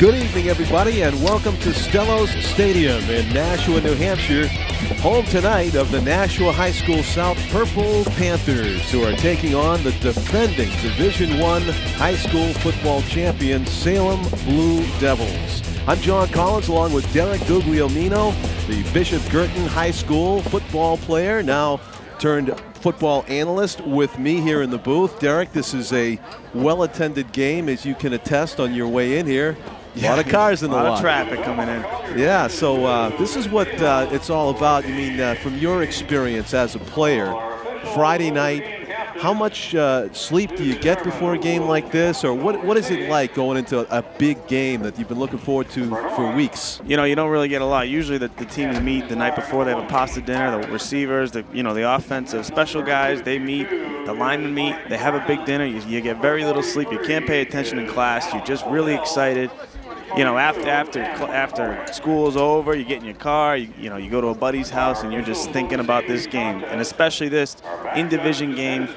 Good evening, everybody, and welcome to Stellos Stadium in Nashua, New Hampshire. Home tonight of the Nashua High School South Purple Panthers, who are taking on the defending Division I high school football champion Salem Blue Devils. I'm John Collins, along with Derek Guglielmino, the Bishop Girton High School football player, now turned football analyst, with me here in the booth. Derek, this is a well-attended game, as you can attest on your way in here. A lot of cars in the lot. A lot of traffic coming in. Yeah, so this is what it's all about. I mean, from your experience as a player, Friday night, how much sleep do you get before a game like this? Or what is it like going into a big game that you've been looking forward to for weeks? You know, you don't really get a lot. Usually the teams meet the night before. They have a pasta dinner. The receivers, the offensive special guys, they meet. The linemen meet. They have a big dinner. You get very little sleep. You can't pay attention in class. You're just really excited. You know, after school is over, you get in your car, you go to a buddy's house, and you're just thinking about this game. And especially this in-division game,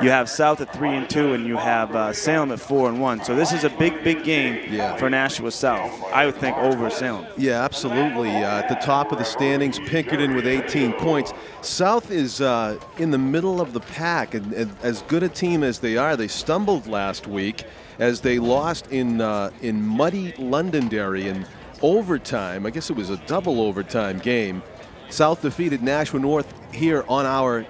you have South at 3-2, and you have Salem at 4-1. So this is a big game for Nashua South. I would think over Salem. Yeah, absolutely. At the top of the standings, Pinkerton with 18 points. South is in the middle of the pack, and as good a team as they are, they stumbled last week as they lost in muddy Londonderry in overtime. I guess it was a double overtime game. South defeated Nashua North here on our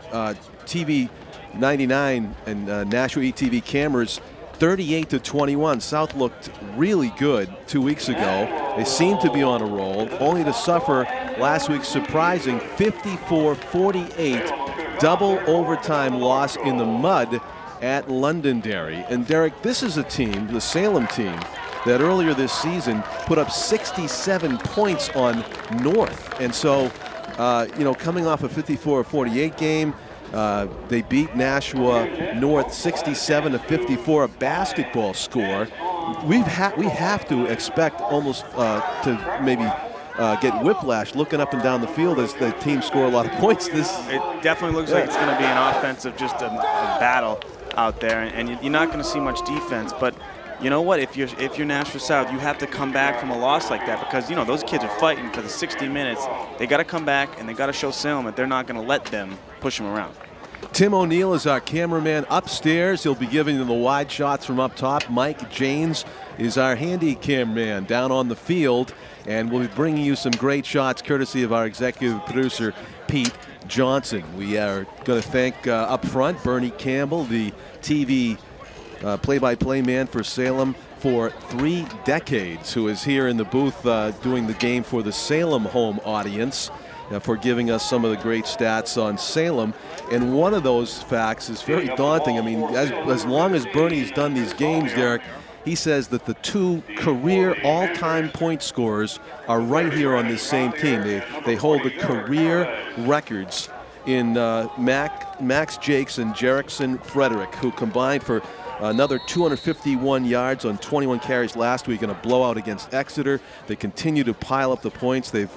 TV 99 and Nashua ETV cameras 38-21. South looked really good 2 weeks ago. They seemed to be on a roll, only to suffer last week's surprising 54-48 double overtime loss in the mud at Londonderry. And Derek, this is a team, the Salem team, that earlier this season put up 67 points on North. And so, coming off a 54-48 game, they beat Nashua North 67-54, a basketball score. We have to expect almost to maybe get whiplash looking up and down the field as the team score a lot of points. It definitely looks like it's going to be an offensive, just a battle out there, and you're not going to see much defense. But you know what? If you're Nashua South, you have to come back from a loss like that, because those kids are fighting for the 60 minutes. They got to come back, and they got to show Salem that they're not going to let them push them around. Tim O'Neill is our cameraman upstairs. He'll be giving them the wide shots from up top. Mike Janes is our handy cameraman down on the field, and we'll be bringing you some great shots courtesy of our executive producer, Pete Johnson. We are going to thank up front Bernie Campbell, the TV play-by-play man for Salem for 3 decades, who is here in the booth doing the game for the Salem home audience, for giving us some of the great stats on Salem. And one of those facts is very daunting. I mean, as long as Bernie's done these games, Derek, he says that the 2 career all-time point scorers are right here on this same team. They hold the career records in Max Jacques and Jerickson Fedrick, who combined for another 251 yards on 21 carries last week in a blowout against Exeter. They continue to pile up the points. They've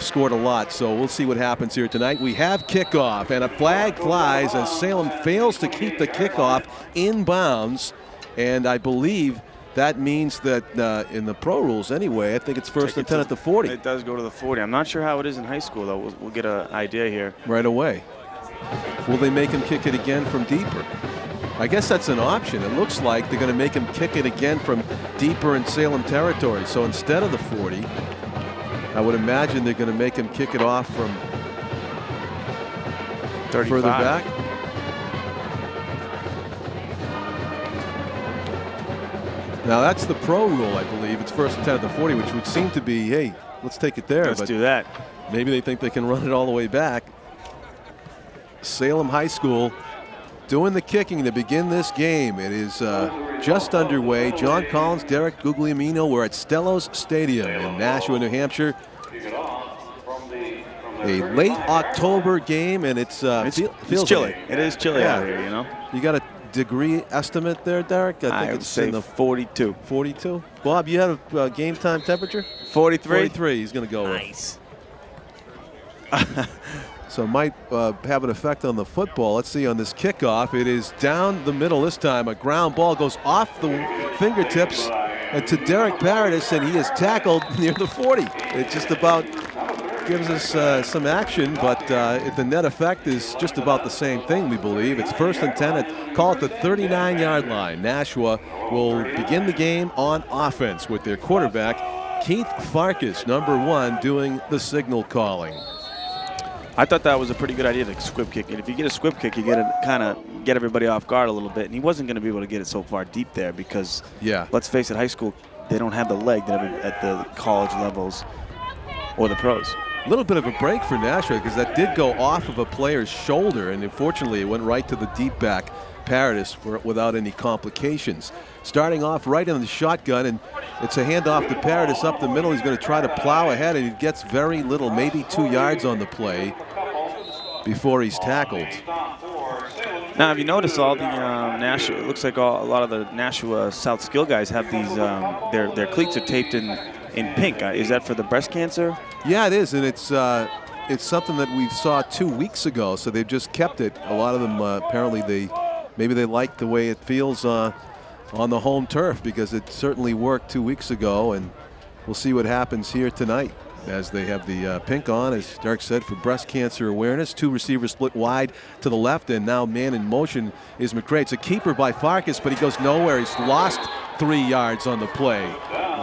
scored a lot, so we'll see what happens here tonight. We have kickoff, and a flag flies as Salem fails to keep the kickoff in bounds. And I believe that means that in the pro rules anyway, I think it's first and 10 at the 40. It does go to the 40. I'm not sure how it is in high school, though. We'll get an idea here. Right away. Will they make him kick it again from deeper? I guess that's an option. It looks like they're going to make him kick it again from deeper in Salem territory. So instead of the 40, I would imagine they're going to make him kick it off from 35. Further back. Now that's the pro rule, I believe. It's first and 10 at the 40, which would seem to be, hey, let's take it there. Let's do that. Maybe they think they can run it all the way back. Salem High School doing the kicking to begin this game. It is just underway. John Collins, Derek Guglielmino. We're at Stellos Stadium in Nashua, New Hampshire. A late October game, and it's chilly. It is chilly out here, You got a degree estimate there, Derek? I think it's in the 42. 42. Bob, you had a game time temperature? 43. 43. He's going to go nice. So it might have an effect on the football. Let's see on this kickoff. It is down the middle this time. A ground ball goes off the fingertips and to Derek Paradis, and he is tackled near the 40. It just about gives us some action, but the net effect is just about the same thing, we believe. It's 1st and 10 at, call it the 39-yard line. Nashua will begin the game on offense with their quarterback, Keith Vargas, number 1, doing the signal calling. I thought that was a pretty good idea, the squib kick. And if you get a squib kick, you get to kind of get everybody off guard a little bit. And he wasn't going to be able to get it so far deep there because, let's face it, high school, they don't have the leg that at the college levels or the pros. A little bit of a break for Nashua because that did go off of a player's shoulder, and unfortunately it went right to the deep back Paradis without any complications. Starting off right in the shotgun, and it's a handoff to Paradis up the middle. He's going to try to plow ahead, and he gets very little, maybe 2 yards on the play before he's tackled. Now, have you noticed all the Nashua? It looks like a lot of the Nashua South skill guys have these. Their cleats are taped in pink. Is that for the breast cancer? Yeah, it is, and it's something that we saw 2 weeks ago. So they've just kept it. A lot of them apparently maybe they like the way it feels on the home turf because it certainly worked 2 weeks ago, and we'll see what happens here tonight as they have the pink on, as Jacques said, for breast cancer awareness. 2 receivers split wide to the left, and now man in motion is McCray. It's a keeper by Vargas, but he goes nowhere. He's lost 3 yards on the play.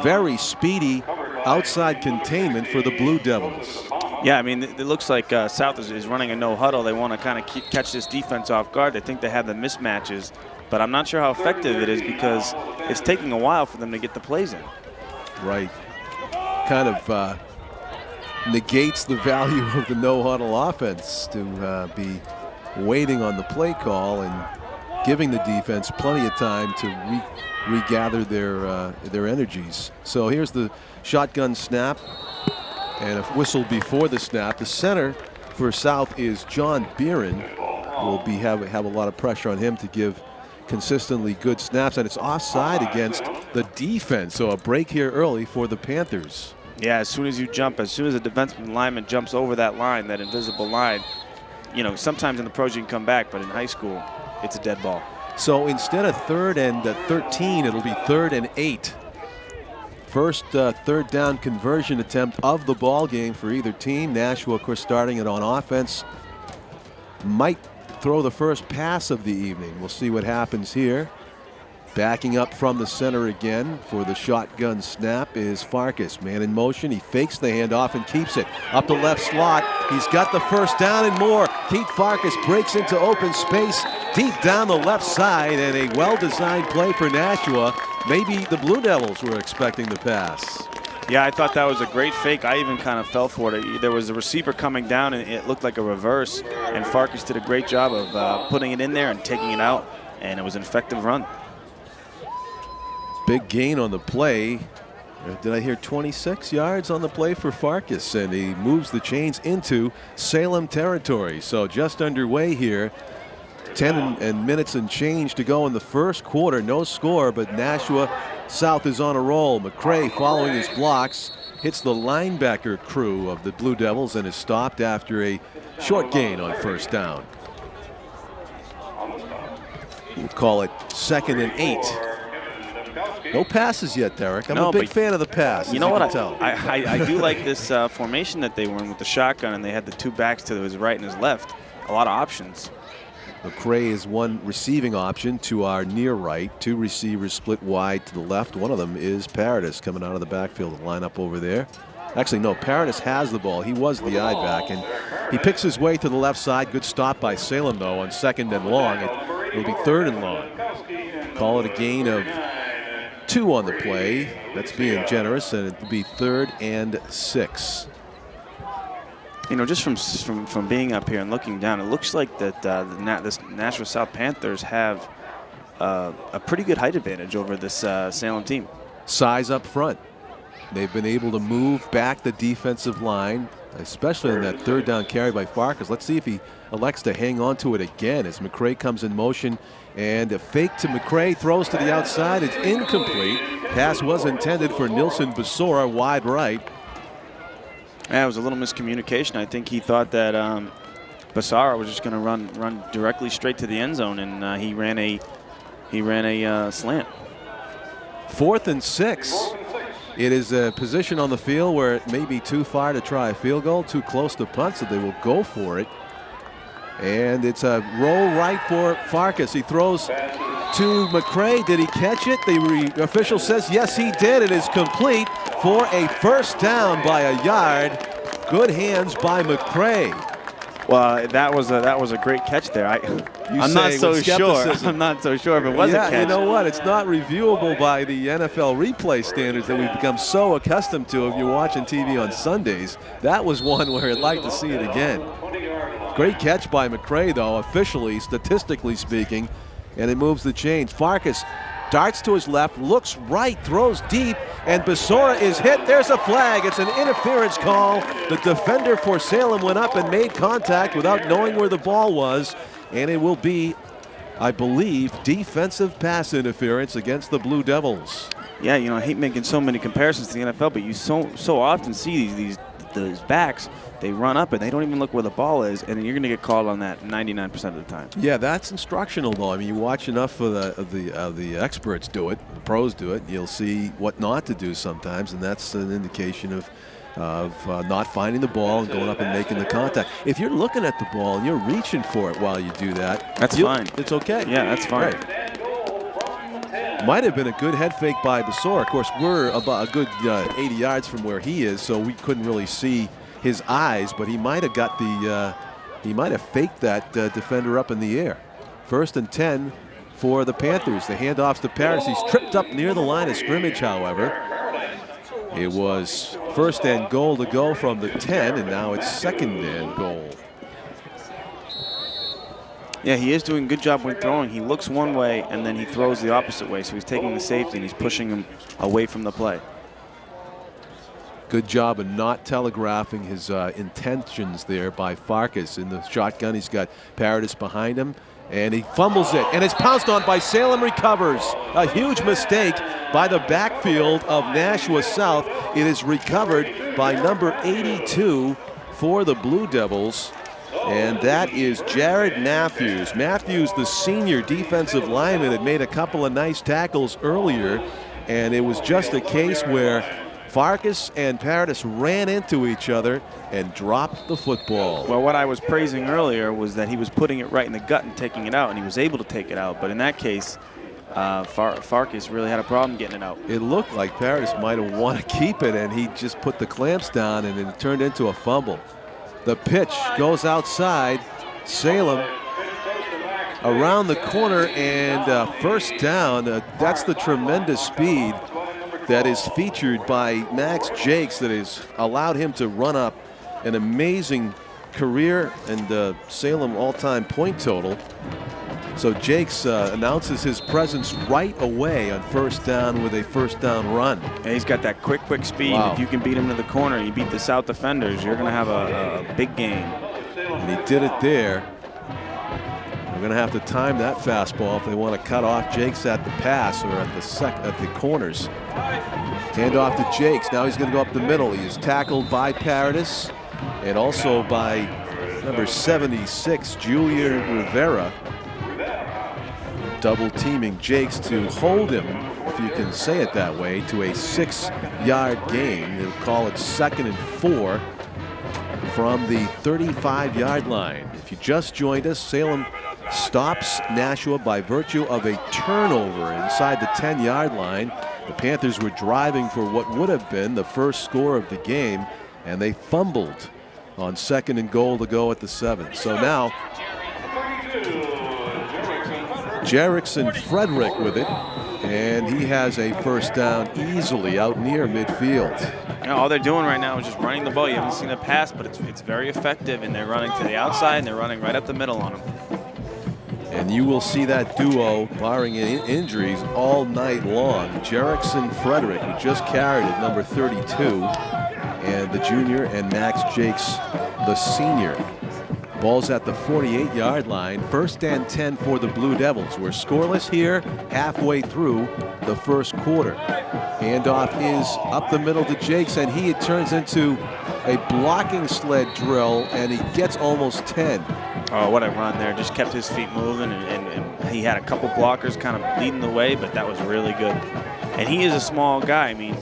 Very speedy outside containment for the Blue Devils. Yeah, I mean, it looks like South is running a no huddle. They want to kind of catch this defense off guard. They think they have the mismatches, but I'm not sure how effective it is because it's taking a while for them to get the plays in. Right. Kind of negates the value of the no huddle offense to be waiting on the play call and giving the defense plenty of time to regather their energies. So here's the shotgun snap and a whistle before the snap. The center for South is John Beeren. Will have a lot of pressure on him to give consistently good snaps, and it's offside against the defense. So a break here early for the Panthers. Yeah, as soon as you jump, as soon as a defensive lineman jumps over that line, that invisible line, you know, sometimes in the pros you can come back, but in high school, it's a dead ball. So instead of 3rd and 13, it'll be 3rd and 8. First 3rd down conversion attempt of the ball game for either team. Nashua, of course, starting it on offense. Might throw the first pass of the evening. We'll see what happens here. Backing up from the center again for the shotgun snap is Vargas. Man in motion. He fakes the handoff and keeps it up the left slot. He's got the first down and more. Keith Vargas breaks into open space deep down the left side, and a well-designed play for Nashua. Maybe the Blue Devils were expecting the pass. Yeah, I thought that was a great fake. I even kind of fell for it. There was a receiver coming down, and it looked like a reverse, and Vargas did a great job of putting it in there and taking it out, and it was an effective run. Big gain on the play. Did I hear 26 yards on the play for Vargas, and he moves the chains into Salem territory. So just underway here. 10 minutes and change to go in the first quarter. No score, but Nashua South is on a roll. McCray, following his blocks, hits the linebacker crew of the Blue Devils and is stopped after a short gain on first down. We'll call it 2nd and 8. No passes yet, Derek. I'm a big fan of the pass. You know what? I do like this formation that they were in with the shotgun, and they had the 2 backs to his right and his left. A lot of options. McCray is one receiving option to our near right. 2 receivers split wide to the left. One of them is Paradis coming out of the backfield to line up over there. Actually, no, Paradis has the ball. He was the eye back, and he picks his way to the left side. Good stop by Salem, though, on 2nd and long. It'll be 3rd and long. Call it a gain of 2 on the play. That's being generous, and it'll be 3rd and 6. You know, just from being up here and looking down, it looks like that this Nashua South Panthers have a pretty good height advantage over this Salem team. Size up front. They've been able to move back the defensive line, especially in that 3rd down carry by Vargas. Let's see if he elects to hang on to it again as McCray comes in motion, and a fake to McCray, throws to the outside. It's incomplete. Pass was intended for Nilson Basora, wide right. Yeah, it was a little miscommunication. I think he thought that Basara was just going to run directly straight to the end zone, and he ran a slant. 4th and 6. It is a position on the field where it may be too far to try a field goal, too close to punt, so they will go for it. And it's a roll right for Vargas. He throws to McCray. Did he catch it? The official says yes, he did. It is complete for a first down by a yard. Good hands by McCray. Well, that was a great catch there. I'm not so sure. I'm not so sure if it was a catch. You know what? It's not reviewable by the NFL replay standards that we've become so accustomed to if you're watching TV on Sundays. That was one where I'd like to see it again. Great catch by McCray, though, officially, statistically speaking, and it moves the chains. Vargas darts to his left, looks right, throws deep, and Besora is hit. There's a flag. It's an interference call. The defender for Salem went up and made contact without knowing where the ball was, and it will be, I believe, defensive pass interference against the Blue Devils. Yeah, you know, I hate making so many comparisons to the NFL, but you so often see these backs. They run up and they don't even look where the ball is, and you're going to get called on that 99% of the time. Yeah, that's instructional, though. I mean, you watch enough of the experts do it, the pros do it, you'll see what not to do sometimes, and that's an indication of not finding the ball and going up and making the contact. If you're looking at the ball and you're reaching for it while you do that, that's fine. It's okay. Yeah, that's fine. Right. Might have been a good head fake by Besora. Of course, we're about a good 80 yards from where he is, so we couldn't really see his eyes, but he might have got he might have faked that defender up in the air. 1st and 10 for the Panthers. The handoffs to Paris. He's tripped up near the line of scrimmage, however. It was 1st and goal to go from the 10, and now it's 2nd and goal. Yeah, he is doing a good job when throwing. He looks one way, and then he throws the opposite way, so he's taking the safety, and he's pushing him away from the play. Good job of not telegraphing his intentions there by Vargas. In the shotgun, he's got Paradis behind him, and he fumbles it, and it's pounced on by Salem. Recovers. A huge mistake by the backfield of Nashua South. It is recovered by number 82 for the Blue Devils, and that is Jared Matthews. Matthews, the senior defensive lineman, had made a couple of nice tackles earlier, and it was just a case where Vargas and Paradis ran into each other and dropped the football. Well, what I was praising earlier was that he was putting it right in the gut and taking it out, and he was able to take it out. But in that case, Vargas really had a problem getting it out. It looked like Paradis might have wanted to keep it, and he just put the clamps down, and it turned into a fumble. The pitch goes outside. Salem around the corner, and first down. That's the tremendous speed that is featured by Max Jacques that has allowed him to run up an amazing career and Salem all-time point total. So Jacques announces his presence right away on first down with a first down run. And he's got that quick speed. Wow. If you can beat him to the corner, you beat the South defenders, you're going to have a big game. And he did it there. We're going to have to time that fastball if they want to cut off Jacques at the pass or at the corners. Hand off to Jacques. Now he's going to go up the middle. He is tackled by Paradis and also by number 76, Julia Rivera. Double teaming Jacques to hold him, if you can say it that way, to a 6-yard gain. They'll call it 2nd and 4 from the 35-yard line. If you just joined us, Salem stops Nashua by virtue of a turnover inside the 10-yard line. The Panthers were driving for what would have been the first score of the game, and they fumbled on 2nd and goal to go at the 7. So now Jerickson Fedrick with it, and he has a first down easily out near midfield. You know, all they're doing right now is just running the ball. You haven't seen a pass, but it's very effective, and they're running to the outside, and they're running right up the middle on them. And you will see that duo, barring any injuries, all night long. Jerickson Fedrick, who just carried it, number 32, and the junior, and Max Jacques, the senior. Ball's at the 48-yard line. 1st and 10 for the Blue Devils. We're scoreless here halfway through the first quarter. Handoff is up the middle to Jacques, and he turns into a blocking sled drill, and he gets almost 10. Oh, what a run there. Just kept his feet moving, and he had a couple blockers kind of leading the way, but that was really good. And he is a small guy. I mean,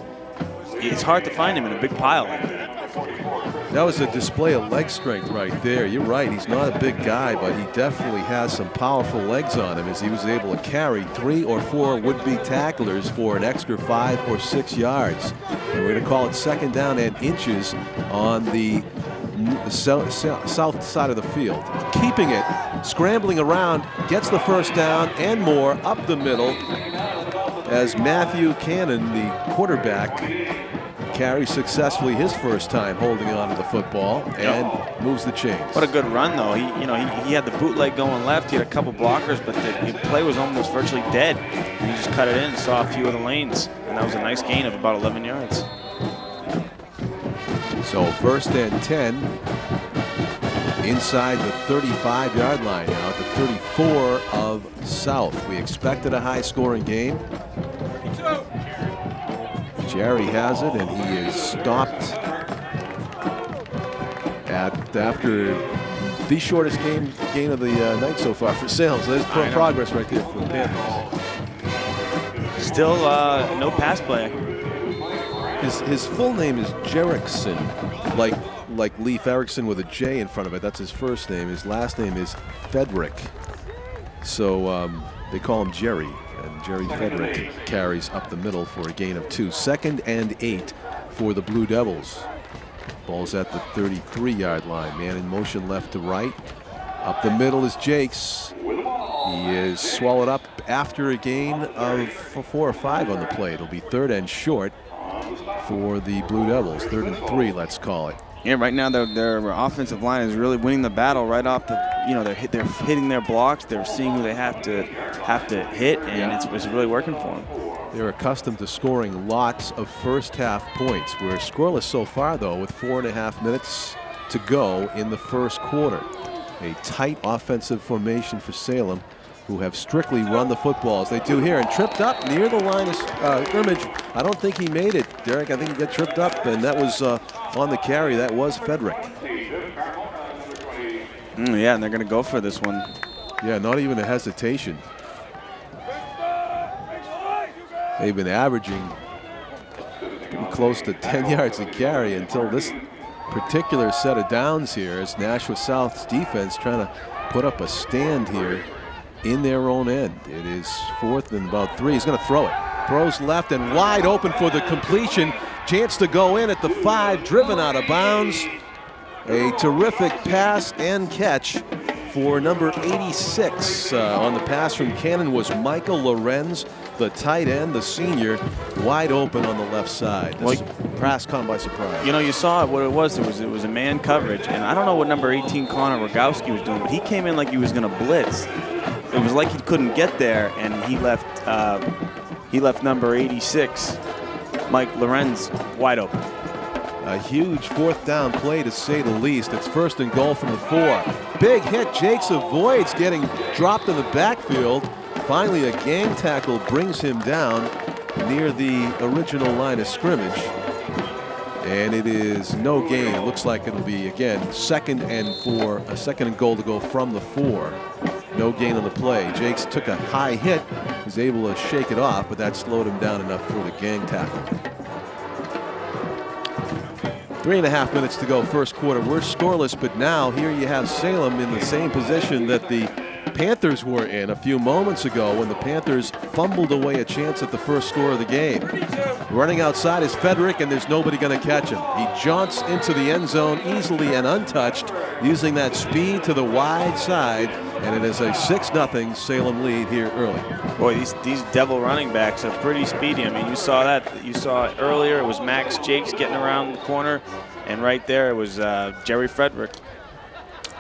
it's hard to find him in a big pile like that. That was a display of leg strength right there. You're right, he's not a big guy, but he definitely has some powerful legs on him as he was able to carry 3 or 4 would-be tacklers for an extra 5 or 6 yards. And we're going to call it second down and inches on the south side of the field. Keeping it, scrambling around, gets the first down and more up the middle as Matthew Cannon, the quarterback, carries successfully his first time holding on to the football and moves the chains. What a good run, though. He had the bootleg going left. He had a couple blockers, but the play was almost virtually dead. And he just cut it in, saw a few of the lanes, and that was a nice gain of about 11 yards. So first and 10 inside the 35-yard line now at the 34 of South. We expected a high-scoring game. Jerry has it, and he is stopped after the shortest game of the night so far for Salem. So there's progress right there for the Panthers. Still no pass play. His full name is Jerickson, like Leif Erikson with a J in front of it. That's his first name. His last name is Fedrick. So they call him Jerry. And Jerry Fedrick carries up the middle for a gain of 2. Second and 8 for the Blue Devils. Ball's at the 33-yard line. Man in motion left to right. Up the middle is Jacques. He is swallowed up after a gain of 4 or 5 on the play. It'll be third and short for the Blue Devils. 3rd and 3, let's call it. Yeah, right now their offensive line is really winning the battle right off the. They're hitting their blocks. They're seeing who they have to hit, and it's really working for them. They're accustomed to scoring lots of first-half points. We're scoreless so far, though, with 4.5 minutes to go in the first quarter. A tight offensive formation for Salem, who have strictly run the football as they do here, and tripped up near the line of scrimmage. I don't think he made it, Derek. I think he got tripped up, and that was on the carry. That was Fedrick. Yeah, and they're going to go for this one. Yeah, not even a hesitation. They've been averaging pretty close to 10 yards a carry until this particular set of downs here, as Nashua South's defense trying to put up a stand here in their own end. It is 4th and about 3. He's going to throw it. Throws left and wide open for the completion. Chance to go in at the 5, driven out of bounds. A terrific pass and catch for number 86 on the pass from Cannon was Michael Lorenz, the tight end, the senior, wide open on the left side. This pass caught by surprise. You saw what it was. It was a man coverage, and I don't know what number 18 Connor Rogowski was doing, but he came in like he was going to blitz. It was like he couldn't get there, and he left number 86, Mike Lorenz, wide open. A huge 4th down play, to say the least. It's 1st and goal from the 4. Big hit. Jacques avoids getting dropped in the backfield. Finally, a gang tackle brings him down near the original line of scrimmage. And it is no gain. It looks like it'll be, again, 2nd and 4. A 2nd and goal to go from the 4. No gain on the play. Jacques took a high hit. Was able to shake it off, but that slowed him down enough for the gang tackle. 3.5 minutes to go, first quarter. We're scoreless, but now here you have Salem in the same position that the Panthers were in a few moments ago when the Panthers fumbled away a chance at the first score of the game. Running outside is Fedrick, and there's nobody going to catch him. He jaunts into the end zone easily and untouched, using that speed to the wide side, and it is a 6-0 Salem lead here early. Boy, these Devil running backs are pretty speedy. I mean, you saw that. You saw it earlier. It was Max Jacques getting around the corner, and right there it was Jerry Fedrick.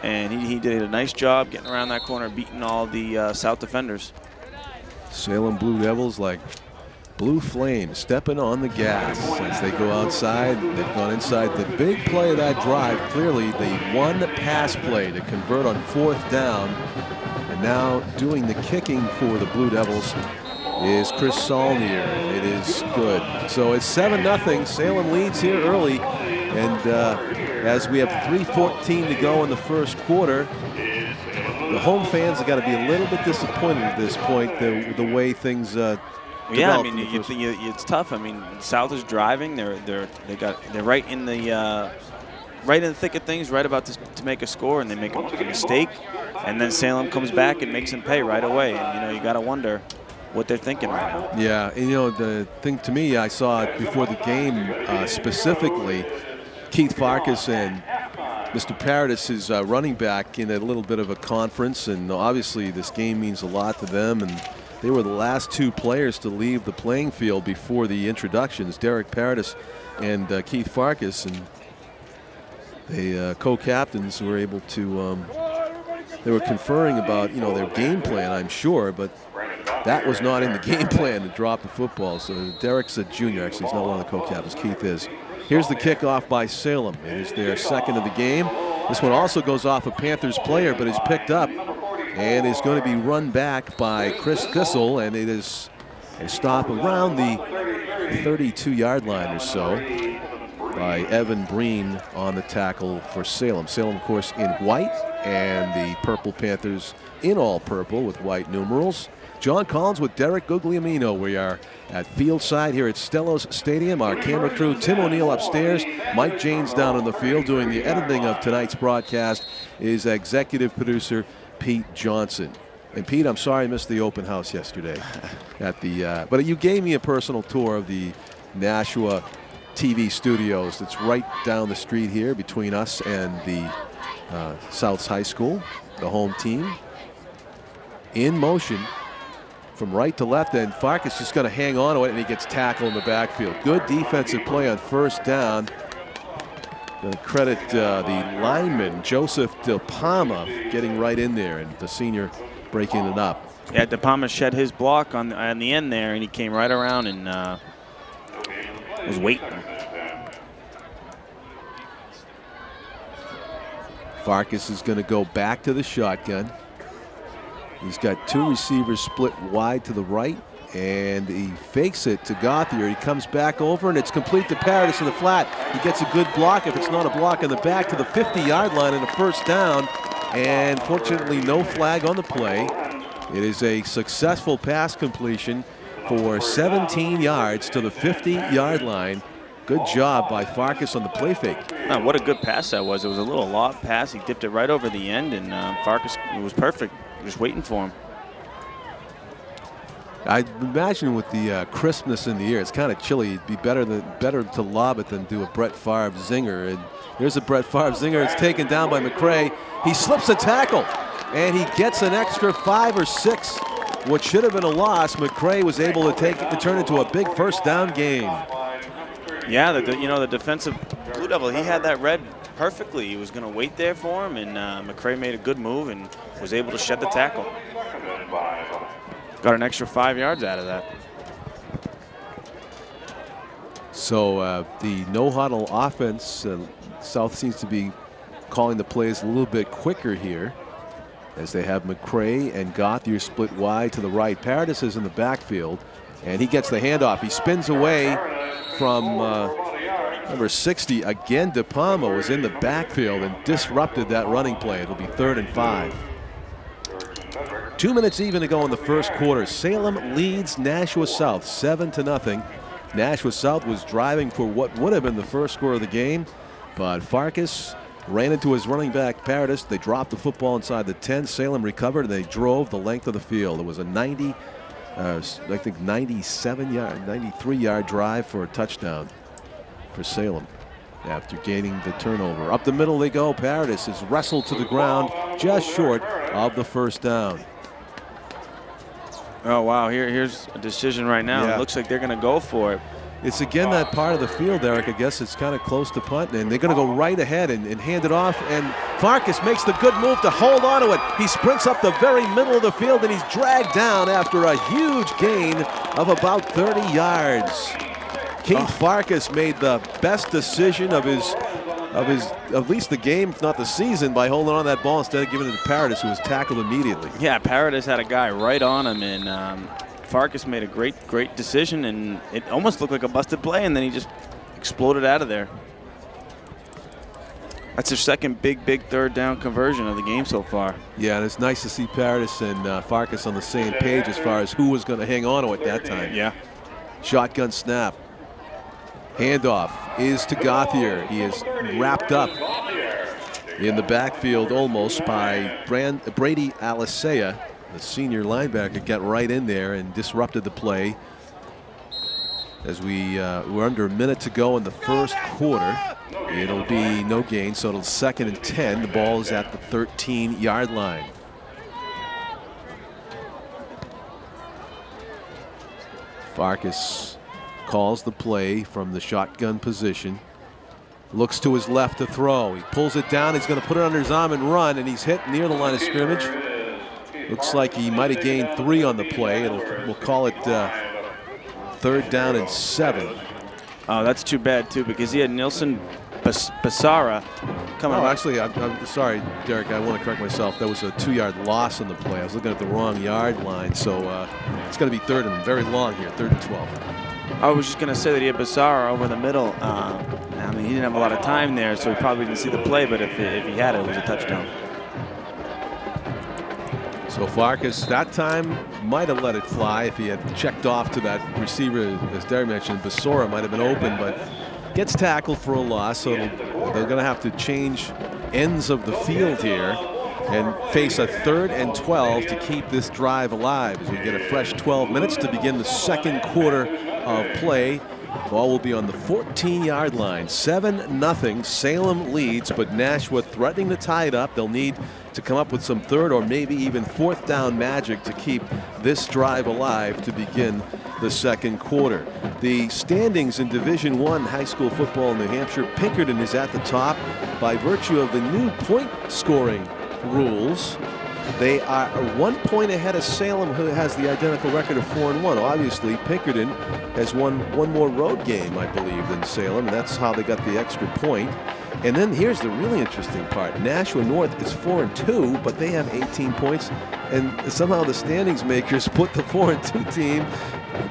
And he did a nice job getting around that corner, beating all the South defenders. Salem Blue Devils, like blue flame, stepping on the gas as they go outside. They've gone inside. The big play of that drive, clearly the one pass play to convert on 4th down. And now doing the kicking for the Blue Devils is Chris Saulnier. It is good. So it's 7-0. Salem leads here early. And as we have 3:14 to go in the first quarter, the home fans have got to be a little bit disappointed at this point, the way things yeah, I mean, it's tough. I mean, South is driving. They're right in the thick of things, right about to make a score, and they make a mistake, and then Salem comes back and makes them pay right away. And you got to wonder what they're thinking right now. Yeah, and the thing to me, I saw it before the game specifically, Keith Vargas and Mr. Paradis is running back in a little bit of a conference, and obviously this game means a lot to them, and they were the last two players to leave the playing field before the introductions, Derek Paradis and Keith Vargas, and the co-captains were able to, they were conferring about, their game plan, I'm sure, but that was not in the game plan to drop the football. So Derek's a junior, actually, he's not one of the co-captains, Keith is. Here's the kickoff by Salem. It is their second of the game. This one also goes off a Panthers player, but is picked up and is going to be run back by Chris Thistle, and it is a stop around the 32-yard line or so by Evan Breen on the tackle for Salem. Salem, of course, in white, and the Purple Panthers in all purple with white numerals. John Collins with Derek Guglielmino. We are at fieldside here at Stellos Stadium. Our camera crew, Tim O'Neill upstairs, Mike Janes down on the field doing the editing of tonight's broadcast is executive producer Pete Johnson. And Pete, I'm sorry I missed the open house yesterday at the, but you gave me a personal tour of the Nashua TV studios. That's right down the street here between us and the South's High School, the home team. In motion from right to left, and Farkas just going to hang on to it, and he gets tackled in the backfield. Good defensive play on first down. Going to credit the lineman, Joseph De Palma, getting right in there, and the senior breaking it up. Yeah, De Palma shed his block on the end there, and he came right around and was waiting. Farkas is going to go back to the shotgun. He's got two receivers split wide to the right, and he fakes it to Gauthier. He comes back over, and it's complete to Paradis in the flat. He gets a good block, if it's not a block in the back, to the 50-yard line and a first down. And fortunately, no flag on the play. It is a successful pass completion for 17 yards to the 50-yard line. Good job by Farkas on the play fake. Oh, what a good pass that was. It was a little lob pass. He dipped it right over the end, and Farkas, it was perfect. Just waiting for him. I imagine with the crispness in the air, it's kind of chilly. It'd be better to lob it than do a Brett Favre zinger. And there's a Brett Favre zinger. It's taken down by McCray. He slips a tackle, and he gets an extra 5 or 6. What should have been a loss, McCray was able to turn into a big first down game. Yeah, the defensive Blue Devil, he had that read perfectly. He was going to wait there for him, and McCray made a good move and was able to shed the tackle. Got an extra 5 yards out of that. So the no-huddle offense, South seems to be calling the plays a little bit quicker here as they have McCray and Gauthier split wide to the right. Paradis is in the backfield, and he gets the handoff. He spins away from number 60. Again, De Palma was in the backfield and disrupted that running play. It'll be 3rd and 5. 2 minutes even to go in the first quarter. Salem leads Nashua South 7-0. Nashua South was driving for what would have been the first score of the game, but Farkas ran into his running back Paradis. They dropped the football inside the 10. Salem recovered, and they drove the length of the field. It was a 93-yard drive for a touchdown for Salem after gaining the turnover. Up the middle they go. Paradis is wrestled to the ground just short of the first down. Oh, wow. Here's a decision right now. Yeah. It looks like they're going to go for it. It's again that part of the field, Eric. I guess it's kind of close to punt, and they're going to go right ahead and hand it off. And Farkas makes the good move to hold on to it. He sprints up the very middle of the field, and he's dragged down after a huge gain of about 30 yards. Keith Vargas made the best decision of his at least the game, if not the season, by holding on to that ball instead of giving it to Paradis, who was tackled immediately. Yeah, Paradis had a guy right on him, and Farkas made a great decision, and it almost looked like a busted play, and then he just exploded out of there. That's their second big third down conversion of the game so far. Yeah, and it's nice to see Paradis and Farkas on the same page as far as who was going to hang on to it that time. Yeah. Shotgun snap. Handoff is to Gauthier. He is wrapped up in the backfield almost by Brady Alisea. The senior linebacker got right in there and disrupted the play. As we're under a minute to go in the first quarter. It'll be no gain, so it'll 2nd and 10. The ball is at the 13-yard line. Farkas calls the play from the shotgun position. Looks to his left to throw. He pulls it down. He's going to put it under his arm and run, and he's hit near the line of scrimmage. Looks like he might have gained 3 on the play. We'll call it 3rd down and 7. Oh, that's too bad, too, because he had Nilson Basara coming. Oh, actually, I'm sorry, Derek. I want to correct myself. That was a 2-yard loss on the play. I was looking at the wrong yard line, so it's going to be 3rd and very long here, 3rd and 12. I was just going to say that he had Basara over the middle. I mean, he didn't have a lot of time there, so he probably didn't see the play, but if he had it, it was a touchdown. So Farkas that time might have let it fly if he had checked off to that receiver, as Derek mentioned. Basora might have been open, but gets tackled for a loss, so they're going to have to change ends of the field here and face a 3rd and 12 to keep this drive alive as we get a fresh 12 minutes to begin the second quarter of play. Ball will be on the 14-yard line. 7-0. Salem leads, but Nashua threatening to tie it up. They'll need to come up with some 3rd or maybe even 4th down magic to keep this drive alive to begin the second quarter. The standings in Division I high school football in New Hampshire, Pinkerton is at the top by virtue of the new point scoring rules. They are 1 point ahead of Salem, who has the identical record of 4-1. Obviously, Pinkerton has won one more road game, I believe, than Salem, and that's how they got the extra point. And then here's the really interesting part. Nashua North is 4-2, but they have 18 points, and somehow the standings makers put the 4-2 team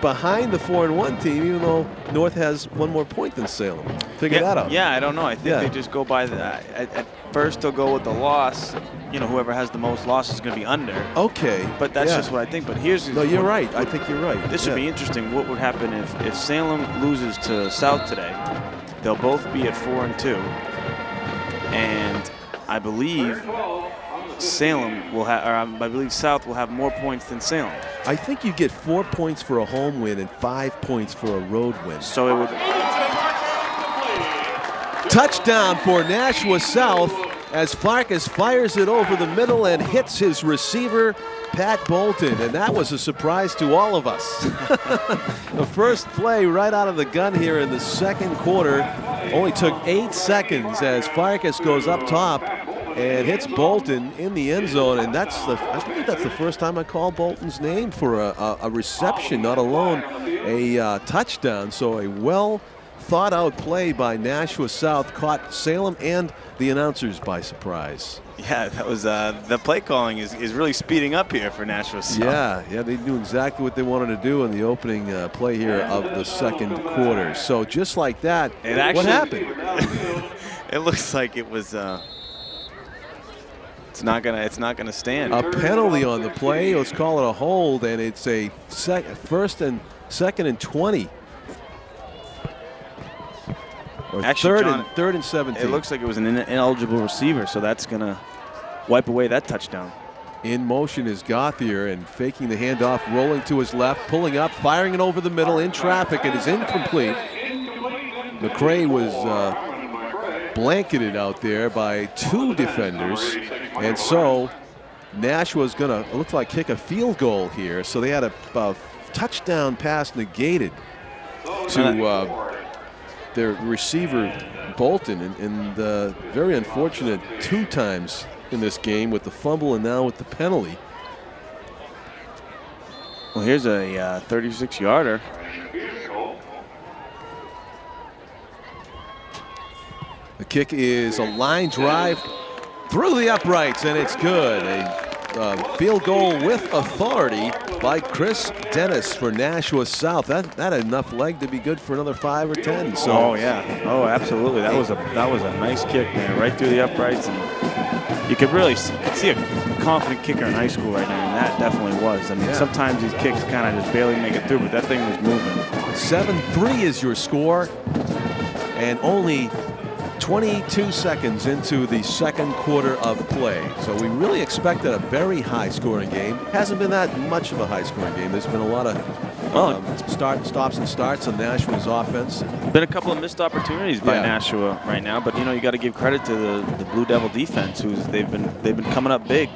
behind the 4-1 team, even though North has one more point than Salem. Figure that out. Yeah, I don't know. I think they just go by the. At first, they'll go with the loss. You know, whoever has the most losses is going to be under. Okay. But that's just what I think. But here's. No, you're right. I think you're right. This should be interesting. What would happen if Salem loses to South today? They'll both be at 4-2, and I believe Salem will have, or I believe South will have more points than Salem. I think you get 4 points for a home win and 5 points for a road win. So it would. Touchdown for Nashua South as Farkas fires it over the middle and hits his receiver, Pat Bolton, and that was a surprise to all of us. The first play right out of the gun here in the second quarter only took 8 seconds as Farkas goes up top and hits Bolton in the end zone, and I believe that's the first time I call Bolton's name for a reception, not alone a touchdown. So a well thought out play by Nashua South caught Salem and the announcers by surprise. Yeah, that was the play calling is really speeding up here for Nashua South. Yeah, they knew exactly what they wanted to do in the opening play here of the second quarter. So just like that, what happened? It looks like it was. It's not gonna stand. A penalty on the play. Let's call it a hold, and it's a second and 20. Or Actually, third and 17. It looks like it was an ineligible receiver, so that's gonna wipe away that touchdown. In motion is Gauthier, and faking the handoff, rolling to his left, pulling up, firing it over the middle in traffic. It is incomplete. McCray was blanketed out there by 2 defenders, and so Nashua's gonna look like kick a field goal here. So they had a touchdown pass negated to their receiver Bolton, and very unfortunate 2 times in this game with the fumble and now with the penalty. Well, here's a 36-yarder. The kick is a line drive through the uprights, and it's good. A field goal with authority by Chris Dennis for Nashua South. That had enough leg to be good for another 5 or 10. So. Oh yeah, oh absolutely. That was a nice kick, man, right through the uprights, and you could really see a confident kicker in high school right now, and that definitely was. I mean, sometimes these kicks kind of just barely make it through, but that thing was moving. 7-3 is your score, and only 22 seconds into the second quarter of play. So we really expected a very high-scoring game. Hasn't been that much of a high-scoring game. There's been a lot of stops and starts on Nashua's offense. Been a couple of missed opportunities by Nashua right now, but you know, you got to give credit to the Blue Devil defense, they've been coming up big.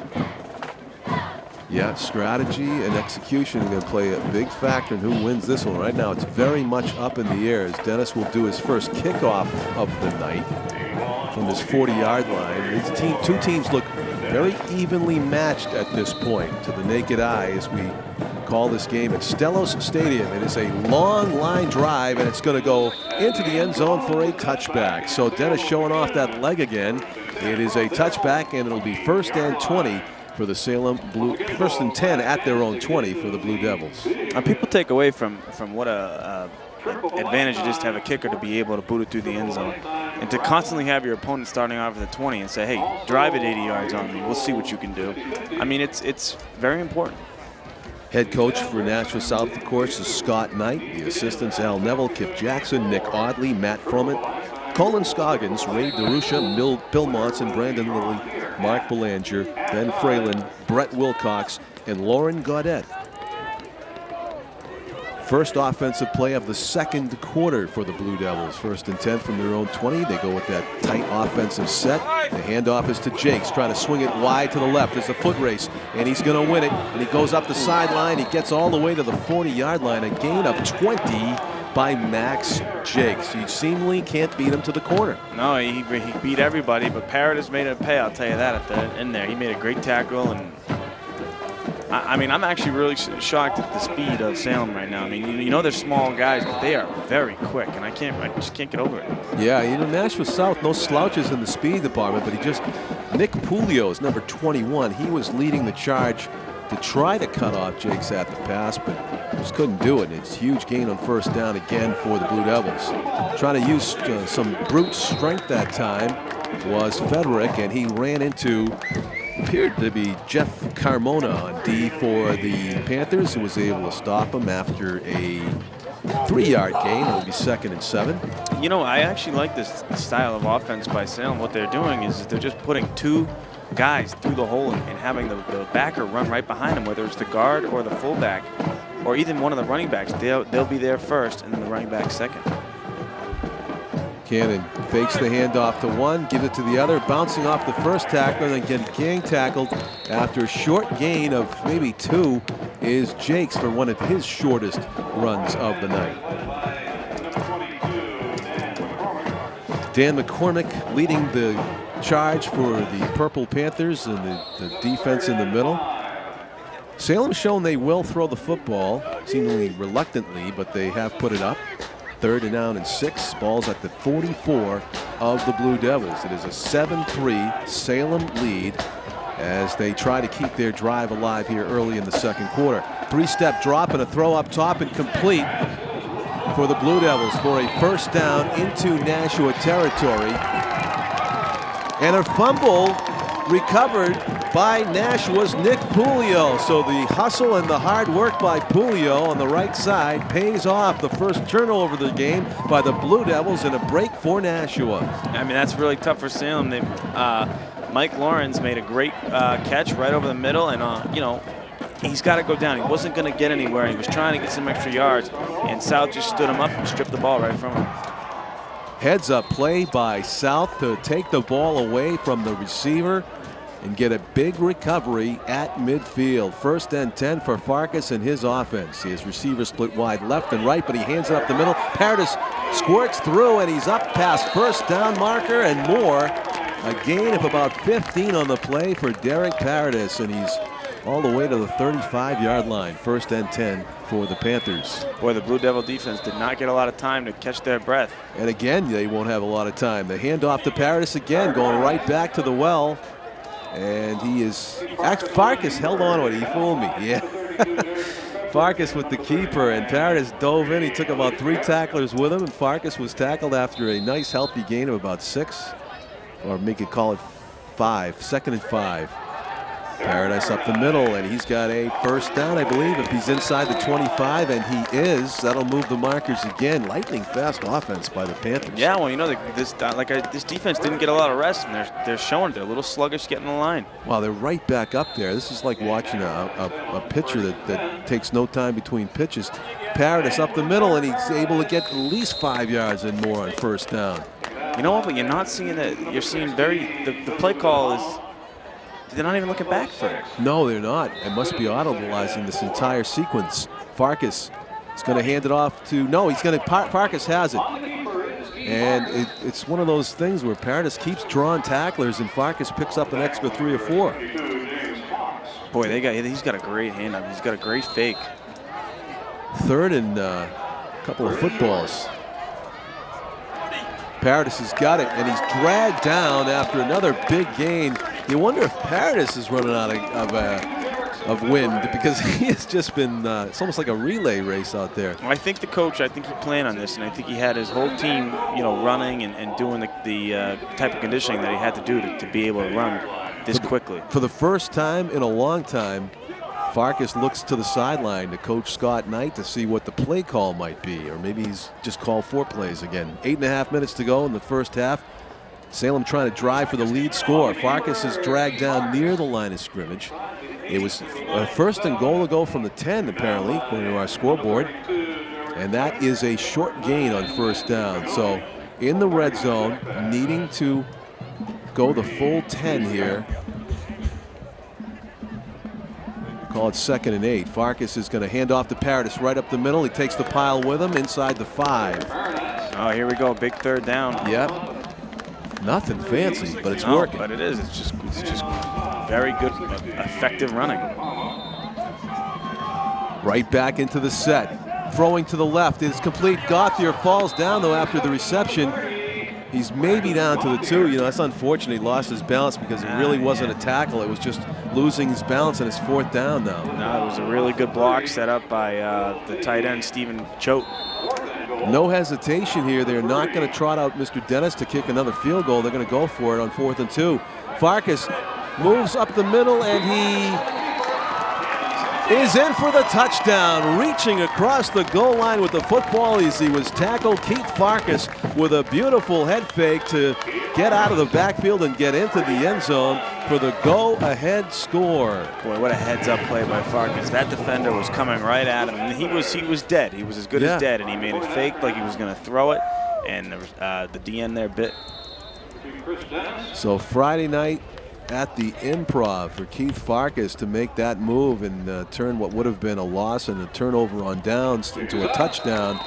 Yeah, strategy and execution are going to play a big factor in who wins this one. Right now, it's very much up in the air as Dennis will do his first kickoff of the night from his 40-yard line. These two teams look very evenly matched at this point to the naked eye as we call this game at Stellos Stadium. It is a long line drive, and it's going to go into the end zone for a touchback. So Dennis showing off that leg again. It is a touchback, and it'll be 1st and 20 for the Salem Blue, 1st and 10 at their own 20 for the Blue Devils. People take away from what a advantage it is to have a kicker to be able to boot it through the end zone, and to constantly have your opponent starting off at the 20 and say, hey, drive it 80 yards on me, we'll see what you can do. I mean, it's very important. Head coach for Nashua South, of course, is Scott Knight. The assistants, Al Neville, Kip Jackson, Nick Audley, Matt Froment, Colin Scoggins, Ray DeRusha, Bill Monson, Brandon Lilly, Mark Belanger, Ben Fralin, Brett Wilcox, and Lauren Gaudette. First offensive play of the second quarter for the Blue Devils. 1st and 10 from their own 20. They go with that tight offensive set. The handoff is to Jacques, trying to swing it wide to the left. There's a foot race, and he's going to win it. And he goes up the sideline. He gets all the way to the 40-yard line. A gain of 20 by Max Jacques. You seemingly can't beat him to the corner. No, he beat everybody, but Paradis made it pay, I'll tell you that, in there. He made a great tackle, and I mean, I'm actually really shocked at the speed of Salem right now. I mean, you know they're small guys, but they are very quick, and I just can't get over it. Yeah, you know, Nashua South, no slouches in the speed department, but Nick Pulio is number 21. He was leading the charge to try to cut off Jacques at the pass, but just couldn't do it. It's a huge gain on 1st down again for the Blue Devils. Trying to use some brute strength that time was Fedrick, and he ran into, appeared to be Jeff Carmona on D for the Panthers, who was able to stop him after a 3-yard gain. It'll be 2nd and 7. You know, I actually like this style of offense by Salem. What they're doing is they're just putting 2 guys through the hole and having the backer run right behind him, whether it's the guard or the fullback or even one of the running backs. They'll be there first, and then the running back second. Cannon fakes the handoff to one, gives it to the other, bouncing off the first tackler, then getting gang tackled after a short gain of maybe 2 is Jacques for one of his shortest runs of the night. Dan McCormick leading the charge for the Purple Panthers and the defense in the middle. Salem's shown they will throw the football, seemingly reluctantly, but they have put it up. 3rd down and 6. Ball's at the 44 of the Blue Devils. It is a 7-3 Salem lead as they try to keep their drive alive here early in the second quarter. 3-step drop and a throw up top and complete for the Blue Devils for a 1st down into Nashua territory. And a fumble recovered by Nashua's Nick Pulio. So the hustle and the hard work by Pulio on the right side pays off. The first turnover of the game by the Blue Devils and a break for Nashua. I mean, that's really tough for Salem. Mike Lawrence made a great catch right over the middle, and you know, he's got to go down. He wasn't going to get anywhere. He was trying to get some extra yards, and South just stood him up and stripped the ball right from him. Heads up play by South to take the ball away from the receiver and get a big recovery at midfield. 1st and 10 for Farkas and his offense. His receiver split wide left and right, but he hands it up the middle. Paradis squirts through, and he's up past 1st down marker and more. A gain of about 15 on the play for Derek Paradis, and he's all the way to the 35-yard line. 1st and 10 for the Panthers. Boy, the Blue Devil defense did not get a lot of time to catch their breath. And again, they won't have a lot of time. The handoff to Paradis again, going right back to the well. And he is, actually, Vargas held on to it. He fooled me. Yeah. Vargas with the keeper, and Paradis dove in. He took about 3 tacklers with him, and Vargas was tackled after a nice healthy gain of about 6, or make it call it 5, 2nd and 5. Paradise up the middle, and he's got a first down, I believe, if he's inside the 25, and he is. That'll move the markers again. Lightning fast offense by the Panthers. Yeah, well, you know, this defense didn't get a lot of rest, and they're showing it. They're a little sluggish getting the line. Wow, they're right back up there. This is like watching a pitcher that takes no time between pitches. Paradis up the middle, and he's able to get at least 5 yards and more on first down. You know what? But you're not seeing it. You're seeing the play call is. They're not even looking back for it. No, they're not. It must be audibilizing this entire sequence. Vargas is going to hand it off to, no, he's going to, Vargas has it. And it's one of those things where Paradis keeps drawing tacklers and Vargas picks up an extra 3 or 4. Boy, he's got a great hand up. He's got a great fake. 3rd and a couple of footballs. Paradis has got it, and he's dragged down after another big gain. You wonder if Paradis is running out of wind, because he has just been, it's almost like a relay race out there. Well, I think the coach, he planned on this, and I think he had his whole team, you know, running and doing the type of conditioning that he had to do to be able to run this quickly. For the first time in a long time, Vargas looks to the sideline to Coach Scott Knight to see what the play call might be, or maybe he's just called 4 plays again. 8.5 minutes to go in the first half. Salem trying to drive for the lead score. Vargas is dragged down near the line of scrimmage. It was a 1st and goal to go from the 10, apparently, according to our scoreboard. And that is a short gain on first down. So in the red zone, needing to go the full 10 here. Call it 2nd and 8. Vargas is going to hand off to Paradis right up the middle. He takes the pile with him inside the 5. Oh, here we go. Big 3rd down. Yep. Nothing fancy, but it's working. But it is. It's just very good, effective running. Right back into the set. Throwing to the left. It's complete. Gauthier falls down, though, after the reception. He's maybe down to the 2. You know, that's unfortunate. He lost his balance because it really wasn't a tackle. It was just losing his balance, and it's 4th down now. No, it was a really good block set up by the tight end, Stephen Choate. No hesitation here. They're not going to trot out Mr. Dennis to kick another field goal. They're going to go for it on 4th and 2. Vargas moves up the middle, and he is in for the touchdown. Reaching across the goal line with the football as he was tackled. Keith Vargas with a beautiful head fake to get out of the backfield and get into the end zone for the go-ahead score. Boy, what a heads-up play by Vargas. That defender was coming right at him, and he was dead. He was as good as dead, and he made it fake like he was going to throw it, and the DN there bit. So Friday night at the Improv for Keith Vargas to make that move and turn what would have been a loss and a turnover on downs into a touchdown.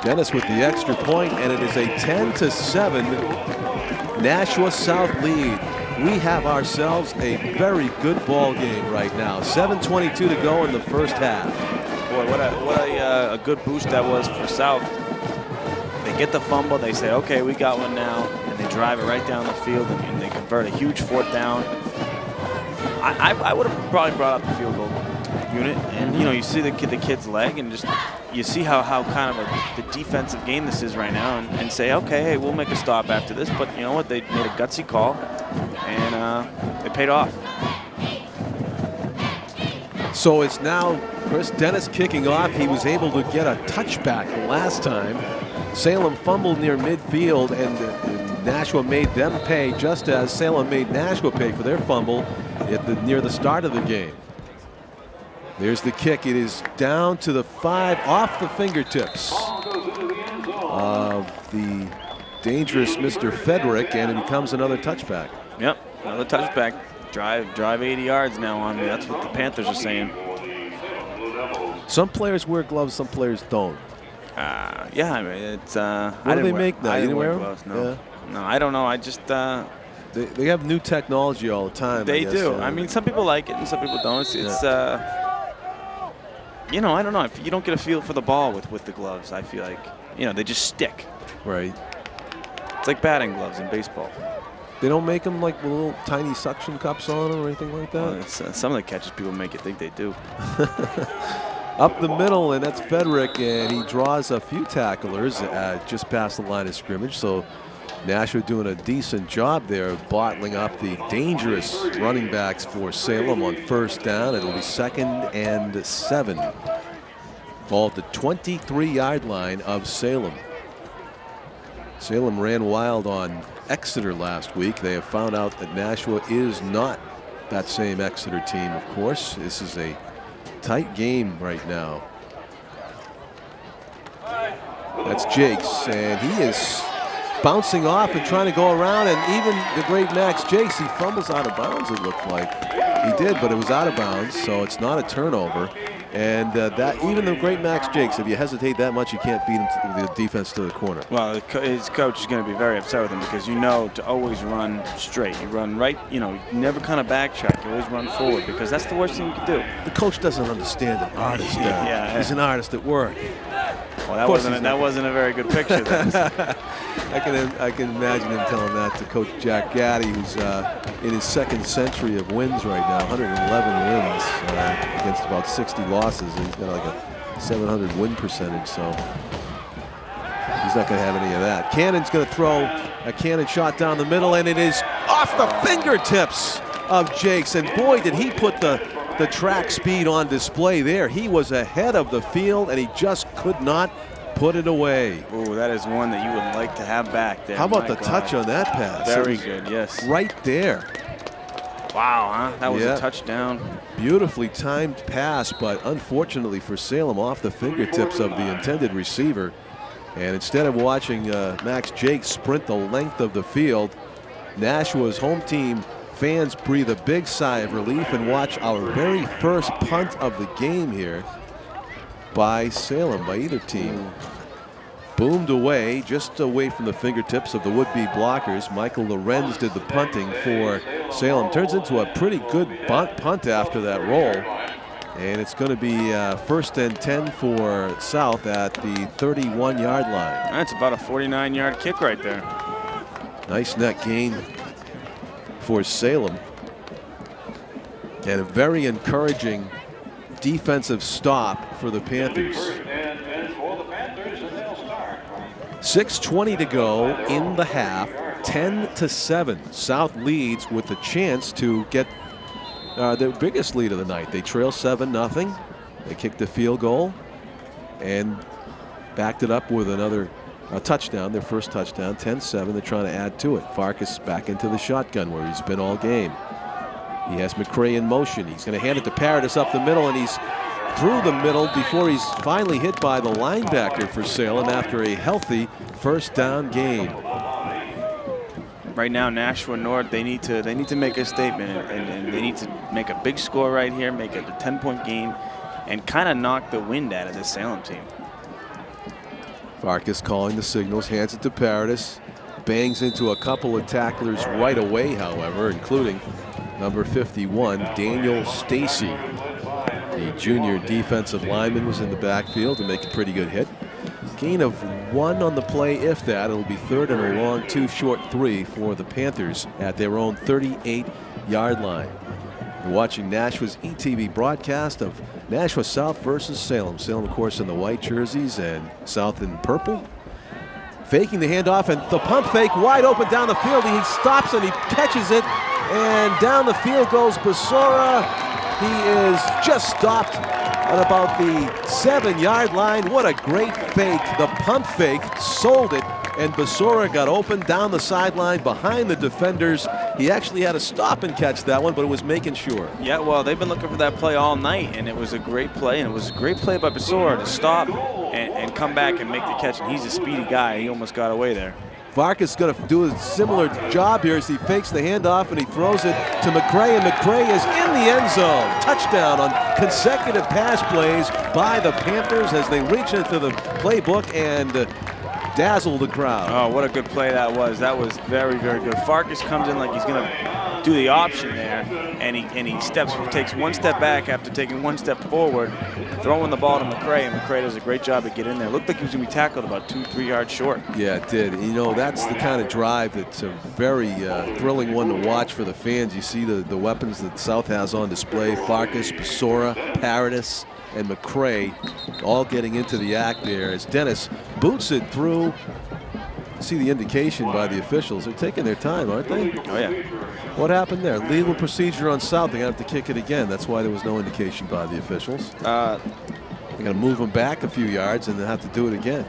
Dennis with the extra point, and it is a 10-7 Nashua South lead. We have ourselves a very good ball game right now. 7:22 to go in the first half. Boy, what a good boost that was for South. They get the fumble, they say, okay, we got one now, and they drive it right down the field, and they convert a huge 4th down. I would have probably brought up the field goal unit, and you know, you see the kid's leg, and just you see how kind of the defensive game this is right now, and say, okay, hey, we'll make a stop after this. But you know what? They made a gutsy call, and it paid off. So it's now Chris Dennis kicking off. He was able to get a touchback last time. Salem fumbled near midfield, and Nashua made them pay, just as Salem made Nashua pay for their fumble near the start of the game. There's the kick. It is down to the 5, off the fingertips of the dangerous Mr. Fedrick, and it becomes another touchback. Yep, another touchback. Drive 80 yards now on me. That's what the Panthers are saying. Some players wear gloves, some players don't. Yeah, I mean, it's. What do they make now? You didn't wear gloves? No. Yeah. No, I don't know. I just. They have new technology all the time. They do. I mean, some people like it and some people don't. It's you know, I don't know. If you don't get a feel for the ball with the gloves, I feel like, you know, they just stick. Right. It's like batting gloves in baseball. They don't make them like with little tiny suction cups on them or anything like that? Well, some of the catches people make you think they do. Up the middle, and that's Fedrick, and he draws a few tacklers just past the line of scrimmage. So Nashua doing a decent job there of bottling up the dangerous running backs for Salem on first down. It'll be 2nd and 7. Ball at the 23-yard line of Salem. Salem ran wild on Exeter last week. They have found out that Nashua is not that same Exeter team, of course. This is a tight game right now. That's Jacques, and he is bouncing off and trying to go around, and even the great Max Jacques, he fumbles out of bounds, it looked like. He did, but it was out of bounds, so it's not a turnover. And that even the great Max Jacques, if you hesitate that much, you can't beat him to the defense to the corner. Well, his coach is going to be very upset with him because you know to always run straight. You run right, you know, you never kind of backtrack. You always run forward because that's the worst thing you can do. The coach doesn't understand an artist. Yeah. He's an artist at work. Well, that wasn't a very good picture then. I can imagine him telling that to Coach Jacques, who's in his 2nd century of wins right now, 111 wins against about 60 losses. He's got like a 700 win percentage, so he's not going to have any of that. Cannon's going to throw a cannon shot down the middle, and it is off the fingertips of Jacques. And boy, did he put the track speed on display there. He was ahead of the field, and he just could not put it away. Oh, that is one that you would like to have back there. How about the touch on that pass? Very good, yes. Right there. Wow, huh? That was a touchdown. Beautifully timed pass, but unfortunately for Salem, off the fingertips of the intended receiver. And instead of watching Max Jacques sprint the length of the field, Nashua's home team fans breathe a big sigh of relief and watch our very first punt of the game here by Salem, by either team. Boomed away, just away from the fingertips of the would-be blockers. Michael Lorenz did the punting for Salem. Turns into a pretty good punt after that roll. And it's going to be 1st and 10 for South at the 31-yard line. That's about a 49-yard kick right there. Nice net gain for Salem. And a very encouraging defensive stop for the Panthers. 6:20 to go in the half, 10-7. South leads with the chance to get their biggest lead of the night. They trail 7-0. They kicked a field goal and backed it up with another touchdown, their first touchdown, 10-7. They're trying to add to it. Vargas back into the shotgun where he's been all game. He has McCray in motion. He's going to hand it to Paradis up the middle, and he's through the middle before he's finally hit by the linebacker for Salem after a healthy first down gain. Right now, Nashua North, they need to make a statement, and they need to make a big score right here, make it a 10-point game, and kind of knock the wind out of this Salem team. Vargas calling the signals, hands it to Paradis, bangs into a couple of tacklers right away, however, including number 51, Daniel Stacy. The junior defensive lineman was in the backfield to make a pretty good hit. Gain of 1 on the play, if that. It'll be 3rd and a long, 2 short 3 for the Panthers at their own 38-yard line. You're watching Nashua's ETV broadcast of Nashua South versus Salem. Salem, of course, in the white jerseys and South in purple. Faking the handoff, and the pump fake wide open down the field. He stops and he catches it, and down the field goes Basora. He is just stopped at about the 7-yard line. What a great fake. The pump fake sold it, and Basora got open down the sideline behind the defenders. He actually had to stop and catch that one, but it was making sure. Yeah, well, they've been looking for that play all night, and it was a great play, and it was a great play by Basora to stop and come back and make the catch. And he's a speedy guy. He almost got away there. Vargas is going to do a similar job here as he fakes the handoff and he throws it to McCray, and McCray is in the end zone. Touchdown on consecutive pass plays by the Panthers as they reach into the playbook and dazzle the crowd. Oh, what a good play that was. That was very, very good. Vargas comes in like he's going to do the option there, and he takes one step back after taking one step forward, throwing the ball to McCray, and McCray does a great job to get in there. Looked like he was going to be tackled about 2-3 yards short. Yeah, it did. You know, that's the kind of drive that's a very thrilling one to watch for the fans. You see the weapons that South has on display: Vargas, Pesora, Paradis, and McCray all getting into the act there as Dennis boots it through. See the indication by the officials. They're taking their time, aren't they? Oh, yeah. What happened there? Legal procedure on South. They're going to have to kick it again. That's why there was no indication by the officials. They're going to move them back a few yards and then have to do it again.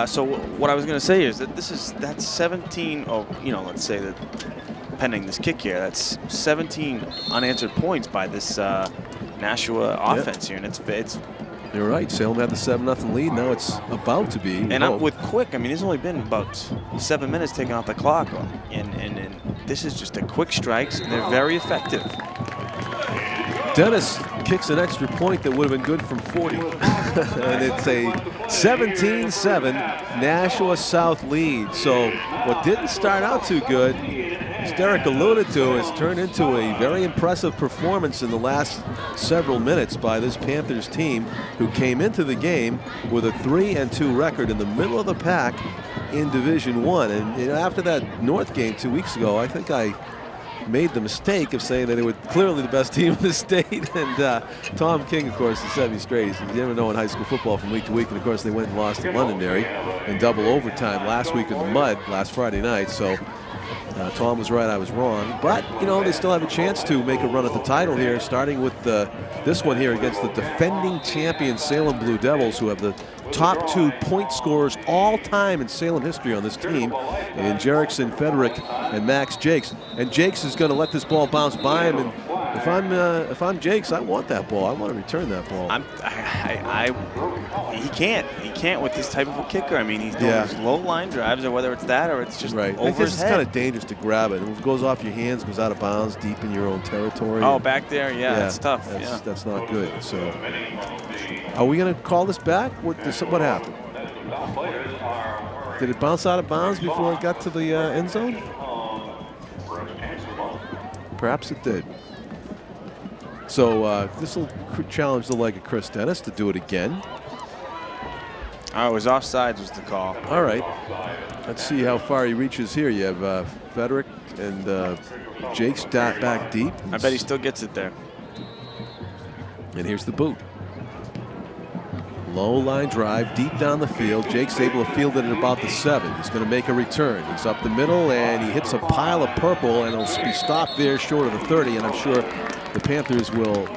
So what I was going to say is that that's 17, let's say that pending this kick here, that's 17 unanswered points by this Nashua offense here. And it's You're right. Salem had the 7-0 lead. Now it's about to be. And up with quick. I mean, there's only been about 7 minutes taken off the clock. And this is just a quick strikes, and they're very effective. Dennis kicks an extra point that would have been good from 40. And it's a 17-7 Nashua South lead. So what didn't start out too good, as Derek alluded to, has turned into a very impressive performance in the last several minutes by this Panthers team, who came into the game with a 3-2 record in the middle of the pack in Division I. And after that North game 2 weeks ago, I think I made the mistake of saying that they were clearly the best team in the state. And Tom King, of course, has set me straight. You never know in high school football from week to week. And of course, they went and lost to Londonderry in double overtime last week in the mud last Friday night. So Tom was right, I was wrong. But, you know, they still have a chance to make a run at the title here, starting with this one here against the defending champion Salem Blue Devils, who have the top 2 point scorers all time in Salem history on this team, in Jerickson, Fedrick, and Max Jacques. And Jacques is going to let this ball bounce by him. And if I'm Jacques, I want that ball. I want to return that ball. He can't with this type of a kicker. I mean, he's doing these low line drives, or whether it's that or it's just right. over I guess his it's head. kind of dangerous to grab it. If it goes off your hands, goes out of bounds, deep in your own territory. Oh, back there, that's tough. That's not good. So, are we going to call this back? What happened? Did it bounce out of bounds before it got to the end zone? Perhaps it did. So this will challenge the leg of Chris Dennis to do it again. Oh, it was offsides was the call. All right. Let's see how far he reaches here. You have Fedrick and Jacques back deep. I bet he still gets it there. And here's the boot. Low line drive, deep down the field. Jacques able to field it at about the 7. He's going to make a return. He's up the middle, and he hits a pile of purple, and he'll be stopped there short of the 30, and I'm sure the Panthers will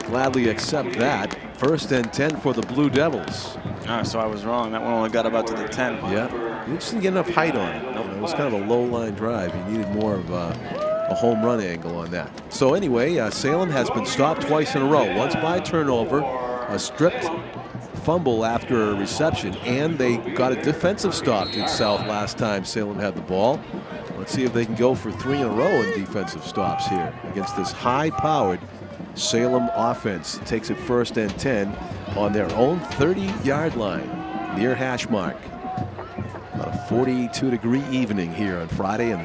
gladly accept that. 1st and 10 for the Blue Devils. So I was wrong. That one only got about to the 10. Yeah, you just didn't get enough height on it. It was kind of a low line drive. You needed more of a home run angle on that. So anyway, Salem has been stopped twice in a row. Once by a turnover, a stripped fumble after a reception, and they got a defensive stop in South last time Salem had the ball. Let's see if they can go for 3 in a row in defensive stops here against this high-powered Salem offense. Takes it 1st and 10 on their own 30-yard line, near hash mark. About a 42-degree evening here on Friday in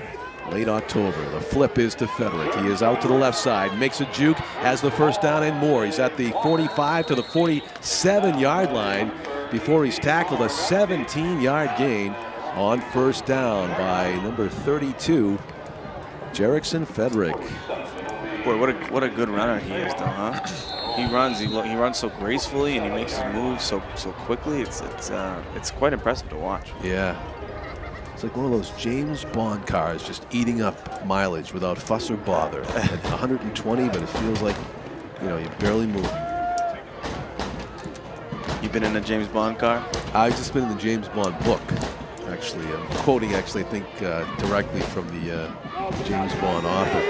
late October. The flip is to Fedrick. He is out to the left side, makes a juke, has the first down and more. He's at the 45 to the 47-yard line before he's tackled. A 17-yard gain on 1st down by number 32, Jerickson Fedrick. Boy, what a good runner he is, though, huh? He runs so gracefully, and he makes his moves so quickly. It's quite impressive to watch. Yeah. It's like one of those James Bond cars just eating up mileage without fuss or bother. At 120, but it feels like, you're barely moving. You've been in a James Bond car? I've just been in the James Bond book, actually. I'm quoting, I think, directly from the James Bond author.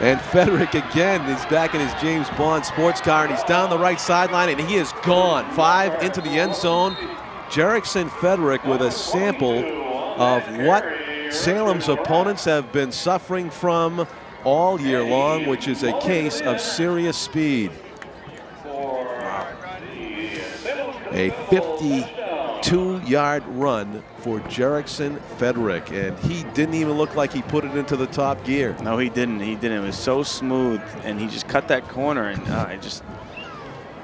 And Fedrick again is back in his James Bond sports car, and he's down the right sideline, and he is gone. 5 into the end zone. Jerickson Fedrick with a sample of what Salem's opponents have been suffering from all year long, which is a case of serious speed. A 52-yard run for Jerickson Fedrick, and he didn't even look like he put it into the top gear. No, he didn't. He didn't. It was so smooth, and he just cut that corner, and I just.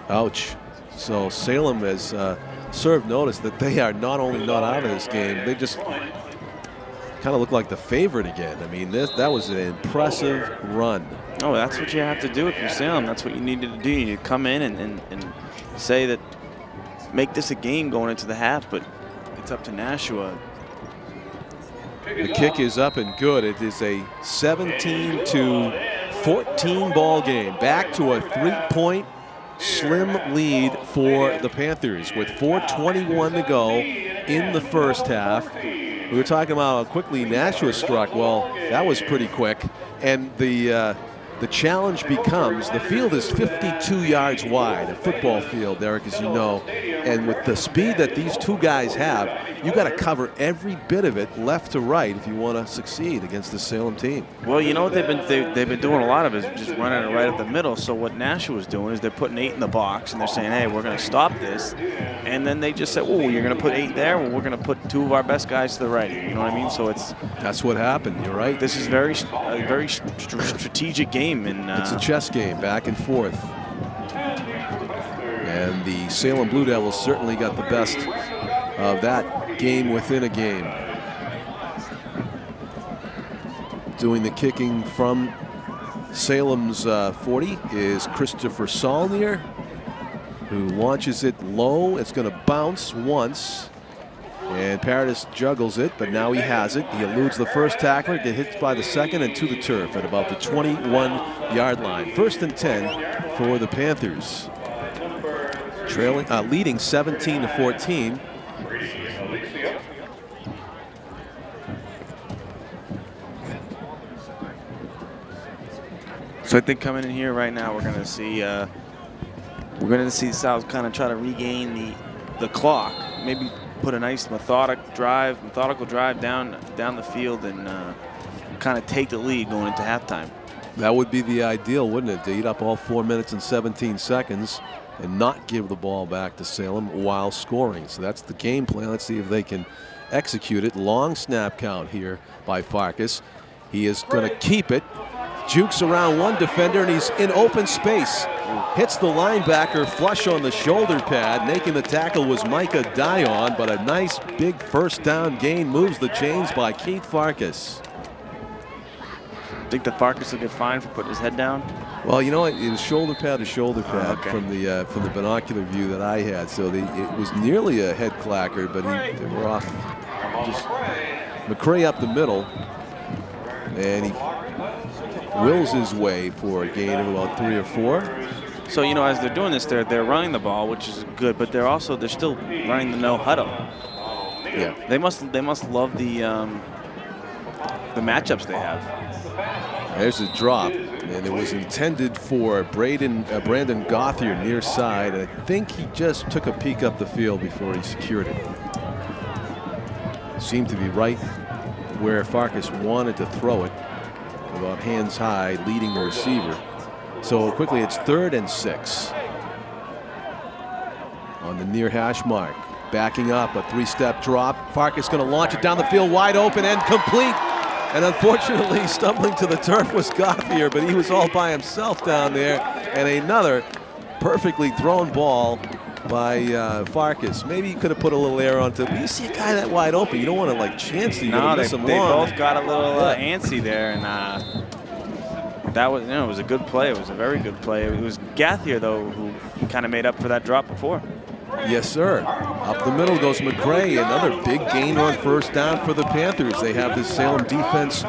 Ouch. So Salem has served notice that they are not only not out of this game, they just kind of look like the favorite again. I mean, that was an impressive run. Oh, that's what you have to do if you're Salem. That's what you needed to do. You need to come in and say that, make this a game going into the half, but it's up to Nashua. The kick is up and good. It is a 17-14 ball game. Back to a 3-point slim lead for the Panthers with 4:21 to go in the first half. We were talking about how quickly Nashua struck. Well, that was pretty quick. And the challenge becomes, the field is 52 yards wide, a football field, Derek, as you know. And with the speed that these two guys have, you got to cover every bit of it left to right if you want to succeed against the Salem team. Well, you know what they've been doing a lot of is just running it right up the middle. So what Nashua is doing is they're putting 8 in the box, and they're saying, hey, we're going to stop this. And then they just said, oh, you're going to put 8 there? Well, we're going to put 2 of our best guys to the right. You know what I mean? So that's what happened. You're right. This is a very strategic game. And it's a chess game, back and forth. And the Salem Blue Devils certainly got the best of that game within a game. Doing the kicking from Salem's 40 is Christopher Saulnier, who launches it low. It's going to bounce once, and Paradis juggles it, but now he has it. He eludes the first tackler, gets hit by the second, and to the turf at about the 21-yard line. 1st and 10 for the Panthers. Leading 17-14. So I think coming in here right now, we're going to see South kind of try to regain the clock. Maybe put a nice methodical drive down the field and kind of take the lead going into halftime. That would be the ideal, wouldn't it? To eat up all 4 minutes and 17 seconds and not give the ball back to Salem while scoring. So that's the game plan. Let's see if they can execute it. Long snap count here by Vargas. He is going to keep it. Jukes around one defender, and he's in open space. Hits the linebacker flush on the shoulder pad. Making the tackle was Micah Dion, but a nice big first down gain moves the chains by Keith Vargas. Think that Vargas will get fined for putting his head down? Well, you know what? It was shoulder pad to shoulder pad from the binocular view that I had. So it was nearly a head clacker, but they were off. Just McCray up the middle, and he wills his way for a gain of about 3 or 4. So, you know, as they're doing this, they're running the ball, which is good, but they're still running the no huddle. Yeah. They must love the matchups they have. There's a drop, and it was intended for Brandon Gothier near side. I think he just took a peek up the field before he secured it. Seemed to be right where Vargas wanted to throw it, about hands high, leading the receiver. So quickly, it's 3rd and 6 on the near hash mark. Backing up, a 3-step drop. Vargas going to launch it down the field, wide open and complete. And unfortunately, stumbling to the turf was Gothier, but he was all by himself down there. And another perfectly thrown ball by Vargas. Maybe he could have put a little air onto it. But you see a guy that wide open, you don't want to like chance it. No, they both got a little antsy there, and that was, it was a good play. It was a very good play. It was Gothier though who kind of made up for that drop before. Yes, sir. Up the middle goes McCray. Another big gain on first down for the Panthers. They have this Salem defense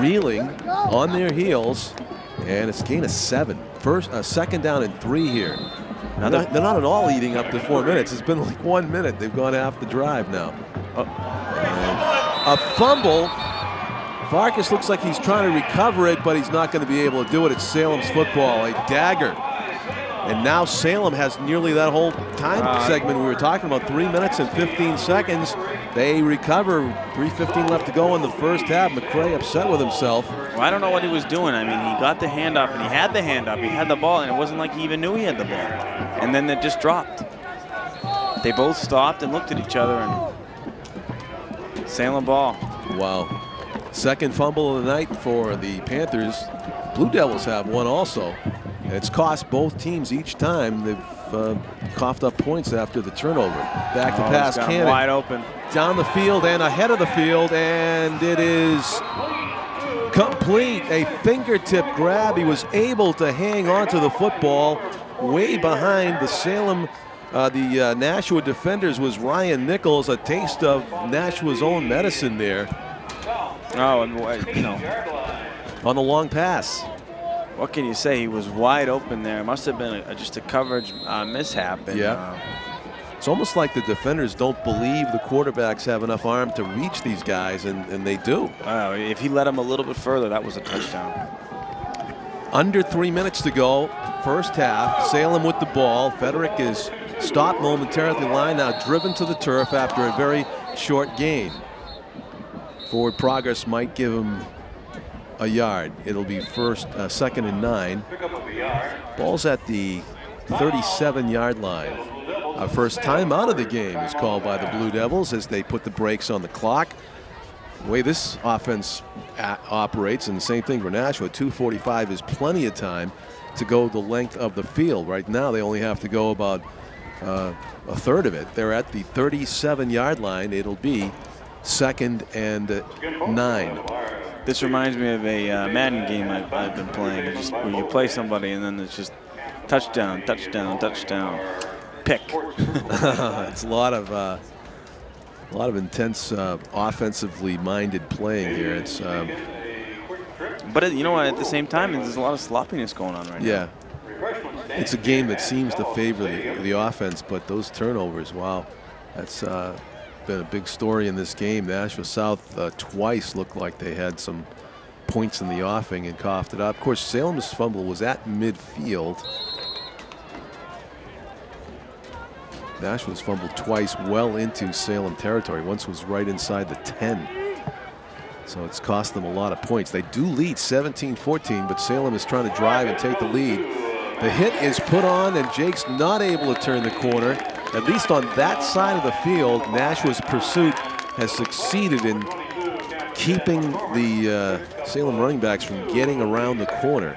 reeling on their heels, and it's a gain of 7. Second down and 3 here. Now they're not at all eating up to 4 minutes. It's been like 1 minute. They've gone half the drive now. A fumble. Vargas looks like he's trying to recover it, but he's not going to be able to do it. It's Salem's football, a dagger. And now Salem has nearly that whole time segment we were talking about, 3 minutes and 15 seconds. They recover, 3:15 left to go in the first half. McCray upset with himself. Well, I don't know what he was doing. I mean, he got the handoff, and he had the handoff. He had the ball, and it wasn't like he even knew he had the ball. And then it just dropped. They both stopped and looked at each other, and Salem ball. Wow. Second fumble of the night for the Panthers. Blue Devils have one also. And it's cost both teams each time. They've coughed up points after the turnover. Back to pass, Cannon. Wide open. Down the field and ahead of the field, and it is complete. A fingertip grab. He was able to hang on to the football. Way behind the Salem, the Nashua defenders was Ryan Nichols. A taste of Nashua's own medicine there. Oh, and you know, on the long pass. What can you say? He was wide open there. It must have been just a coverage mishap. And, yeah. It's almost like the defenders don't believe the quarterbacks have enough arm to reach these guys, and they do. If he let him a little bit further, that was a touchdown. Under 3 minutes to go, first half. Salem with the ball. Fedrick is stopped momentarily at the line, now driven to the turf after a very short gain. Forward progress might give him a yard. It'll be second and 9. Ball's at the 37-yard line. Our first time out of the game is called by the Blue Devils as they put the brakes on the clock. The way this offense operates, and the same thing for Nashua, 2:45 is plenty of time to go the length of the field. Right now they only have to go about a third of it. They're at the 37-yard line. It'll be second and 9. This reminds me of a Madden game I've been playing. It's just where you play somebody and then it's just touchdown, touchdown, touchdown, pick. It's a lot of intense offensively minded playing here. It's but you know what? At the same time, there's a lot of sloppiness going on right now. Yeah, it's a game that seems to favor the offense, but those turnovers, wow, that's been a big story in this game. Nashua South twice looked like they had some points in the offing and coughed it up. Of course, Salem's fumble was at midfield. Nashua's fumbled twice well into Salem territory. Once was right inside the 10. So it's cost them a lot of points. They do lead 17-14, but Salem is trying to drive and take the lead. The hit is put on, and Jacques not able to turn the corner. At least on that side of the field, Nashua's pursuit has succeeded in keeping the Salem running backs from getting around the corner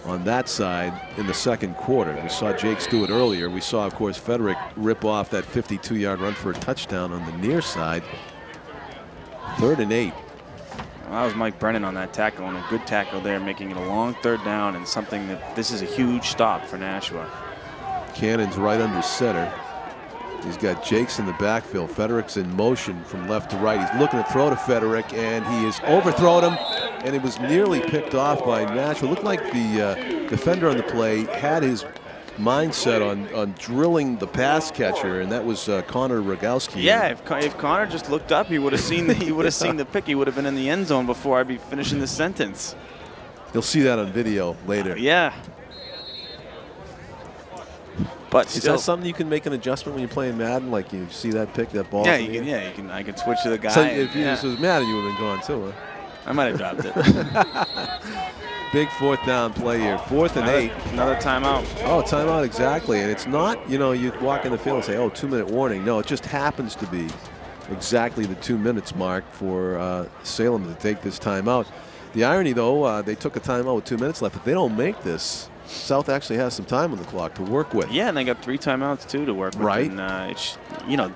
on that side in the second quarter. We saw Jacques do it earlier. We saw, of course, Fedrick rip off that 52-yard run for a touchdown on the near side. 3rd and 8. Well, that was Mike Brennan on that tackle, and a good tackle there, making it a long 3rd down, and something that this is a huge stop for Nashua. Cannon's right under center. He's got Jacques in the backfield. Fedrick's in motion from left to right. He's looking to throw to Fedrick, and he has overthrown him, and it was nearly picked off by Nashua. Looked like the defender on the play had his mindset on drilling the pass catcher, and that was Connor Rogowski. Yeah, if Connor just looked up, he would have seen the pick. He would have been in the end zone before I'd be finishing this sentence. You'll see that on video later. Yeah. But is that something you can make an adjustment when you're playing Madden? Like you see that pick, that ball? Yeah, you can. Yeah, you can. I can switch to the guy. So if this was Madden, you would have been gone too. Huh? I might have dropped it. Big 4th down play here. 4th and 8. Another timeout. Oh, timeout, exactly. And it's not, you know, you walk in the field and say, oh, 2-minute warning. No, it just happens to be exactly the 2 minutes mark for Salem to take this timeout. The irony, though, they took a timeout with 2 minutes left. If they don't make this, South actually has some time on the clock to work with. Yeah, and they got 3 timeouts too to work with. Right. And it's, you know,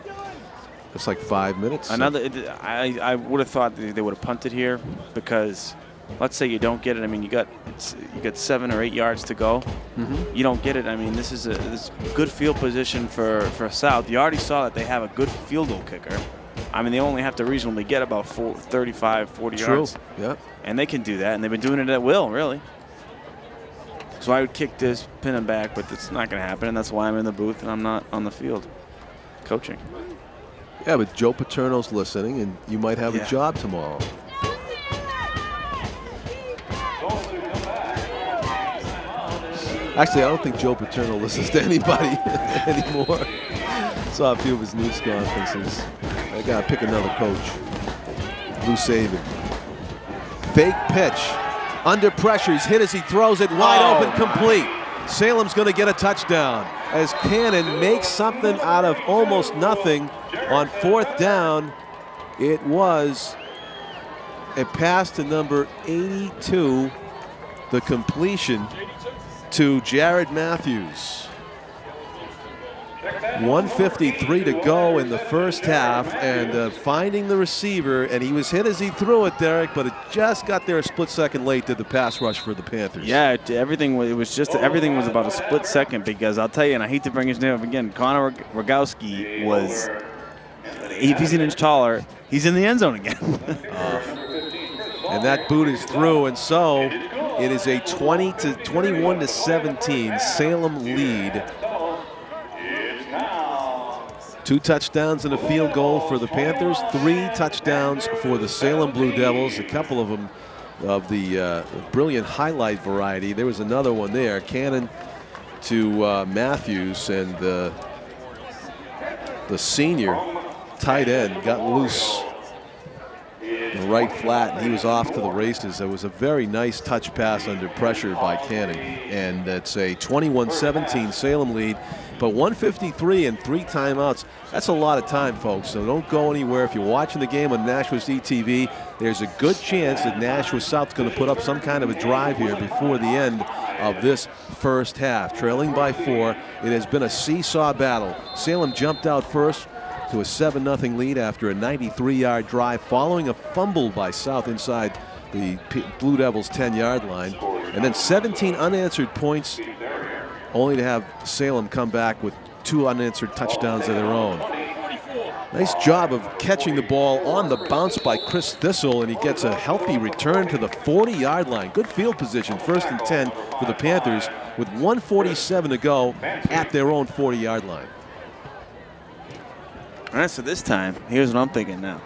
it's like 5 minutes. Another. I would have thought they would have punted here because, let's say you don't get it. I mean, you got 7 or 8 yards to go. Mm-hmm. You don't get it. I mean, this is good field position for South. You already saw that they have a good field goal kicker. I mean, they only have to reasonably get about 35, 40 yards. True. Yeah. And they can do that, and they've been doing it at will, really. So I would kick this, pin him back, but it's not going to happen, and that's why I'm in the booth and I'm not on the field coaching. Yeah, but Joe Paterno's listening, and you might have a job tomorrow. Actually, I don't think Joe Paterno listens to anybody anymore. Saw a few of his news conferences. I got to pick another coach. Lou Saban. Fake pitch. Under pressure. He's hit as he throws it wide open, complete. Salem's going to get a touchdown as Cannon makes something out of almost nothing on 4th down. It was a pass to number 82, the completion to Jared Matthews. 1:53 to go in the first half, and finding the receiver, and he was hit as he threw it, Derek, but it just got there a split second late to the pass rush for the Panthers. Yeah, everything was about a split second, because I'll tell you, and I hate to bring his name up again, Connor Rogowski was, if he's an inch taller, he's in the end zone again. And that boot is through, and so it is a 21 to 17 Salem lead. 2 touchdowns and a field goal for the Panthers, 3 touchdowns for the Salem Blue Devils, a couple of them of the brilliant highlight variety. There was another one there, Cannon to Matthews, and the senior tight end got loose in the right flat, and he was off to the races. It was a very nice touch pass under pressure by Cannon, and it's a 21-17 Salem lead. But 1:53 and 3 timeouts, that's a lot of time, folks, so don't go anywhere. If you're watching the game on Nashua's ETV, there's a good chance that Nashua South's going to put up some kind of a drive here before the end of this first half. Trailing by 4, it has been a seesaw battle. Salem jumped out first to a 7-0 lead after a 93-yard drive following a fumble by South inside the Blue Devils' 10-yard line, and then 17 unanswered points, only to have Salem come back with 2 unanswered touchdowns of their own. Nice job of catching the ball on the bounce by Chris Thistle, and he gets a healthy return to the 40-yard line. Good field position, 1st and 10 for the Panthers with 1:47 to go at their own 40-yard line. All right, so this time, here's what I'm thinking now.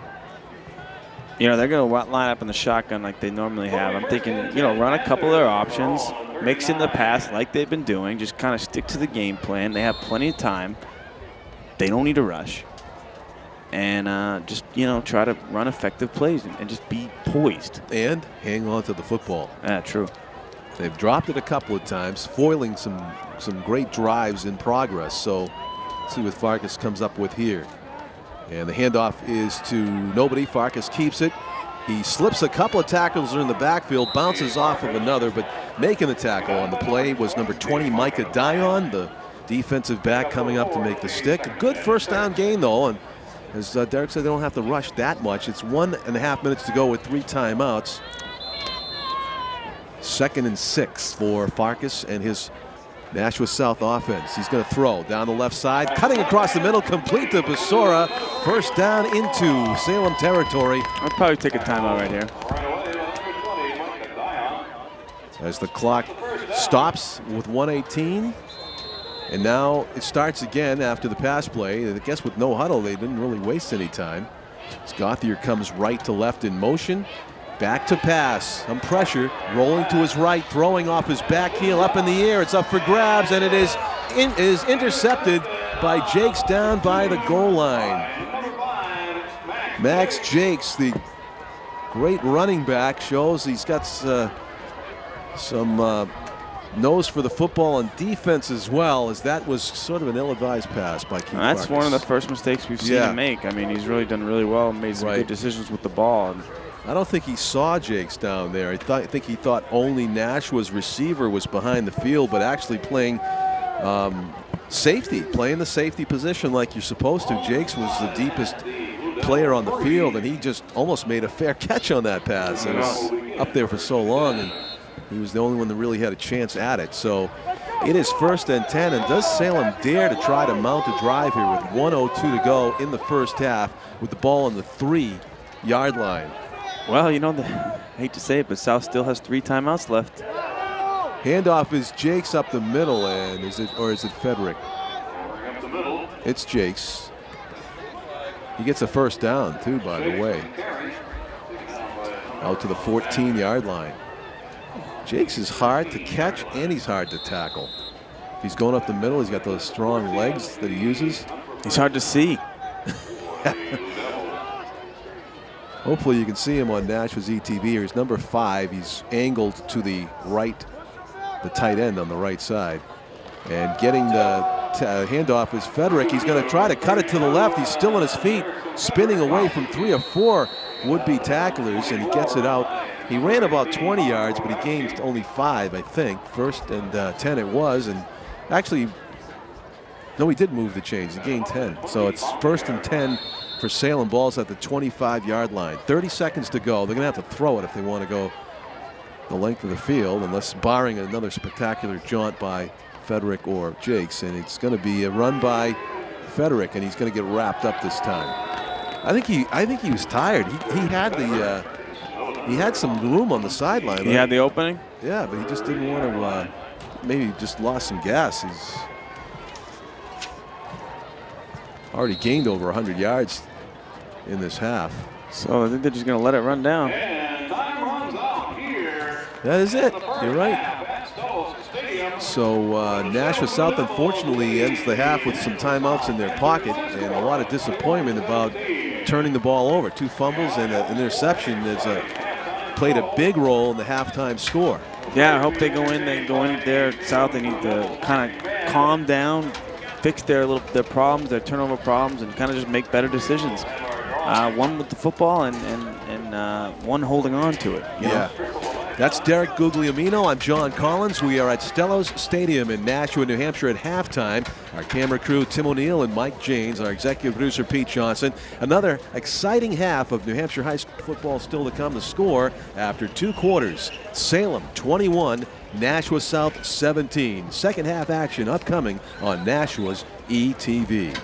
You know, they're going to line up in the shotgun like they normally have. I'm thinking, you know, run a couple of their options, mix in the pass like they've been doing, just kind of stick to the game plan. They have plenty of time. They don't need to rush. And just, you know, try to run effective plays and just be poised. And hang on to the football. Yeah, true. They've dropped it a couple of times, foiling some great drives in progress. So let's see what Vargas comes up with here. And the handoff is to nobody. Vargas keeps it. He slips a couple of tackles in the backfield, bounces off of another, but making the tackle on the play was number 20, Micah Dion, the defensive back coming up to make the stick. A good first down gain, though, and as Derek said, they don't have to rush that much. It's 1.5 minutes to go with 3 timeouts. 2nd and 6 for Vargas and his Nashua South offense. He's going to throw down the left side, cutting across the middle, complete to Basora. First down into Salem territory. I'd probably take a timeout right here. As the clock stops with 1:18. And now it starts again after the pass play. I guess with no huddle, they didn't really waste any time. As Gauthier comes right to left in motion. Back to pass, some pressure, rolling to his right, throwing off his back heel up in the air. It's up for grabs, and it is intercepted by Jacques down by the goal line. Max Jacques, the great running back, shows he's got some nose for the football on defense as well, as that was sort of an ill-advised pass by Keith Vargas. That's one of the first mistakes we've seen him make. I mean, he's really done really well and made some good decisions with the ball. I don't think he saw Jacques down there. I think he thought only Nashua's receiver was behind the field, but actually playing safety, playing the safety position like you're supposed to. Jacques was the deepest player on the field, and he just almost made a fair catch on that pass. It was up there for so long, and he was the only one that really had a chance at it. So it is 1st and 10, and does Salem dare to try to mount a drive here with 1:02 to go in the first half with the ball on the 3-yard line? Well, you know, I hate to say it, but South still has 3 timeouts left. Handoff is Jacques up the middle, and is it Fedrick? It's Jacques. He gets a first down too, by the way. Out to the 14-yard line. Jacques is hard to catch and he's hard to tackle. He's going up the middle. He's got those strong legs that he uses. He's hard to see. Hopefully you can see him on Nashua's ETV. He's number 5. He's angled to the right the tight end on the right side. And getting the handoff is Fedrick. He's going to try to cut it to the left. He's still on his feet, spinning away from 3 or 4 would-be tacklers, and he gets it out. He ran about 20 yards, but he gained only 5, I think. 1st and 10 it was, and actually, no, he did move the chains. He gained 10. So it's 1st and 10 for Salem. Ball's at the 25-yard line. 30 seconds to go. They're going to have to throw it if they want to go the length of the field, unless barring another spectacular jaunt by Fedrick or Jacques, and it's going to be a run by Fedrick, and he's going to get wrapped up this time. I think he was tired. He had the he had some room on the sideline. He had the opening. Yeah, but he just didn't want to. Maybe just lost some gas. He's already gained over 100 yards in this half. So I think they're just going to let it run down. That is it. You're right. So Nashua South unfortunately ends the half with some timeouts in their pocket and a lot of disappointment about turning the ball over. 2 fumbles and an interception that's played a big role in the halftime score. Yeah, I hope they go in there South. They need to kind of calm down, fix their problems, their turnover problems, and kind of just make better decisions. One with the football and one holding on to it. You know? That's Derek Guglielmino. I'm John Collins. We are at Stellos Stadium in Nashua, New Hampshire at halftime. Our camera crew, Tim O'Neill and Mike Janes. Our executive producer, Pete Johnson. Another exciting half of New Hampshire high school football still to come. The score after 2 quarters. Salem 21, Nashua South 17. Second half action upcoming on Nashua's ETV.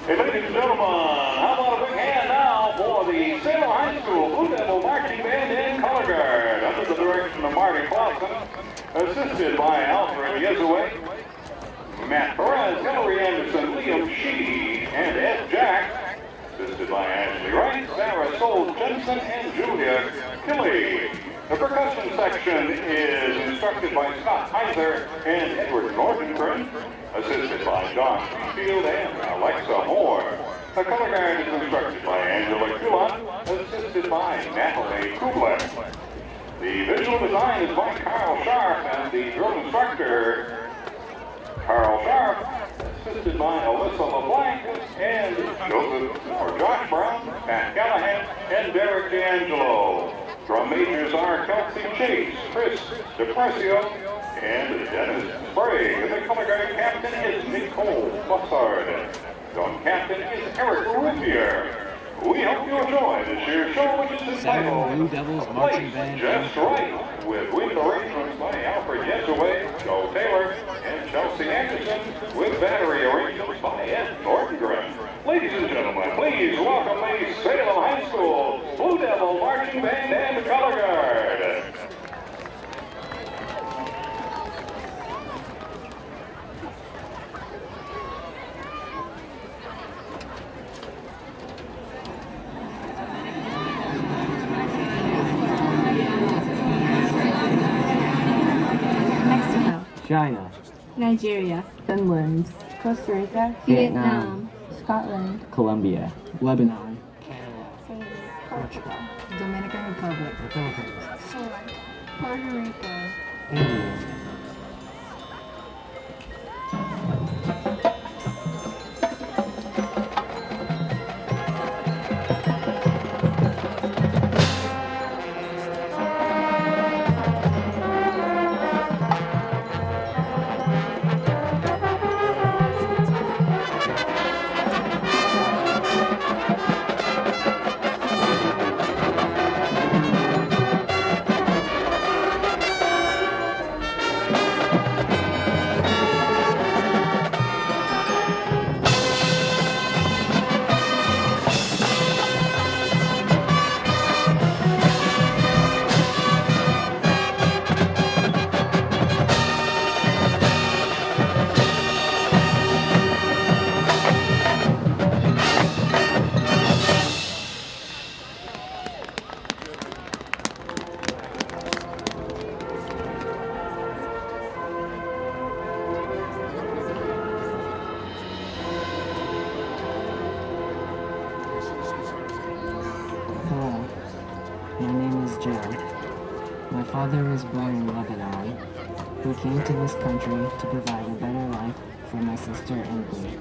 Hey, ladies and gentlemen, how about a big hand now for the Salem High School Blue Devil Marching Band and Color Guard under the direction of Marty Clausen, assisted by Alfred Yezaway, Matt Perez, Hillary Anderson, Liam Sheedy, and Ed Jacques, assisted by Ashley Wright, Sarah Soul Jensen, and Julia Kelly. The percussion section is instructed by Scott Heiser and Edward Nordengren, assisted by John Field and Alexa Moore. The color guard is instructed by Angela Kulon, assisted by Natalie Kubler. The visual design is by Carl Sharp, and the drill instructor, Carl Sharp, assisted by Alyssa LeBlanc and Josh Brown, Pat Callahan, and Derek D'Angelo. Drum majors are Kelsey Chase, Chris DePrecio, and Dennis Sprague. The color guard captain is Nicole Bussard. Drum captain is Eric Ruthier. We hope you enjoy this year's show, which is entitled Salem Blue Devils Marching Band Just Right, with wind arrangements by Alfred Yezaway, Joe Taylor, and Chelsea Anderson, with battery arrangements by Ed Nordengren. Ladies and gentlemen, please welcome the Salem High School Blue Devil Marching Band and Color Guard. Mexico, China, Nigeria, Finland, Costa Rica, Vietnam, Scotland, Colombia, Lebanon, Portugal, Dominican Republic, Poland, Puerto Rico, India. father was born in Lebanon, who came to this country to provide a better life for my sister and me.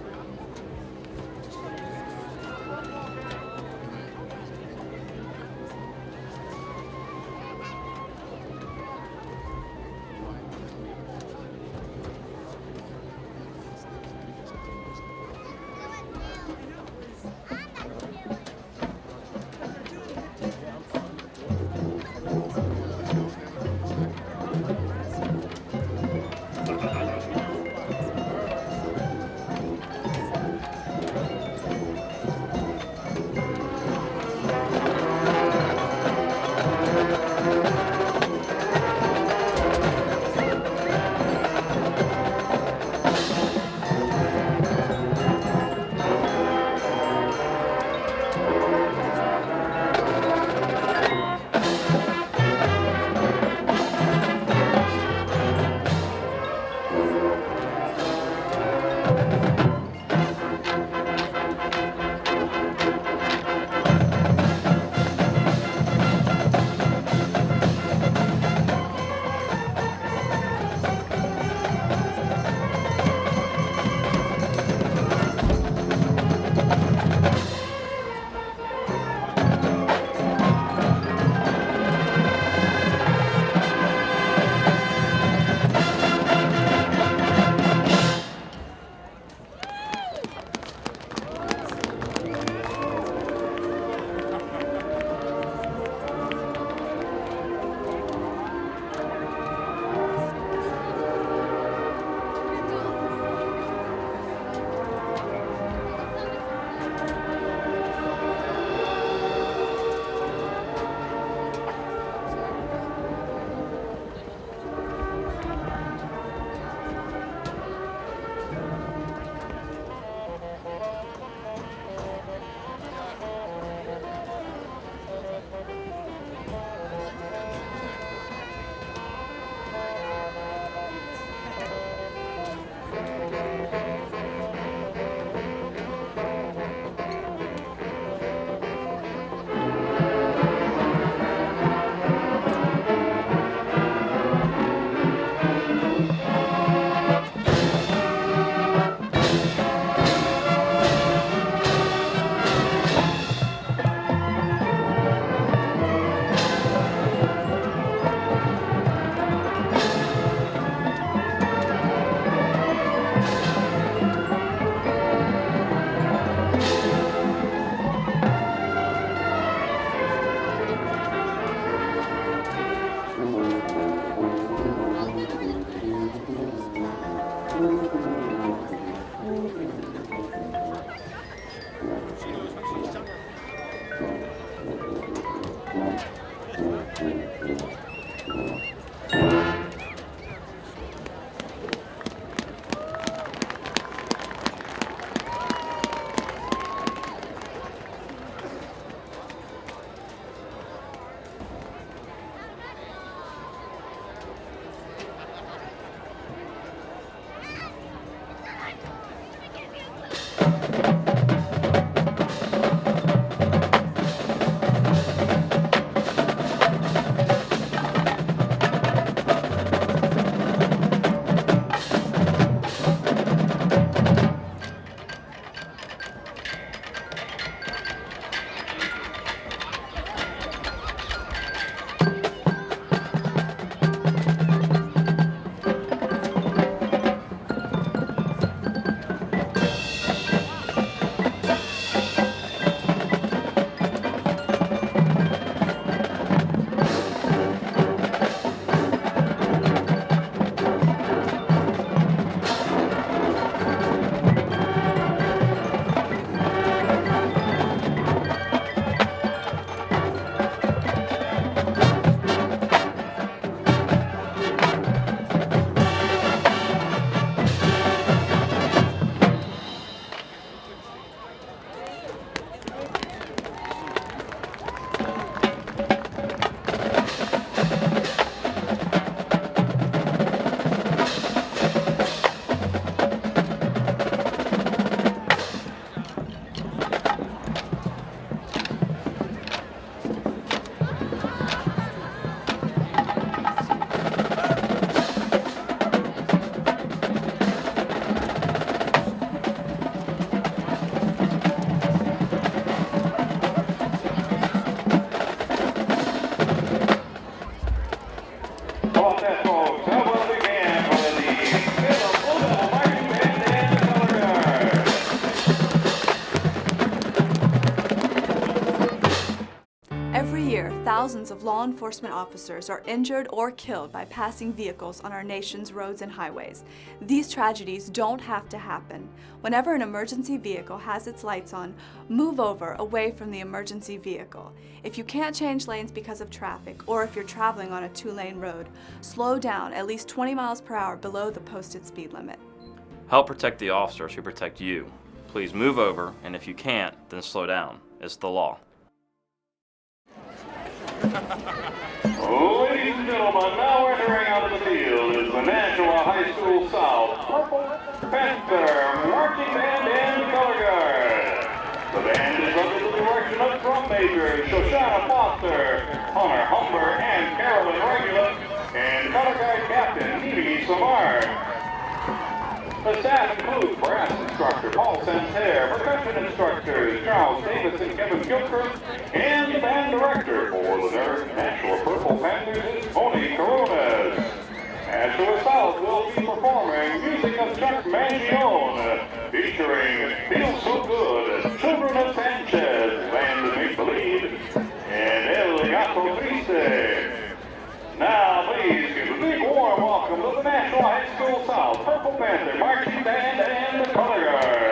thousands of law enforcement officers are injured or killed by passing vehicles on our nation's roads and highways. These tragedies don't have to happen. Whenever an emergency vehicle has its lights on, move over away from the emergency vehicle. If you can't change lanes because of traffic, or if you're traveling on a 2-lane road, slow down at least 20 miles per hour below the posted speed limit. Help protect the officers who protect you. Please move over, and if you can't, then slow down. It's the law. Ladies and gentlemen, now entering onto the field is the Nashua High School South Purple Panther Marching Band and Color Guard. The band is under the direction of drum majors Shoshana Foster, Hunter Humber, and Carolyn Regula, and Color Guard Captain Mimi Samar. The staff includes brass instructor Paul Santerre, percussion instructors Charles Davis and Kevin Gilchrist, and the band director for the Nashua Purple Panthers is Tony Coronas. Nashua South will be performing music of Chuck Mangione, featuring Feel So Good, Children of Sanchez, Band Make Believe, and El Gato Triste. Now, please give a big warm welcome to the Nashua High School South Purple Panther Marching Band and the Color Guard.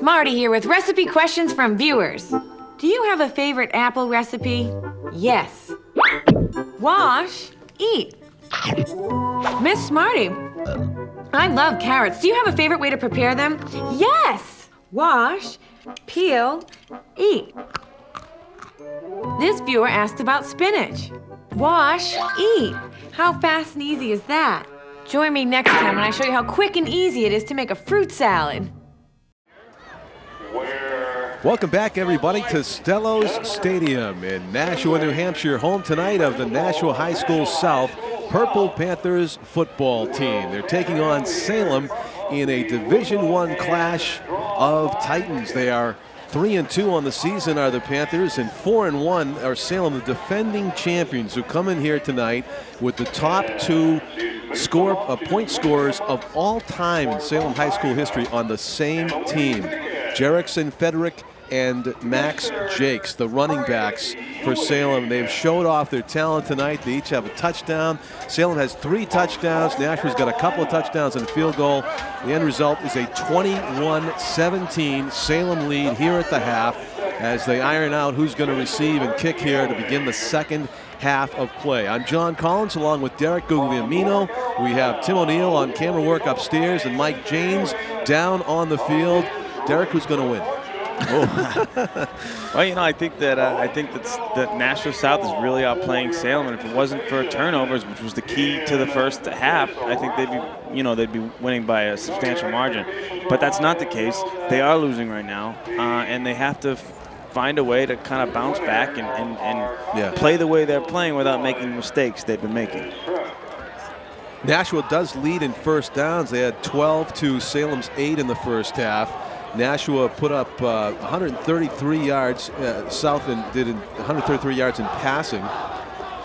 Marty here with recipe questions from viewers. Do you have a favorite apple recipe? Yes. Wash, eat. Miss Smarty, I love carrots. Do you have a favorite way to prepare them? Yes. Wash, peel, eat. This viewer asked about spinach. Wash, eat. How fast and easy is that? Join me next time when I show you how quick and easy it is to make a fruit salad. Welcome back, everybody, to Stellos Stadium in Nashua, New Hampshire, home tonight of the Nashua High School South Purple Panthers football team. They're taking on Salem in a Division I clash of titans. They are 3-2 on the season are the Panthers, and 4-1 are Salem, the defending champions, who come in here tonight with the top 2 point scorers of all time in Salem High School history on the same team. Jerickson, Fedrick, and Max Jacques, the running backs for Salem. They've showed off their talent tonight. They each have a touchdown. Salem has 3 touchdowns. Nashua's got a couple of touchdowns and a field goal. The end result is a 21-17 Salem lead here at the half as they iron out who's going to receive and kick here to begin the second half of play. I'm John Collins along with Derek Guglielmino. We have Tim O'Neill on camera work upstairs and Mike James down on the field. Derek, who's going to win? Well, you know, I think that Nashua South is really outplaying Salem, and if it wasn't for turnovers, which was the key to the first half, I think they'd be winning by a substantial margin. But that's not the case. They are losing right now, and they have to find a way to kind of bounce back and play the way they're playing without making mistakes they've been making. Nashua does lead in first downs. They had 12 to Salem's 8 in the first half. Nashua put up 133 yards. Southland did 133 yards in passing,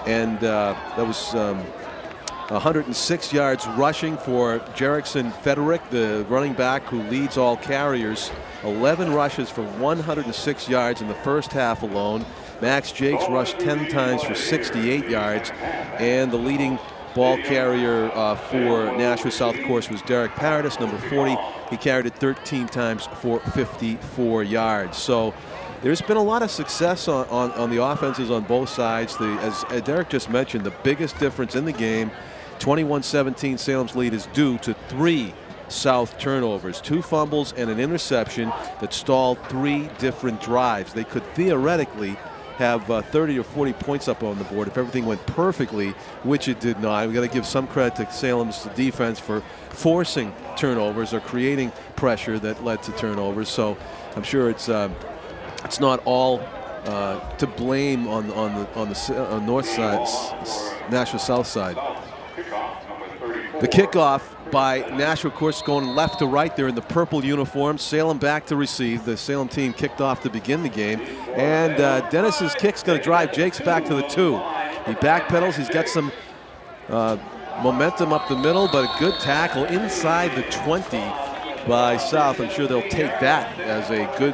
and that was 106 yards rushing for Jerickson Fedrick, the running back who leads all carriers. 11 rushes for 106 yards in the first half alone. Max Jacques rushed 10 times for 68 yards, and the leading ball carrier for Nashua South, of course, was Derek Paradis, number 40. He carried it 13 times for 54 yards. So there's been a lot of success on the offenses on both sides. As Derek just mentioned, the biggest difference in the game, 21-17 Salem's lead, is due to 3 South turnovers, 2 fumbles and an interception that stalled 3 different drives. They could theoretically have 30 or 40 points up on the board if everything went perfectly, which it did not. We got to give some credit to Salem's defense for forcing turnovers or creating pressure that led to turnovers. So I'm sure it's not all to blame on the north side, Nashua South side. The kickoff by Nashua, of course, going left to right. They're in the purple uniform. Salem back to receive. The Salem team kicked off to begin the game. And Dennis's kick's going to drive Jacques back to the 2. He backpedals. He's got some momentum up the middle, but a good tackle inside the 20 by South. I'm sure they'll take that as a good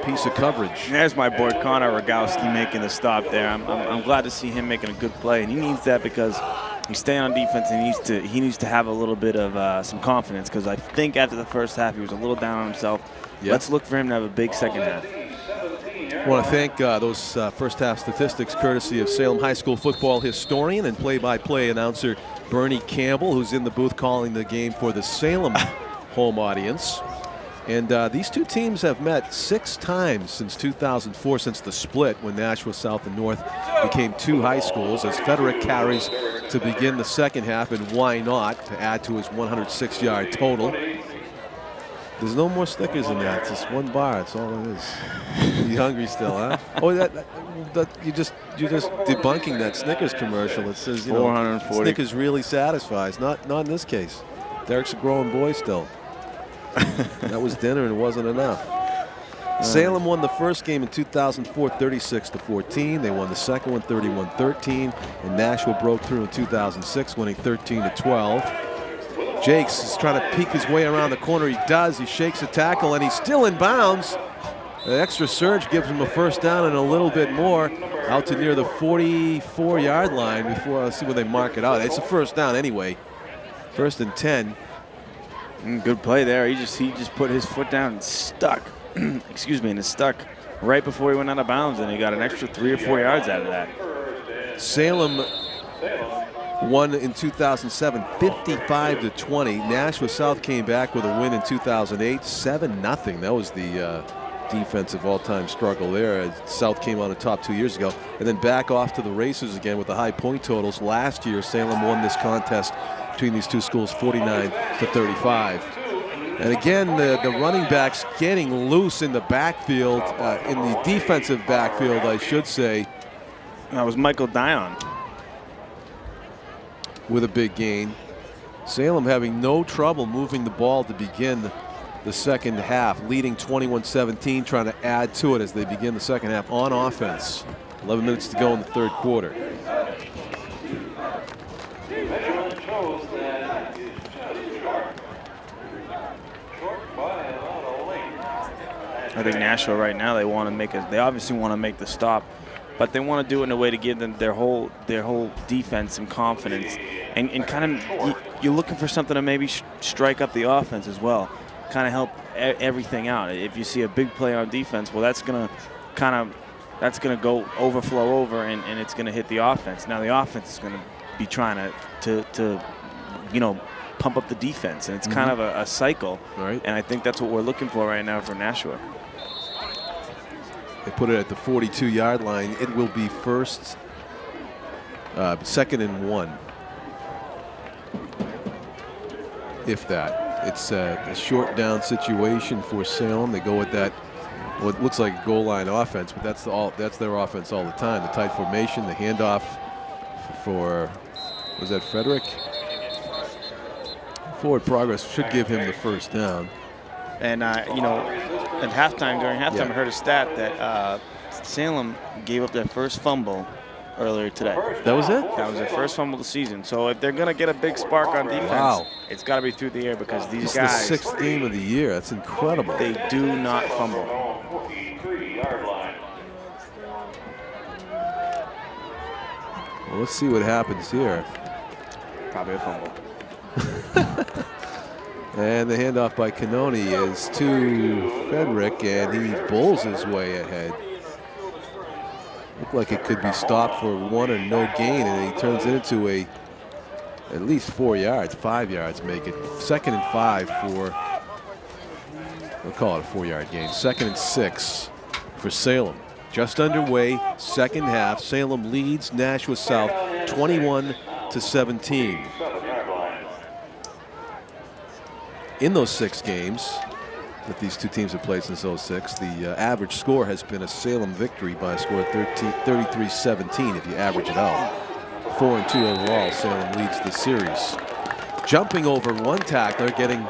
piece of coverage. There's my boy Connor Rogowski making the stop there. I'm glad to see him making a good play, and he needs that because he's staying on defense, and he needs to have a little bit of some confidence, because I think after the first half he was a little down on himself. Yep. Let's look for him to have a big second half. I want to thank those first half statistics courtesy of Salem High School football historian and play-by-play announcer Bernie Campbell, who's in the booth calling the game for the Salem home audience. And these two teams have met 6 times since 2004, since the split when Nashua South and North became 2 high schools, as Fedrick carries to begin the second half, and why not, to add to his 106-yard total. There's no more Snickers in that. It's just 1 bar. That's all it is. You hungry still, huh? Oh, you're just debunking that Snickers commercial. It says, you know, Snickers really satisfies. Not in this case. Derek's a grown boy still. That was dinner and it wasn't enough. Salem won the first game in 2004, 36-14. They won the second one, 31-13. And Nashua broke through in 2006, winning 13-12. Jacques is trying to peek his way around the corner. He does. He shakes a tackle, and he's still in bounds. The extra surge gives him a first down and a little bit more out to near the 44-yard line before, let's see where they mark it out. It's a first down anyway. 1st and 10. Good play there. He just put his foot down and stuck. Excuse me, and it stuck right before he went out of bounds, and he got an extra 3 or 4 yards out of that. Salem won in 2007, 55-20. Nashua South came back with a win in 2008, 7-0. That was the defensive all-time struggle there. South came on the top 2 years ago, and then back off to the races again with the high point totals. Last year, Salem won this contest between these two schools, 49-35. And again, the running backs getting loose in the backfield, in the defensive backfield, I should say. That was Michael Dion with a big gain. Salem having no trouble moving the ball to begin the second half, leading 21-17, trying to add to it as they begin the second half on offense. 11 minutes to go in the third quarter. I think Nashua right now, they want to make they obviously want to make the stop, but they want to do it in a way to give them their whole defense some confidence, and kind of you're looking for something to maybe strike up the offense as well, kind of help everything out. If you see a big play on defense, well, that's gonna go overflow over, and it's gonna hit the offense. Now the offense is gonna be trying to pump up the defense, and it's kind of a cycle. Right. And I think that's what we're looking for right now for Nashua. They put it at the 42-yard line. It will be second and 1. If that. It's a short down situation for Salem. They go with that, what looks like a goal line offense, but that's their offense all the time. The tight formation, the handoff for, was that Fedrick? Forward progress should give him the first down. And at halftime, during halftime, I heard a stat that Salem gave up their first fumble earlier today. That was it? That was their first fumble of the season. So if they're going to get a big spark on defense, it's got to be through the air, because these guys. It's the 6th game of the year. That's incredible. They do not fumble. Well, let's see what happens here. Probably a fumble. And the handoff by Cannoni is to Fedrick, and he bowls his way ahead. Looked like it could be stopped for 1 or no gain, and he turns it into at least 4 yards, 5 yards, make it 2nd and 5 for, we'll call it a 4-yard gain. 2nd and 6 for Salem. Just underway, second half. Salem leads Nashua South 21-17. In those 6 games that these two teams have played since 06, the average score has been a Salem victory by a score of 33-17 if you average it out. 4-2 overall, Salem leads the series. Jumping over one tackler, getting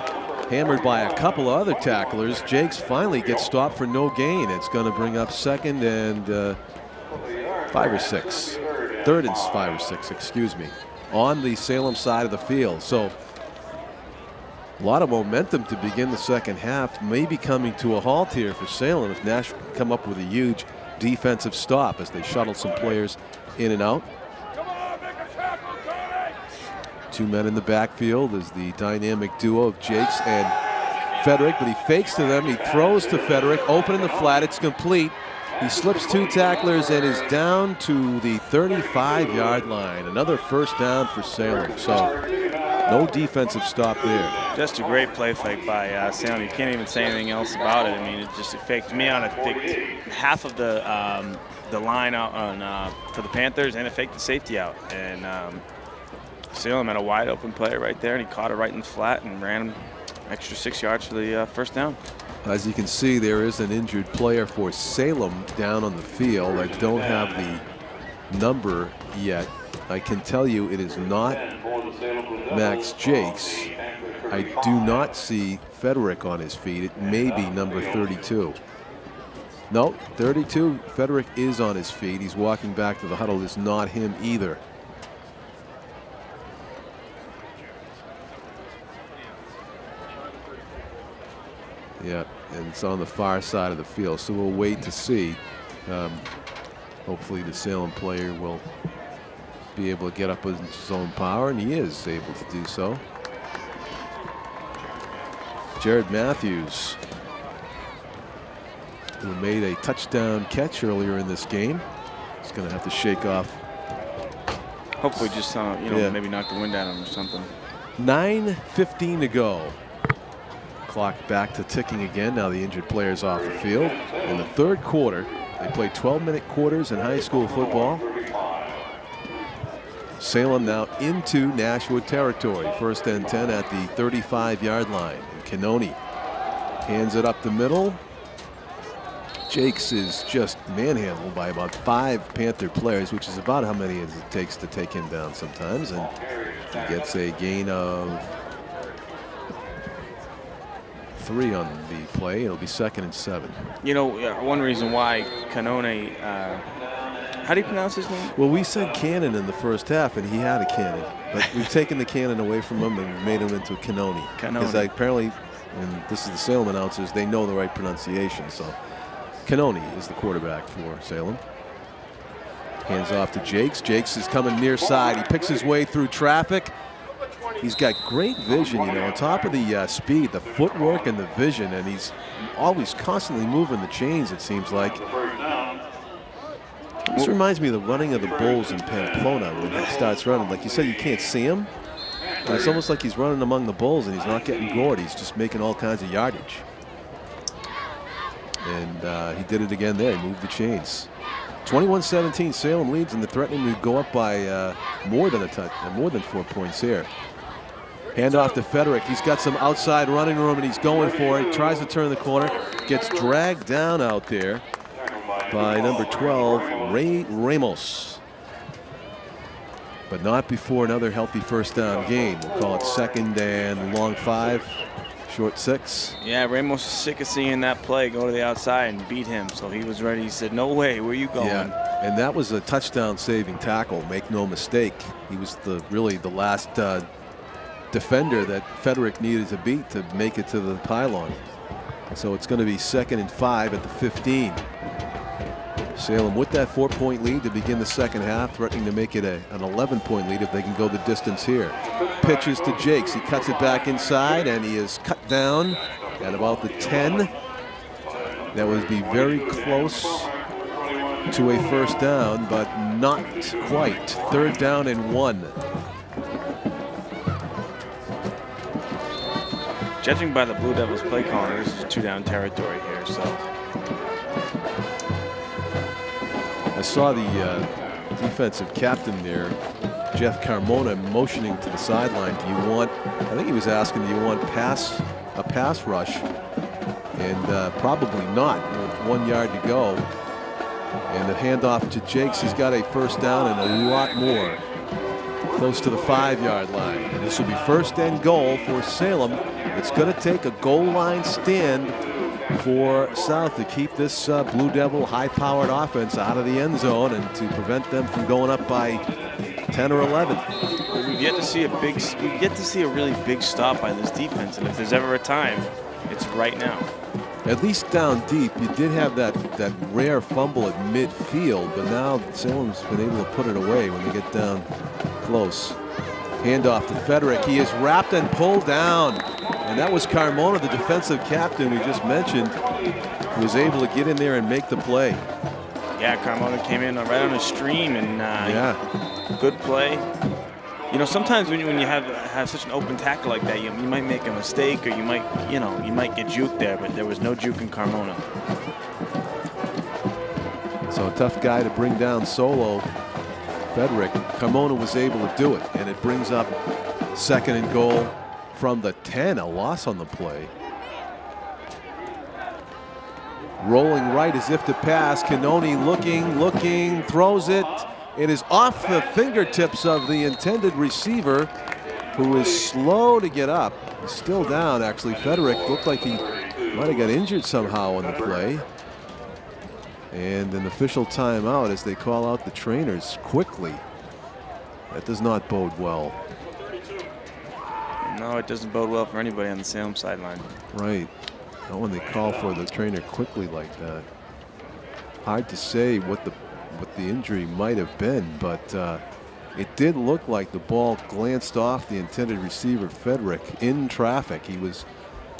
hammered by a couple of other tacklers. Jacques finally gets stopped for no gain. It's going to bring up 2nd and 5 or 6. 3rd and 5 or 6, excuse me, on the Salem side of the field. So a lot of momentum to begin the second half, maybe coming to a halt here for Salem if Nashua can come up with a huge defensive stop as they shuttle some players in and out. 2 men in the backfield is the dynamic duo of Jacques and Fedrick, but he fakes to them. He throws to Fedrick, open in the flat. It's complete. He slips 2 tacklers and is down to the 35-yard line. Another first down for Salem. So no defensive stop there. Just a great play fake by Salem. You can't even say anything else about it. I mean, it faked me on half of the line out on for the Panthers, and it faked the safety out. And Salem had a wide open player right there, and he caught it right in the flat and ran him extra 6 yards for the first down. As you can see, there is an injured player for Salem down on the field. I don't have the number yet. I can tell you it is not Max Jacques. I do not see Fedrick on his feet. It may be number 32. No, 32, Fedrick is on his feet. He's walking back to the huddle. It's not him either. Yeah, and it's on the far side of the field, so we'll wait to see. Hopefully the Salem player will be able to get up with his own power, and he is able to do so. Jared Matthews, who made a touchdown catch earlier in this game. He's going to have to shake off. Hopefully just, maybe knock the wind out of him or something. 9:15 to go. Clock back to ticking again. Now the injured player's off the field. In the third quarter, they play 12-minute quarters in high school football. Salem now into Nashua territory. 1st and 10 at the 35-yard line. And Cannoni hands it up the middle. Jacques is just manhandled by about 5 Panther players, which is about how many it takes to take him down sometimes. And he gets a gain of 3 on the play. It'll be 2nd and 7. You know, one reason why Cannoni, how do you pronounce his name? Well, we said cannon in the first half, and he had a cannon. But we've taken the cannon away from him and made him into Cannoni. Because apparently, and this is the Salem announcers, they know the right pronunciation. So Cannoni is the quarterback for Salem. Hands off to Jacques. Jacques is coming near side. He picks his way through traffic. He's got great vision, you know, on top of the speed, the footwork, and the vision, and he's always constantly moving the chains, it seems like. This reminds me of the running of the Bulls in Pamplona when he starts running. Like you said, you can't see him. And it's almost like he's running among the Bulls, and he's not getting gored. He's just making all kinds of yardage. And he did it again there. He moved the chains. 21-17, Salem leads, and they're threatening to go up by more than 4 points here. Hand off to Fedrick. He's got some outside running room, and he's going for it. Tries to turn the corner. Gets dragged down out there by number 12, Ray Ramos. But not before another healthy 1st down gain. We'll call it 2nd and long 5, short 6. Yeah, Ramos is sick of seeing that play go to the outside and beat him. So he was ready. He said, no way, where are you going? Yeah, and that was a touchdown saving tackle. Make no mistake. He was really the last defender that Fedrick needed to beat to make it to the pylon. So it's going to be 2nd and 5 at the 15. Salem with that 4-point lead to begin the second half, threatening to make it an 11-point lead if they can go the distance here. Pitches to Jacques. He cuts it back inside, and he is cut down at about the 10. That would be very close to a 1st down, but not quite. 3rd down and 1. Judging by the Blue Devils play calling, this is 2-down territory here. So I saw the defensive captain there, Jeff Carmona, motioning to the sideline. Do you want, I think he was asking, do you want a pass rush? And probably not with 1 yard to go. And the handoff to Jacques. He's got a 1st down and a lot more. Close to the 5-yard line. And this will be 1st and goal for Salem. It's going to take a goal line stand for South to keep this Blue Devil high-powered offense out of the end zone and to prevent them from going up by 10 or 11. Well, we get to see a really big stop by this defense, and if there's ever a time, it's right now. At least down deep, you did have that rare fumble at midfield, but now Salem's been able to put it away when they get down close. Handoff to Fedrick. He is wrapped and pulled down. And that was Carmona, the defensive captain we just mentioned, who was able to get in there and make the play. Yeah, Carmona came in right on a stream, and good play. You know, sometimes when you have such an open tackle like that, you might make a mistake, or you might get juked there, but there was no juke in Carmona. So a tough guy to bring down solo, Fedrick. Carmona was able to do it, and it brings up 2nd and goal from the 10. A loss on the play. Rolling right as if to pass. Cannoni looking, throws it. It is off the fingertips of the intended receiver, who is slow to get up. He's still down, actually. Fedrick looked like he might have got injured somehow on the play. And an official timeout as they call out the trainers quickly. That does not bode well. No, it doesn't bode well for anybody on the Salem sideline. Right. Not when they call for the trainer quickly like that. Hard to say what the injury might have been, but it did look like the ball glanced off the intended receiver, Fedrick, in traffic. He was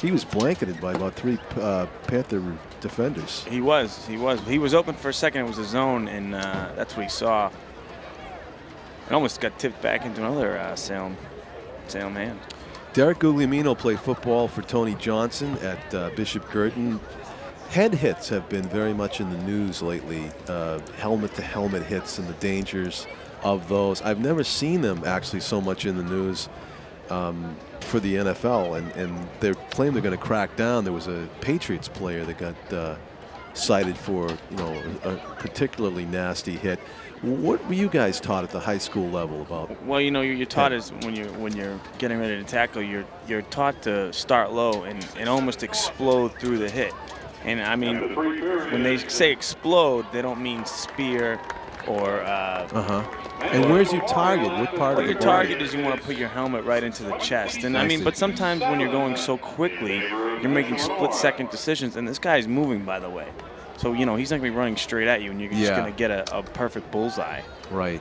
He was blanketed by about 3 Panther defenders. He was. He was open for a second. It was a zone, and that's what he saw. It almost got tipped back into another Salem hand. Derek Guglielmino played football for Tony Johnson at Bishop Girton. Head hits have been very much in the news lately. Helmet-to-helmet hits and the dangers of those. I've never seen them actually so much in the news for the NFL, and they claim they're going to crack down. There was a Patriots player that got cited for, a particularly nasty hit. What were you guys taught at the high school level about? Well, you're taught is when you're getting ready to tackle, you're taught to start low and almost explode through the hit. And I mean, when they say explode, they don't mean spear or. And where's your target? What part of the your target is you want to put your helmet right into the chest. And I mean, but sometimes when you're going so quickly, you're making split-second decisions. And this guy's moving, by the way. So, he's not going to be running straight at you, and you're just going to get a perfect bullseye. Right.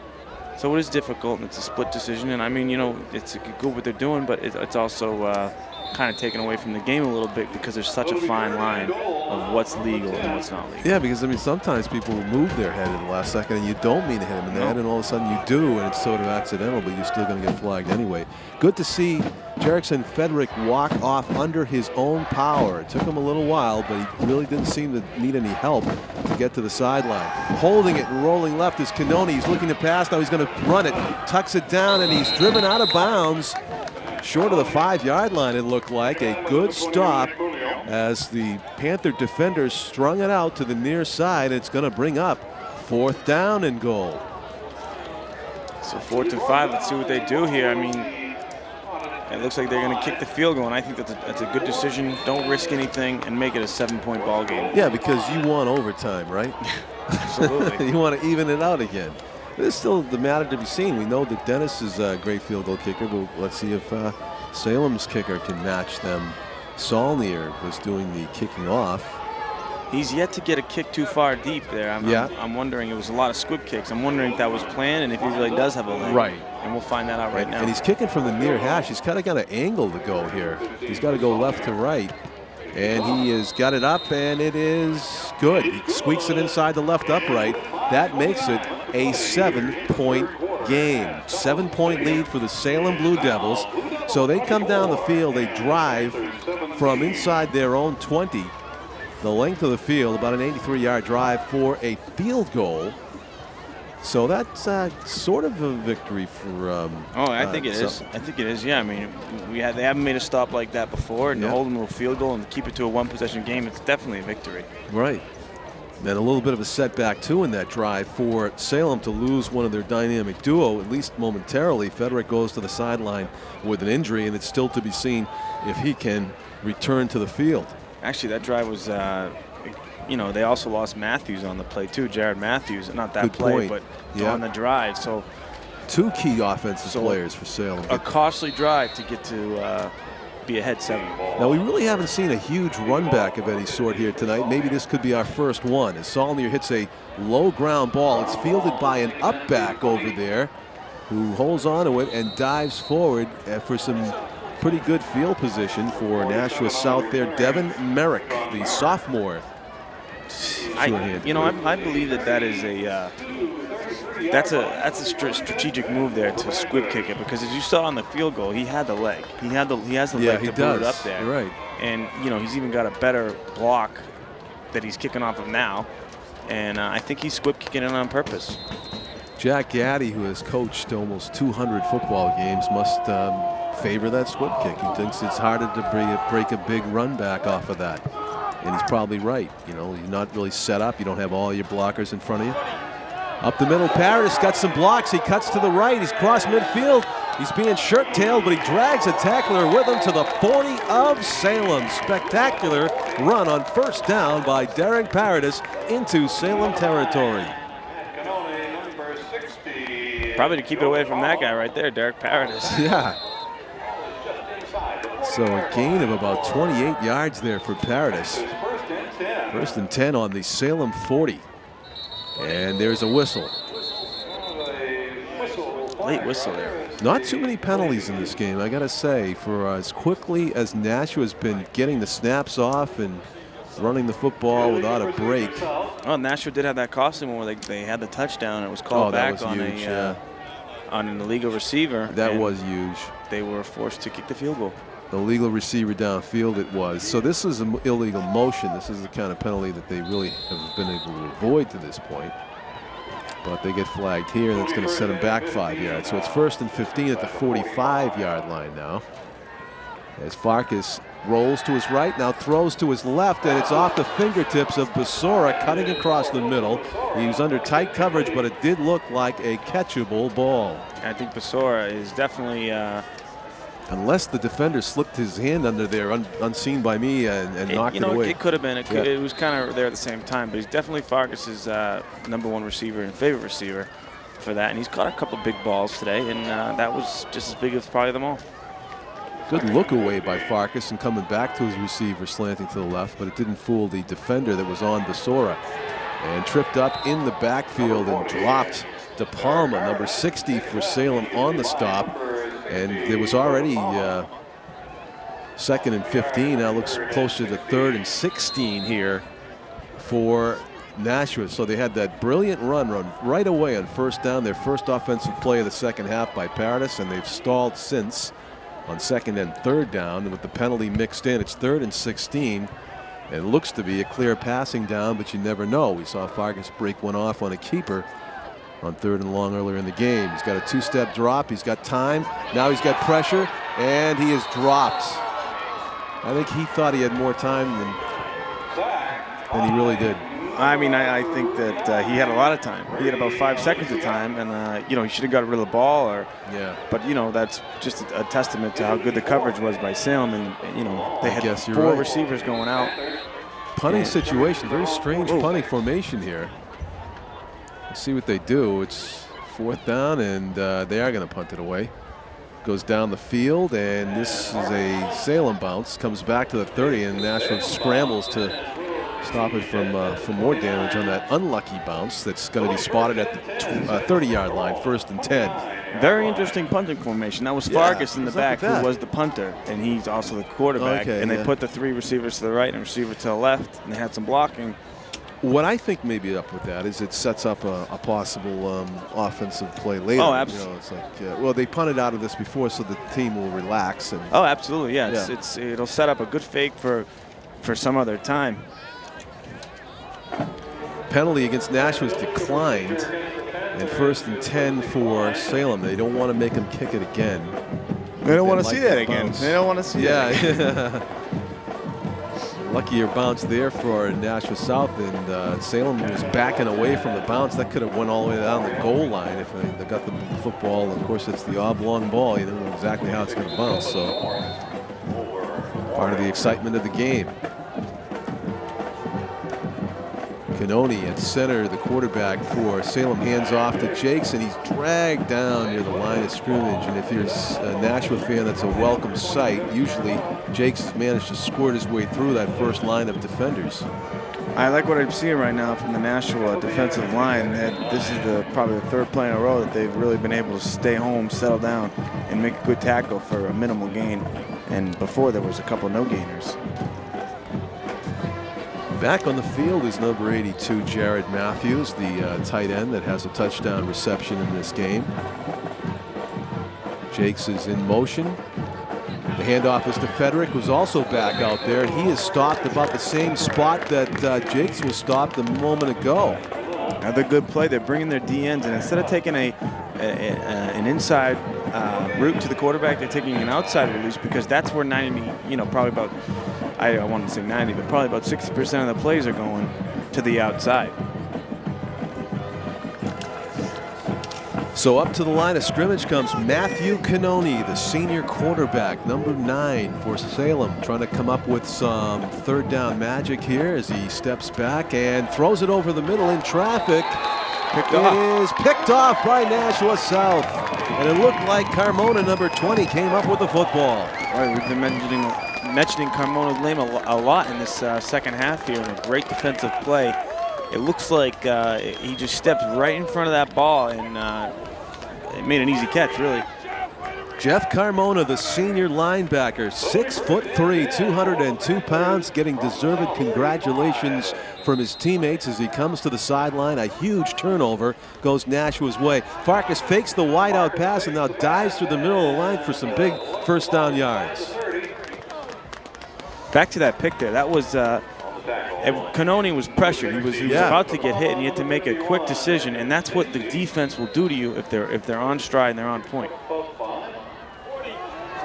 So it is difficult, and it's a split decision. And I mean, it's good what they're doing, but it's also kind of taken away from the game a little bit because there's such a fine line of what's legal and what's not legal. Yeah, because I mean, sometimes people will move their head at the last second, and you don't mean to hit them in the head, and all of a sudden you do, and it's sort of accidental, but you're still going to get flagged anyway. Good to see Jerickson Fedrick walk off under his own power. It took him a little while, but he really didn't seem to need any help to get to the sideline. Holding it and rolling left is Canoni. He's looking to pass. Now he's going to run it, tucks it down, and he's driven out of bounds. Short of the 5-yard line, it looked like. A good stop as the Panther defenders strung it out to the near side. It's going to bring up 4th down and goal. So 4th and 5. Let's see what they do here. I mean, it looks like they're going to kick the field goal, and I think that's a good decision. Don't risk anything and make it a 7-point ball game. Yeah, because you want overtime, right? Absolutely. You want to even it out again. There's still the matter to be seen. We know that Dennis is a great field goal kicker, but let's see if Salem's kicker can match them. Saulnier was doing the kicking off. He's yet to get a kick too far deep there. I'm wondering, it was a lot of squib kicks. I'm wondering if that was planned and if he really does have a leg. Right. And we'll find that out right now. And he's kicking from the near hash. He's kind of got an angle to go here. He's got to go left to right. And he has got it up, and it is good. He squeaks it inside the left upright. That makes it a 7-point game. 7-point lead for the Salem Blue Devils. So they come down the field. They drive from inside their own 20. The length of the field, about an 83-yard drive for a field goal. So that's sort of a victory for. I think it is. I think it is. Yeah, I mean, they haven't made a stop like that before, and to hold them to a field goal and keep it to a 1-possession game, it's definitely a victory. Right. Then a little bit of a setback too in that drive for Salem to lose one of their dynamic duo, at least momentarily. Fedrick goes to the sideline with an injury, and it's still to be seen if he can return to the field. Actually, that drive was. They also lost Matthews on the play too, Jared Matthews. Not that play, but on the drive. So 2 key offensive players for Salem. A costly drive to get to be ahead 7. Now, we really haven't seen a huge run back of any sort here tonight. Maybe this could be our first one. As Saulnier hits a low ground ball, it's fielded by an up back over there who holds on to it and dives forward for some pretty good field position for Nashua South there. Devin Merrick, the sophomore. I believe that is a strategic move there to squib kick it, because as you saw on the field goal, he had the leg. He has the leg to boot it up there. You're right. And he's even got a better block that he's kicking off of now, and I think he's squib kicking it on purpose. Jack Gaddy, who has coached almost 200 football games, must favor that squib kick. He thinks it's harder to break a big run back off of that. And he's probably right. You're not really set up. You don't have all your blockers in front of you. Up the middle, Paradis got some blocks. He cuts to the right. He's crossed midfield. He's being shirt-tailed, but he drags a tackler with him to the 40 of Salem. Spectacular run on 1st down by Derek Paradis into Salem territory. Probably to keep it away from that guy right there, Derek Paradis. Yeah. So a gain of about 28 yards there for Paradis. 1st and 10 on the Salem 40. And there's a whistle. late whistle there. Not too many penalties in this game, I got to say, for as quickly as Nashua's been getting the snaps off and running the football without a break. Oh, Nashua did have that costly one where they had the touchdown. It was called back on huge, on an illegal receiver. That was huge. They were forced to kick the field goal. The legal receiver downfield it was. So this is an illegal motion. This is the kind of penalty that they really have been able to avoid to this point. But they get flagged here, and that's going to set them back 5 yards. So it's 1st and 15 at the 45-yard line now. As Vargas rolls to his right, now throws to his left, and it's off the fingertips of Basora, cutting across the middle. He was under tight coverage, but it did look like a catchable ball. I think Basora is definitely... unless the defender slipped his hand under there unseen by me and knocked it away. It could have been. It was kind of there at the same time, but he's definitely Vargas's #1 receiver and favorite receiver for that. And he's caught a couple big balls today, and that was just as big as probably them all. Good look away by Vargas and coming back to his receiver, slanting to the left, but it didn't fool the defender that was on Basora. And tripped up in the backfield and dropped De Palma, number 60 for Salem, on the stop. And there was already 2nd and 15. Now looks closer to 3rd and 16 here for Nashua. So they had that brilliant run right away on 1st down, their first offensive play of the 2nd half by Paradis, and they've stalled since on 2nd and 3rd down. And with the penalty mixed in, it's 3rd and 16. And it looks to be a clear passing down, but you never know. We saw Vargas break one off on a keeper on 3rd and long earlier in the game. He's got a 2-step drop. He's got time. Now he's got pressure, and he is dropped. I think he thought he had more time than he really did. I mean, I think that he had a lot of time. He had about 5 seconds of time, and he should have got rid of the ball. But that's just a testament to how good the coverage was by Salem, and they had 4 receivers going out. Punting situation, very strange punting formation here. Let's see what they do. It's 4th down, and they are going to punt it away. Goes down the field, and this is a Salem bounce. Comes back to the 30, and Nashua scrambles to stop it from more damage on that unlucky bounce that's going to be spotted at the 30-yard line, 1st and 10. Very interesting punting formation. That was Vargas in the back, who was the punter, and he's also the quarterback. And they put the 3 receivers to the right and a receiver to the left, and they had some blocking. What I think may be up with that is it sets up a possible offensive play later. Oh, absolutely. It's like, well, they punted out of this before, so the team will relax. And oh, absolutely, yeah. It'll set up a good fake for some other time. Penalty against Nashua was declined, and 1st and 10 for Salem. They don't want to make them kick it again. They don't want to see that again. They don't want to see that again. Luckier bounce there for Nashua South, and Salem was backing away from the bounce. That could have went all the way down the goal line if they got the football. Of course, it's the oblong ball. You don't know exactly how it's going to bounce. So part of the excitement of the game. Canoni at center, the quarterback for Salem, hands off to Jacques, and he's dragged down near the line of scrimmage. And if you're a Nashua fan, that's a welcome sight. Usually Jacques has managed to squirt his way through that first line of defenders. I like what I'm seeing right now from the Nashua defensive line. This is probably the 3rd play in a row that they've really been able to stay home, settle down, and make a good tackle for a minimal gain. And before there was a couple no gainers. Back on the field is number 82, Jared Matthews, the tight end that has a touchdown reception in this game. Jacques is in motion. The handoff is to Fedrick, who's also back out there. He is stopped about the same spot that Jacques was stopped a moment ago. Another good play. They're bringing their DNs, and instead of taking an inside route to the quarterback, they're taking an outside release, because that's where 90, probably about, I don't want to say 90, but probably about 60% of the plays are going to the outside. So up to the line of scrimmage comes Matthew Canoni, the senior quarterback, number 9 for Salem, trying to come up with some 3rd down magic here as he steps back and throws it over the middle in traffic. It is picked off by Nashua South, and it looked like Carmona, number 20, came up with the football. Right, we've been mentioning Carmona's name a lot in this 2nd half here, and a great defensive play. It looks like he just stepped right in front of that ball and it made an easy catch, really. Jeff Carmona, the senior linebacker, 6'3", 202 pounds, getting deserved congratulations from his teammates as he comes to the sideline. A huge turnover goes Nashua's way. Farkas fakes the wideout pass and now dives through the middle of the line for some big first down yards. Back to that pick there. That was Canoni was pressured. He was about to get hit, and he had to make a quick decision. And that's what the defense will do to you if they're on stride and they're on point.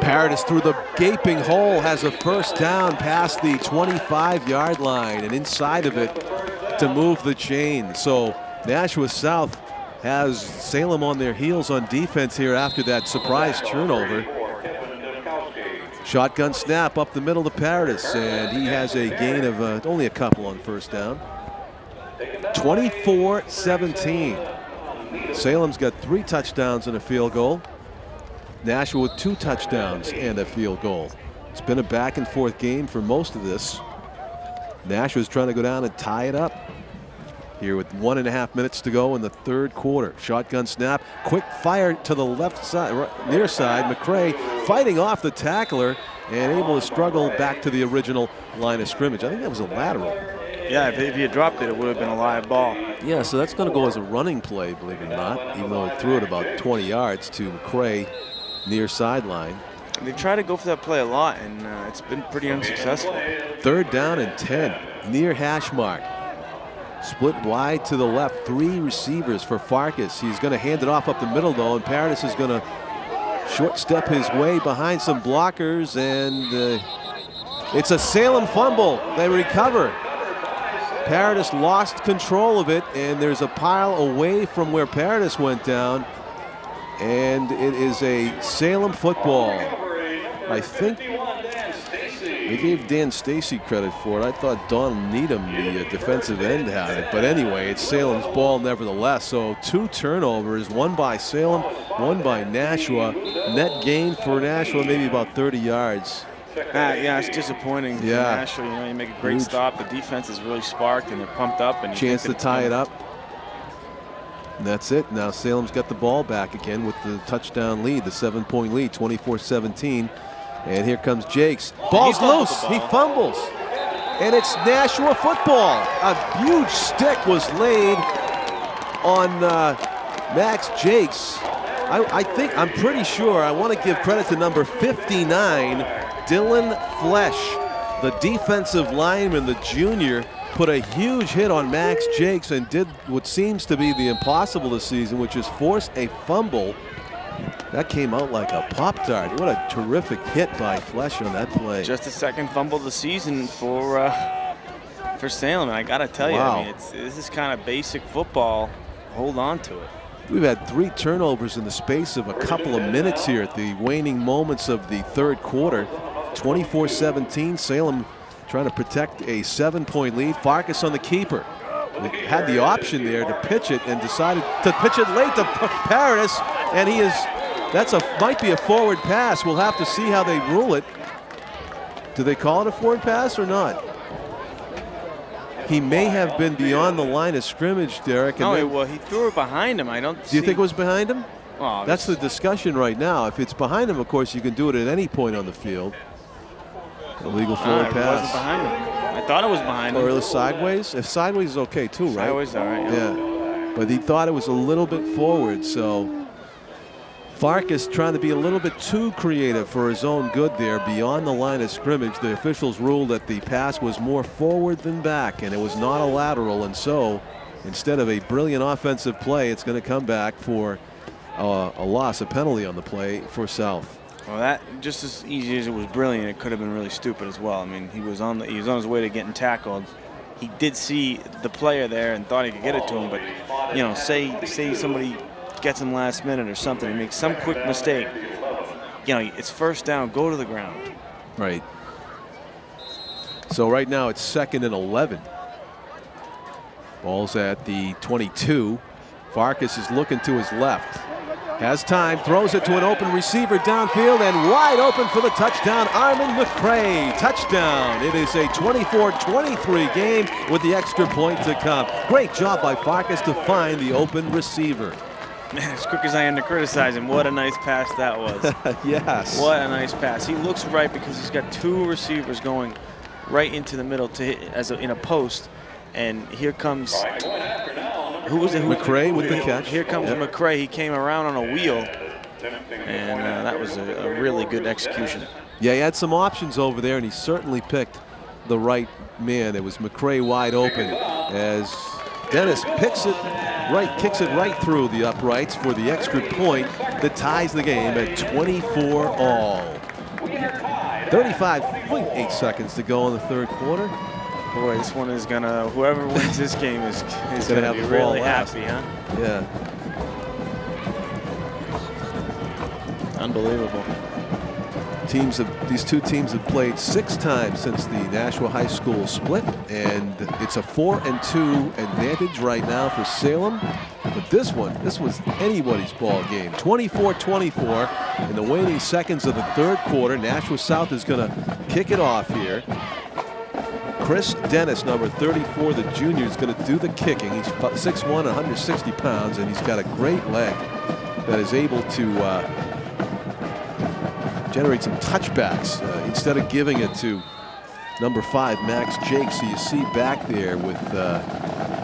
Paradis through the gaping hole has a first down past the 25-yard line and inside of it to move the chain. So Nashua South has Salem on their heels on defense here after that surprise turnover. Shotgun snap up the middle to Paradis, and he has a gain of only a couple on first down. 24-17. Salem's got 3 touchdowns and a field goal. Nashua with 2 touchdowns and a field goal. It's been a back and forth game for most of this. Nashua's trying to go down and tie it up here with 1.5 minutes to go in the third quarter. Shotgun snap, quick fire to the left side, near side. McCray fighting off the tackler and able to struggle back to the original line of scrimmage. I think that was a lateral. Yeah, if he had dropped it, it would have been a live ball. Yeah, so that's going to go as a running play, believe it or not, even though it threw it about 20 yards to McCray near sideline. They try to go for that play a lot, and it's been pretty unsuccessful. Third down and 10, near hash mark. Split wide to the left, 3 receivers for Farkas. He's going to hand it off up the middle, though, and Paradis is going to short step his way behind some blockers, and it's a Salem fumble. They recover. Paradis lost control of it, and there's a pile away from where Paradis went down. And it is a Salem football. I think they gave Dan Stacy credit for it. I thought Don Needham, the defensive end, had it. But anyway, it's Salem's ball nevertheless. So 2 turnovers, 1 by Salem, 1 by Nashua. Net gain for Nashua, maybe about 30 yards. Yeah, it's disappointing. Yeah. For Nashua, you make a great stop. The defense is really sparked and they're pumped up. And chance to tie it up. And that's it. Now Salem's got the ball back again with the touchdown lead, the 7-point lead, 24-17. And here comes Jacques. Ball's loose. He fumbles. And it's Nashua football. A huge stick was laid on Max Jacques. I'm pretty sure, I want to give credit to number 59, Dylan Flesh, the defensive lineman, the junior, put a huge hit on Max Jacques and did what seems to be the impossible this season, which is force a fumble. That came out like a Pop-Tart. What a terrific hit by Flesh on that play. Just the second fumble of the season for Salem. And I got to tell you, I mean, this is kind of basic football. Hold on to it. We've had 3 turnovers in the space of a couple of minutes here at the waning moments of the third quarter. 24-17, Salem trying to protect a 7-point lead. Farkas on the keeper. They had the option there to pitch it and decided to pitch it late to Paradis, and might be a forward pass. We'll have to see how they rule it. Do they call it a forward pass or not? He may have been beyond the line of scrimmage, Derek. No, well, he threw it behind him. Do you think it was behind him? Oh, that's the discussion right now. If it's behind him, of course, you can do it at any point on the field. Illegal forward pass. It wasn't behind him. I thought it was behind him. Or it was sideways? If sideways is okay too, right? Sideways, all right. Yeah. But he thought it was a little bit forward, so Farkas trying to be a little bit too creative for his own good there beyond the line of scrimmage. The officials ruled that the pass was more forward than back, and it was not a lateral, and so instead of a brilliant offensive play, it's going to come back for a loss, a penalty on the play for South. Well, that just as easy as it was brilliant, it could have been really stupid as well. I mean, he was on his way to getting tackled. He did see the player there and thought he could get it to him, but you know, say somebody gets him last minute or something, he makes some quick mistake. You know, it's first down, go to the ground. Right. So right now it's 2nd and 11. Ball's at the 22. Farkas is looking to his left. Has time, throws it to an open receiver downfield and wide open for the touchdown, Armin McCray. Touchdown. It is a 24-23 game with the extra point to come. Great job by Farkas to find the open receiver. Man, as quick as I am to criticize him, what a nice pass that was. Yes. What a nice pass. He looks right because he's got 2 receivers going right into the middle to hit in a post. And here comes, who was it? McCray with the catch. Here comes McCray. He came around on a wheel. And that was a really good execution. Yeah, he had some options over there, and he certainly picked the right man. It was McCray wide open as Dennis kicks it right through the uprights for the extra point that ties the game at 24 all. 35.8 seconds to go in the third quarter. Boy, this one is gonna, whoever wins this game is gonna be really happy, huh? Yeah. Unbelievable. These two teams have played 6 times since the Nashua High School split, and it's a 4-2 advantage right now for Salem. But this was anybody's ball game. 24-24 in the waning seconds of the third quarter. Nashua South is going to kick it off here. Chris Dennis, number 34, the junior, is going to do the kicking. He's 6'1", 160 pounds, and he's got a great leg that is able to generate some touchbacks instead of giving it to number 5, Max Jacques. So you see back there with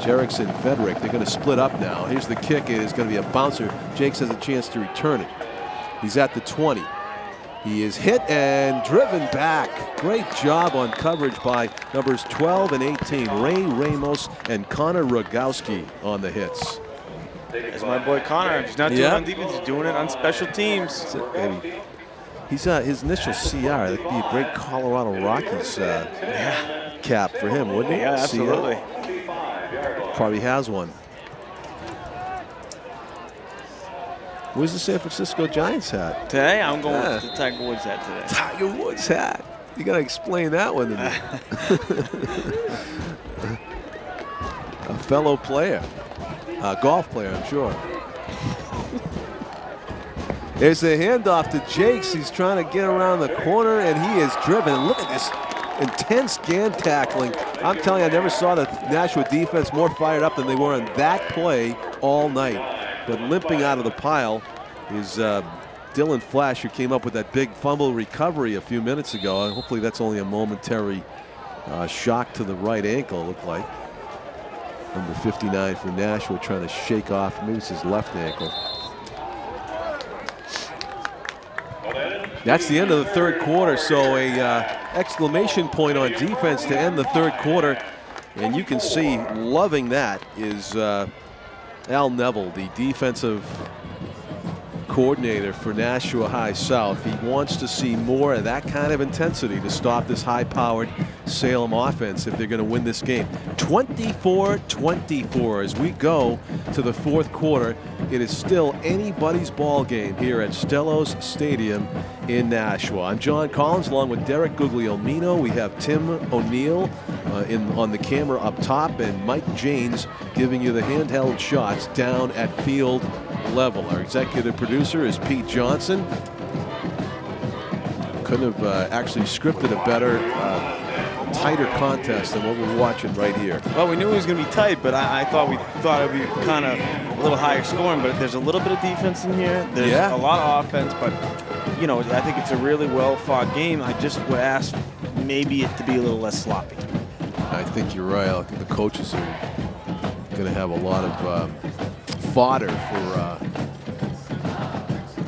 Jerickson, Fedrick, they're going to split up now. Here's the kick. It is going to be a bouncer. Jacques has a chance to return it. He's at the 20. He is hit and driven back. Great job on coverage by numbers 12 and 18, Ray Ramos and Connor Rogowski on the hits. That's my boy Connor. He's not doing it on defense, he's doing it on special teams. He's his initial CR. That'd be a great Colorado Rockies cap for him, wouldn't it? Yeah, absolutely. Probably has one. Where's the San Francisco Giants hat? Today, I'm going with the Tiger Woods hat today. Tiger Woods hat. You got to explain that one to me. A fellow player, a golf player, I'm sure. There's a handoff to Jacques. He's trying to get around the corner, and he is driven. Look at this intense gan tackling. I'm telling you, I never saw the Nashua defense more fired up than they were on that play all night. But limping out of the pile is Dylan Flash, who came up with that big fumble recovery a few minutes ago. Hopefully that's only a momentary shock to the right ankle, it looked like. Number 59 for Nashua trying to shake off, maybe it's his left ankle. That's the end of the third quarter, so a exclamation point on defense to end the third quarter. And you can see, loving that is Al Neville, the defensive coordinator for Nashua High South. He wants to see more of that kind of intensity to stop this high-powered Salem offense if they're going to win this game. 24-24 as we go to the fourth quarter. It is still anybody's ball game here at Stellos Stadium in Nashua. I'm John Collins along with Derek Guglielmino. We have Tim O'Neill on the camera up top, and Mike Janes giving you the handheld shots down at field level. Our executive producer is Pete Johnson. Couldn't have actually scripted a better, tighter contest than what we're watching right here. Well, we knew it was going to be tight, but I thought it would be kind of a little higher scoring. But there's a little bit of defense in here. There's a lot of offense, but you know, I think it's a really well-fought game. I just would ask maybe it to be a little less sloppy. I think you're right. I think the coaches are going to have a lot of fodder for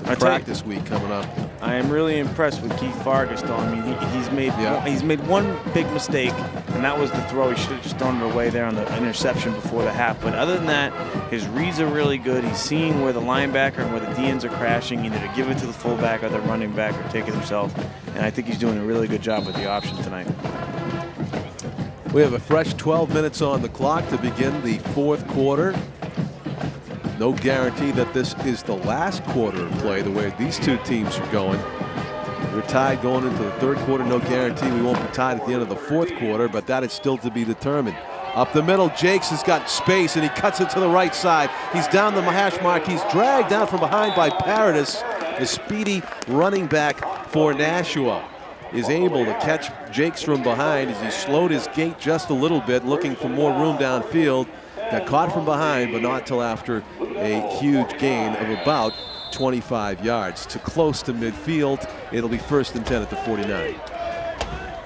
the practice week coming up. I am really impressed with Keith Vargas, though. I mean, he's made one big mistake, and that was the throw. He should have just thrown it away there on the interception before the half. But other than that, his reads are really good. He's seeing where the linebacker and where the DNs are crashing, either to give it to the fullback or the running back or take it himself. And I think he's doing a really good job with the option tonight. We have a fresh 12 minutes on the clock to begin the fourth quarter. No guarantee that this is the last quarter of play, the way these two teams are going. We're tied going into the third quarter. No guarantee we won't be tied at the end of the fourth quarter, but that is still to be determined. Up the middle, Jacques has got space, and he cuts it to the right side. He's down the hash mark. He's dragged down from behind by Paradis. The speedy running back for Nashua is able to catch Jacques from behind as he slowed his gait just a little bit, looking for more room downfield. got caught from behind, but not till after a huge gain of about 25 yards to close to midfield. It'll be 1st and 10 at the 49.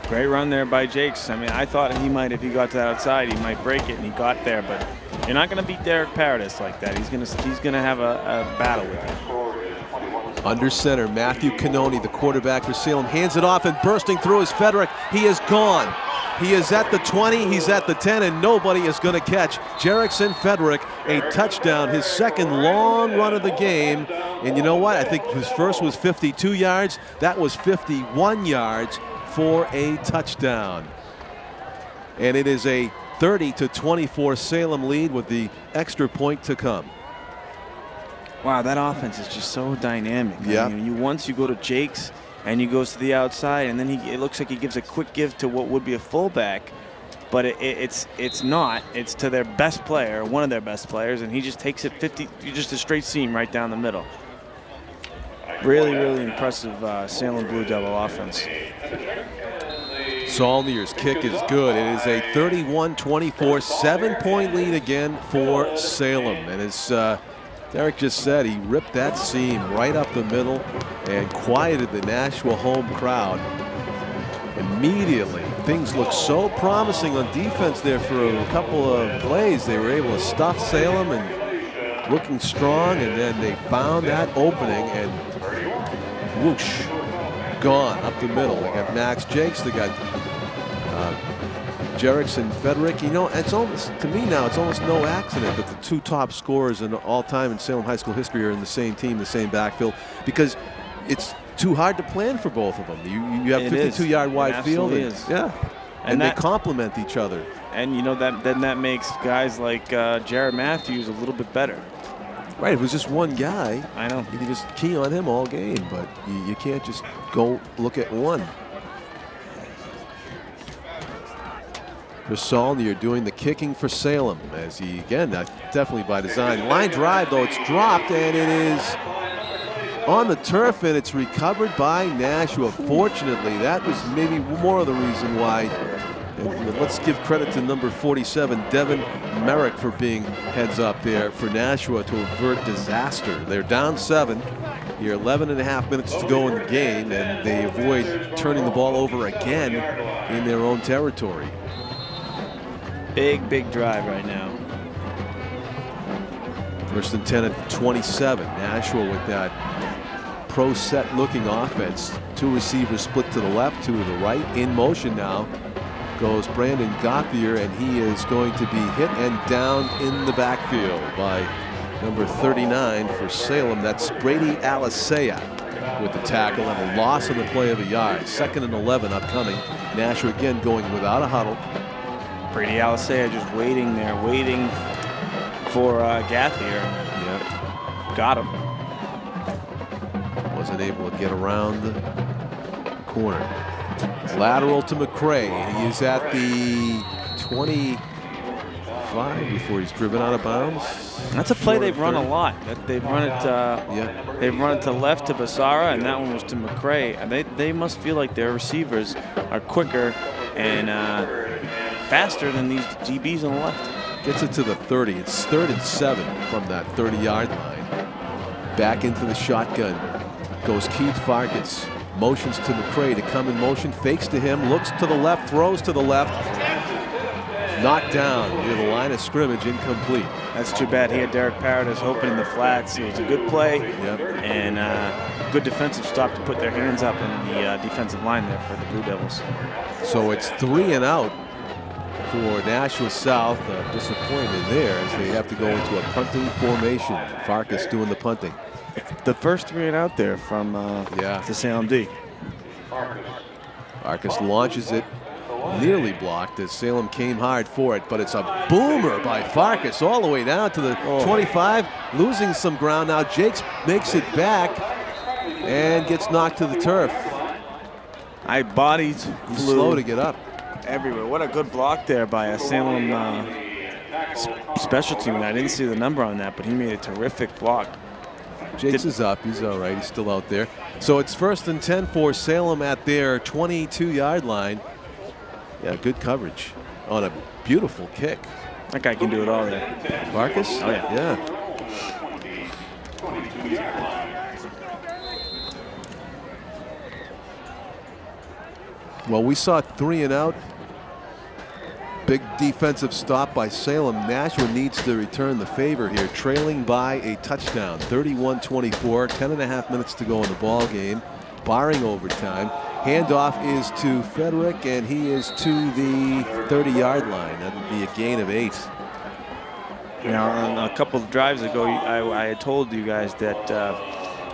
Great run there by Jacques. I mean, I thought he might, if he got to that outside, he might break it, and he got there. But you're not going to beat Derek Paradis like that. He's gonna have a battle with him. Under center, Matthew Cannoni, the quarterback for Salem, hands it off, and bursting through is Fedrick. He is gone. He is at the 20, he's at the 10, and nobody is going to catch Jerickson Fedrick. A touchdown, his second long run of the game. And you know what? I think his first was 52 yards. That was 51 yards for a touchdown. And it is a 30-24 Salem lead with the extra point to come. Wow, that offense is just so dynamic. Yeah. I mean, once you go to Jacques and he goes to the outside, and then it looks like he gives a quick give to what would be a fullback, but it's not. It's to their best player, one of their best players, and he just takes it 50, just a straight seam right down the middle. Really, really impressive Salem Blue Devil offense. Saulnier's kick is good. It is a 31-24, 7-point lead again for Salem. And as Derek just said, he ripped that seam right up the middle and quieted the Nashua home crowd. Immediately, things looked so promising on defense there for a couple of plays. They were able to stuff Salem and looking strong, and then they found that opening and whoosh, gone up the middle. They got Max Jacques, they got Jerickson Fedrick. You know, it's almost, to me now, it's almost no accident that the two top scorers in all time in Salem high school history are in the same team, the same backfield, because it's too hard to plan for both of them. You have 52-yard wide field. Yeah. And they complement each other. And you know, that makes guys like Jared Matthews a little bit better. Right, it was just one guy. I know. You can just key on him all game, but you can't just go look at one. Saulnier doing the kicking for Salem as he, again, definitely by design. Line drive, though, it's dropped, and it is on the turf, and it's recovered by Nashua. Fortunately, that was maybe more of the reason why. And let's give credit to number 47, Devin Merrick, for being heads up there for Nashua to avert disaster. They're down 7. Here, 11.5 minutes to go in the game, and they avoid turning the ball over again in their own territory. Big drive right now. 1st and 10 at 27. Nashua with that pro set looking offense. 2 receivers split to the left, 2 to the right. In motion now goes Brandon Gauthier, and he is going to be hit and down in the backfield by number 39 for Salem. That's Brady Alisea with the tackle and a loss on the play of a yard. 2nd and 11 upcoming. Nashua again going without a huddle. Brady Alisea just waiting there, waiting for Gauthier. Yep. Got him. Wasn't able to get around the corner. Lateral to McCray. He is at the 25 before he's driven out of bounds. That's a play they've run a lot. They've run it. They've run it to left to Basara, and that one was to McCray. And they must feel like their receivers are quicker and faster than these DBs on the left. Gets it to the 30. It's 3rd and 7 from that 30-yard line. Back into the shotgun goes Keith Vargas. Motions to McCray to come in motion. Fakes to him. Looks to the left. Throws to the left. Knocked down near the line of scrimmage. Incomplete. That's too bad. He had Derek Paradis opening the flats. It was a good play. Yep. And good defensive stop to put their hands up in the defensive line there for the Blue Devils. So it's 3 and out for Nashua South. Disappointed there as they have to go into a punting formation. Farkas doing the punting. The first 3 and out there from the Salem D. Farkas launches it, nearly blocked as Salem came hard for it, but it's a boomer by Farkas all the way down to the 25, losing some ground. Now Jacques makes it back and gets knocked to the turf. Bodies He's slow to get up. Everywhere. What a good block there by a Salem special team. I didn't see the number on that, but he made a terrific block. Jacques is up. He's all right. He's still out there. So it's 1st and 10 for Salem at their 22-yard line. Yeah, good coverage on a beautiful kick. That guy can do it all there. Vargas? Oh, yeah. Yeah. Well, we saw 3 and out. Big defensive stop by Salem. Nashua needs to return the favor here, trailing by a touchdown, 31-24, 10.5 minutes to go in the ball game, barring overtime. Handoff is to Fedrick, and he is to the 30-yard line. That would be a gain of 8. Now, on a couple of drives ago, I had told you guys that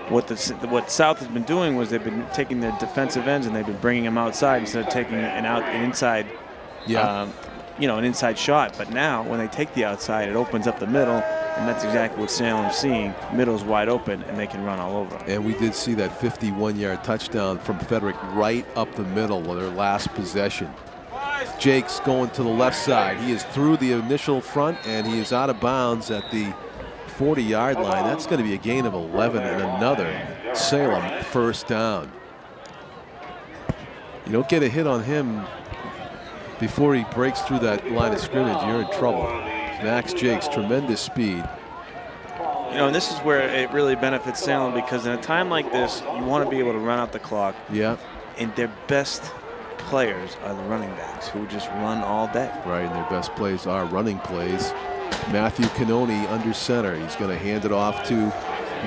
what South has been doing was they've been taking their defensive ends and they've been bringing them outside instead of taking an inside. Yeah. An inside shot. But now, when they take the outside, it opens up the middle, and that's exactly what Salem's seeing. Middle's wide open, and they can run all over. And we did see that 51-yard touchdown from Fedrick right up the middle with their last possession. Jacques going to the left side. He is through the initial front, and he is out of bounds at the 40-yard line. That's going to be a gain of 11 and another Salem first down. You don't get a hit on him before he breaks through that line of scrimmage, you're in trouble. Max Jacques, tremendous speed. And this is where it really benefits Salem, because in a time like this, you want to be able to run out the clock. Yeah. And their best players are the running backs who just run all day. Right, and their best plays are running plays. Matthew Canoni under center. He's going to hand it off to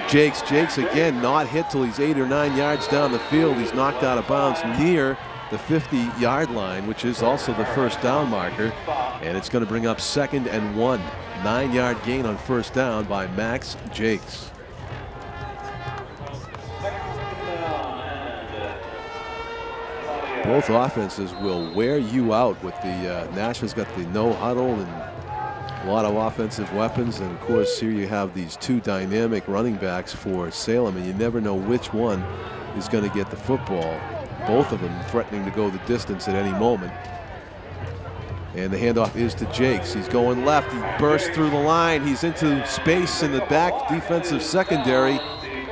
Jacques. Jacques again not hit till he's 8 or 9 yards down the field. He's knocked out of bounds near the 50-yard line, which is also the first down marker, and it's going to bring up 2nd and 1. 9-yard gain on first down by Max Jacques. Both offenses will wear you out with the Nashua's got the no huddle and a lot of offensive weapons, and of course here you have these 2 dynamic running backs for Salem, and you never know which one is going to get the football. Both of them threatening to go the distance at any moment. And the handoff is to Jacques. He's going left. He bursts through the line. He's into space in the back defensive secondary.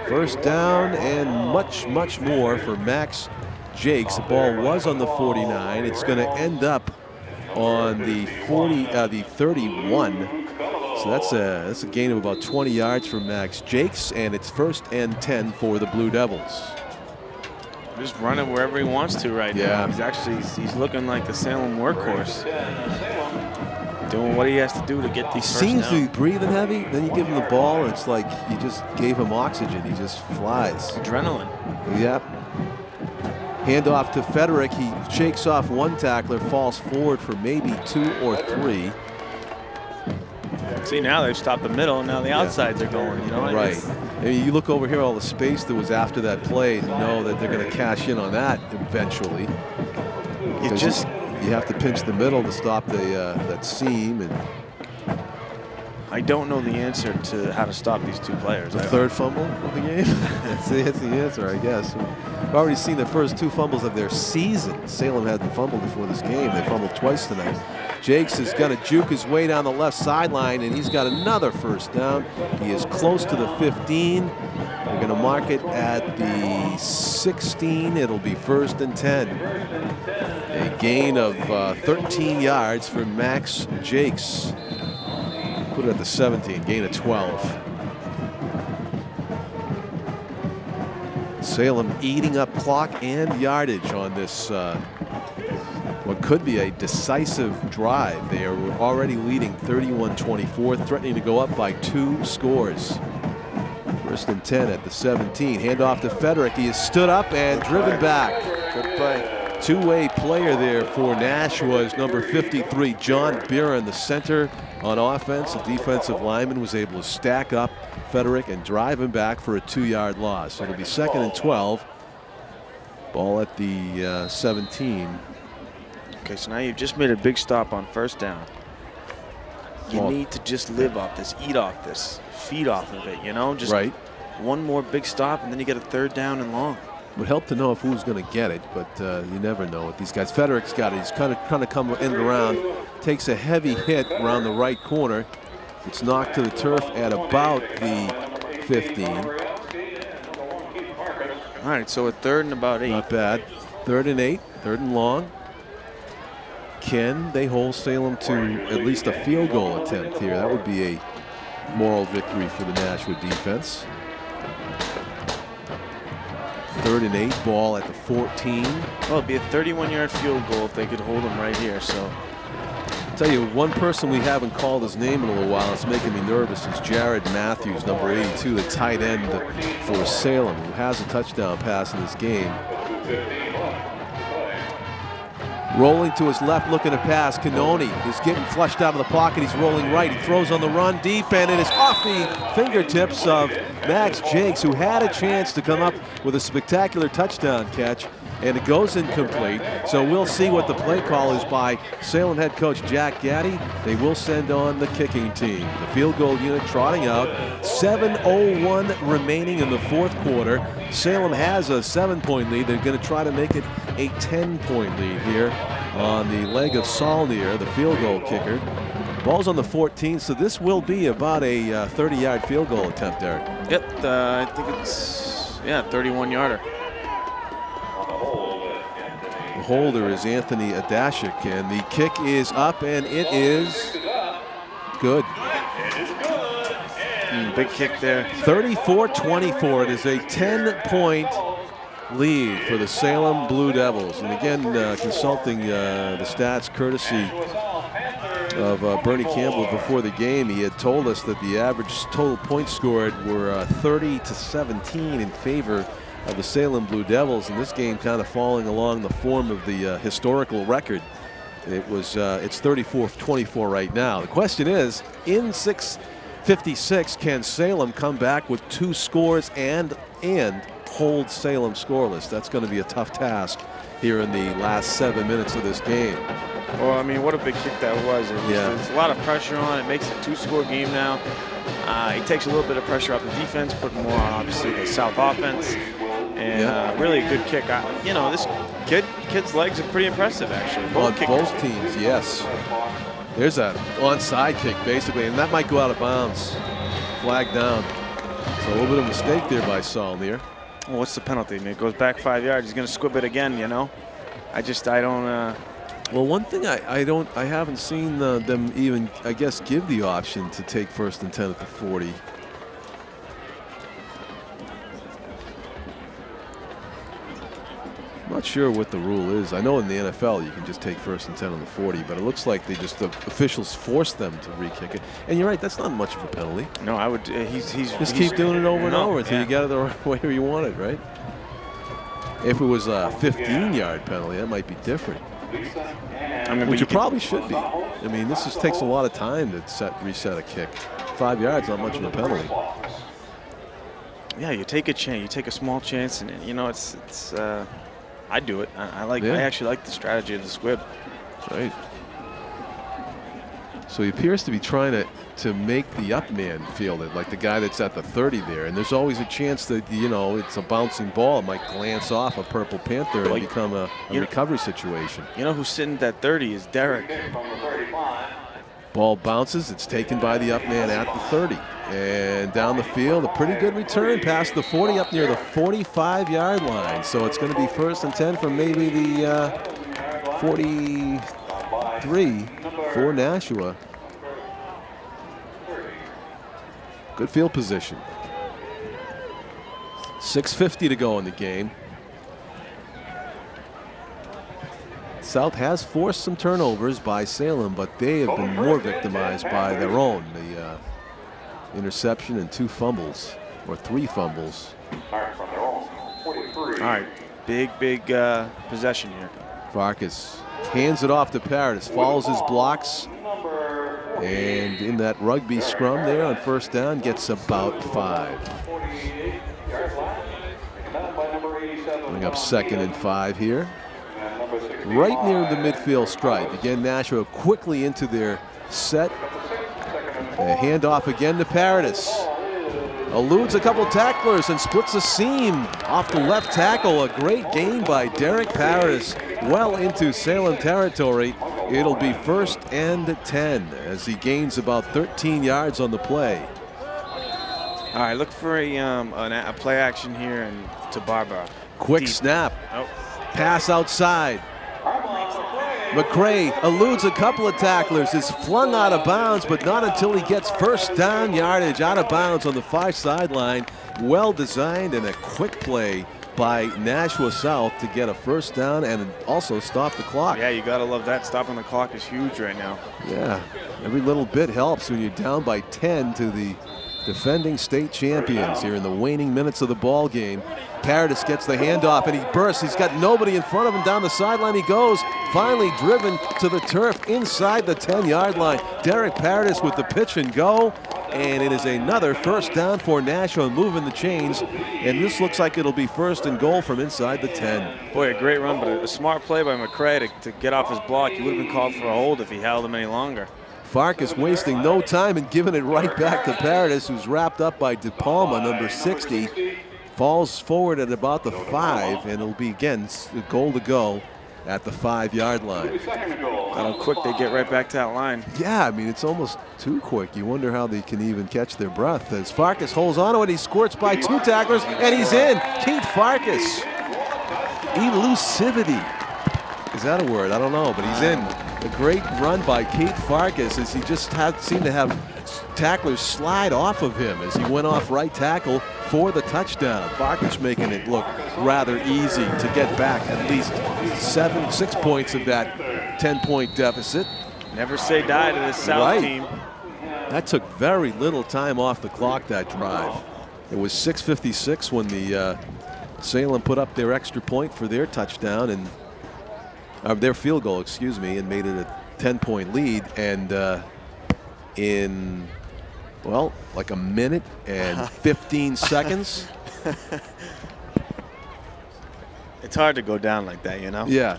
First down and much, much more for Max Jacques. The ball was on the 49. It's going to end up on the 31. So that's a gain of about 20 yards for Max Jacques, and it's 1st and 10 for the Blue Devils. Just running wherever he wants to right now. He's looking like the Salem workhorse, doing what he has to do to get these first Seems down. to be breathing heavy. Then you give him the ball, and it's like you just gave him oxygen. He just flies. Adrenaline. Yep. Handoff to Fedrick. He shakes off one tackler, falls forward for maybe 2 or 3. See, now they've stopped the middle, and now the outsides are going. Right. I mean, you look over here, all the space that was after that play, and you know that they're going to cash in on that eventually. You have to pinch the middle to stop that seam. And I don't know the answer to how to stop these 2 players. The 3rd fumble of the game? that's the answer, I guess. We've already seen the first 2 fumbles of their season. Salem hadn't fumbled before this game. They fumbled twice tonight. Jacques is going to juke his way down the left sideline, and he's got another first down. He is close to the 15. They're going to mark it at the 16. It'll be 1st and 10. A gain of 13 yards for Max Jacques. Put it at the 17, gain of 12. Salem eating up clock and yardage on this what could be a decisive drive. They are already leading 31-24, threatening to go up by 2 scores. 1st and 10 at the 17. Handoff to Fedrick. He is stood up and driven back. Good play. 2-way player there for Nashua is number 53, John Beeren, the center on offense. The defensive lineman was able to stack up Fedrick and drive him back for a 2-yard loss. So it'll be 2nd and 12. Ball at the 17. Okay, so now you've just made a big stop on first down. You need to just live off this, eat off this, feed off of it, Just one more big stop, and then you get a 3rd down and long. Would help to know if who's going to get it, but you never know with these guys. Fedrick's got it. He's kind of come in and around, takes a heavy hit around the right corner. It's knocked to the turf at about the 15. All right, so a 3rd and about 8. Not bad. 3rd and 8, 3rd and long. can they hold Salem to at least a field goal attempt here? That would be a moral victory for the Nashua defense. 3rd and 8, ball at the 14. Well, it'd be a 31-yard field goal if they could hold them right here. So, I'll tell you, one person we haven't called his name in a little while, it's making me nervous, is Jared Matthews, number 82, the tight end for Salem, who has a touchdown pass in this game. Rolling to his left, looking to pass. Cannoni is getting flushed out of the pocket. He's rolling right. He throws on the run deep, and it is off the fingertips of Max Jacques, who had a chance to come up with a spectacular touchdown catch, and it goes incomplete. So we'll see what the play call is by Salem head coach Jacques Gaddy. They will send on the kicking team. The field goal unit trotting out. 7:01 remaining in the fourth quarter. Salem has a 7-point lead. They're going to try to make it a 10-point lead here on the leg of Saulnier, the field goal kicker. Ball's on the 14, so this will be about a 30-yard field goal attempt, Derek. Yep, I think it's, 31-yarder. The holder is Anthony Adashik, and the kick is up, and it is good. Big kick there. 34-24. It is a 10-point lead for the Salem Blue Devils. And again, consulting the stats courtesy of Bernie Campbell before the game, he had told us that the average total points scored were 30-17 in favor of the Salem Blue Devils, and this game kind of falling along the form of the historical record. It was it's 34-24 right now. The question is, in 6:56, can Salem come back with 2 scores and hold Salem scoreless? That's going to be a tough task here in the last 7 minutes of this game. Well, I mean, what a big kick that was. There's a lot of pressure on it. Makes it a 2-score game now. He takes a little bit of pressure off the defense, putting more on, obviously, the South offense. And really a good kick. You know, this kid's legs are pretty impressive, actually. Both teams, yes. There's that onside kick, basically, and that might go out of bounds. Flag down. So a little bit of a mistake there by Saulnier. Well, what's the penalty? I mean, it goes back 5 yards. He's going to squib it again, you know. I don't. Well, one thing I haven't seen them even, I guess, give the option to take 1st and 10 at the 40. I'm not sure what the rule is. I know in the NFL you can just take 1st and 10 on the 40, but it looks like the officials force them to re-kick it. And you're right, that's not much of a penalty. No, I would. He's keep doing it over and over until you get it the way you want it, right? If it was a 15-yard penalty, that might be different. I mean, which it probably should be. I mean, this just takes a lot of time to reset a kick. 5 yards, not much of a penalty. Yeah, you take a chance. You take a small chance, and you know it's. I do it. I actually like the strategy of the squib. Right. So he appears to be trying to make the up man field it, like the guy that's at the 30 there. And there's always a chance that, you know, it's a bouncing ball. It might glance off a Purple Panther and become a recovery situation. You know who's sitting at that 30 is Derek. Ball bounces. It's taken by the up man at the 30. And down the field, a pretty good return past the 40 up near the 45-yard line. So it's going to be 1st and 10 from maybe the 43 for Nashua. Good field position. 6:50 to go in the game. South has forced some turnovers by Salem, but they have been more victimized by their own. The interception and 2 fumbles, or 3 fumbles. All right, big possession here. Vargas hands it off to Paradis, follows his blocks, and in that rugby scrum there on 1st down, gets about 5. Bring up 2nd and 5 here. Right near the midfield stripe. Again, Nashua quickly into their set. A handoff again to Paradis. Eludes a couple tacklers and splits a seam off the left tackle. A great gain by Derek Paradis, well into Salem territory. It'll be 1st and 10 as he gains about 13 yards on the play. All right, look for a play action here and to Barbara. Quick snap. Oh. Pass outside. McCray eludes a couple of tacklers, is flung out of bounds, but not until he gets first down yardage out of bounds on the far sideline. Well designed and a quick play by Nashua South to get a first down and also stop the clock. Yeah, you gotta love that. Stopping the clock is huge right now. Yeah, every little bit helps when you're down by 10 to the defending state champions here in the waning minutes of the ball game. Paradis gets the handoff and he bursts. He's got nobody in front of him. Down the sideline he goes. Finally driven to the turf inside the 10-yard line. Derek Paradis with the pitch and go. And it is another first down for Nashua, moving the chains. And this looks like it'll be first and goal from inside the 10. Boy, a great run, but a smart play by McCray to get off his block. He would have been called for a hold if he held him any longer. Vargas wasting no time and giving it right back to Paradis, who's wrapped up by De Palma, number 60. Falls forward at about the 5, and it'll be again a goal to go at the 5-yard line. How quick they get right back to that line. Yeah, I mean, it's almost too quick. You wonder how they can even catch their breath. As Vargas holds on to it, he squirts by 2 tacklers, and he's in. Keith Vargas. Elusivity. Is that a word? I don't know, but he's in. A great run by Keith Vargas as he just seemed to have tacklers slide off of him as he went off right tackle for the touchdown. Vargas making it look rather easy to get back at least 6 points of that 10-point deficit. Never say die to this South team. That took very little time off the clock, that drive. It was 6:56 when the Salem put up their extra point for their touchdown and their field goal, excuse me, and made it a 10-point lead. And in, well, like a minute and 15 seconds. It's hard to go down like that, you know? Yeah.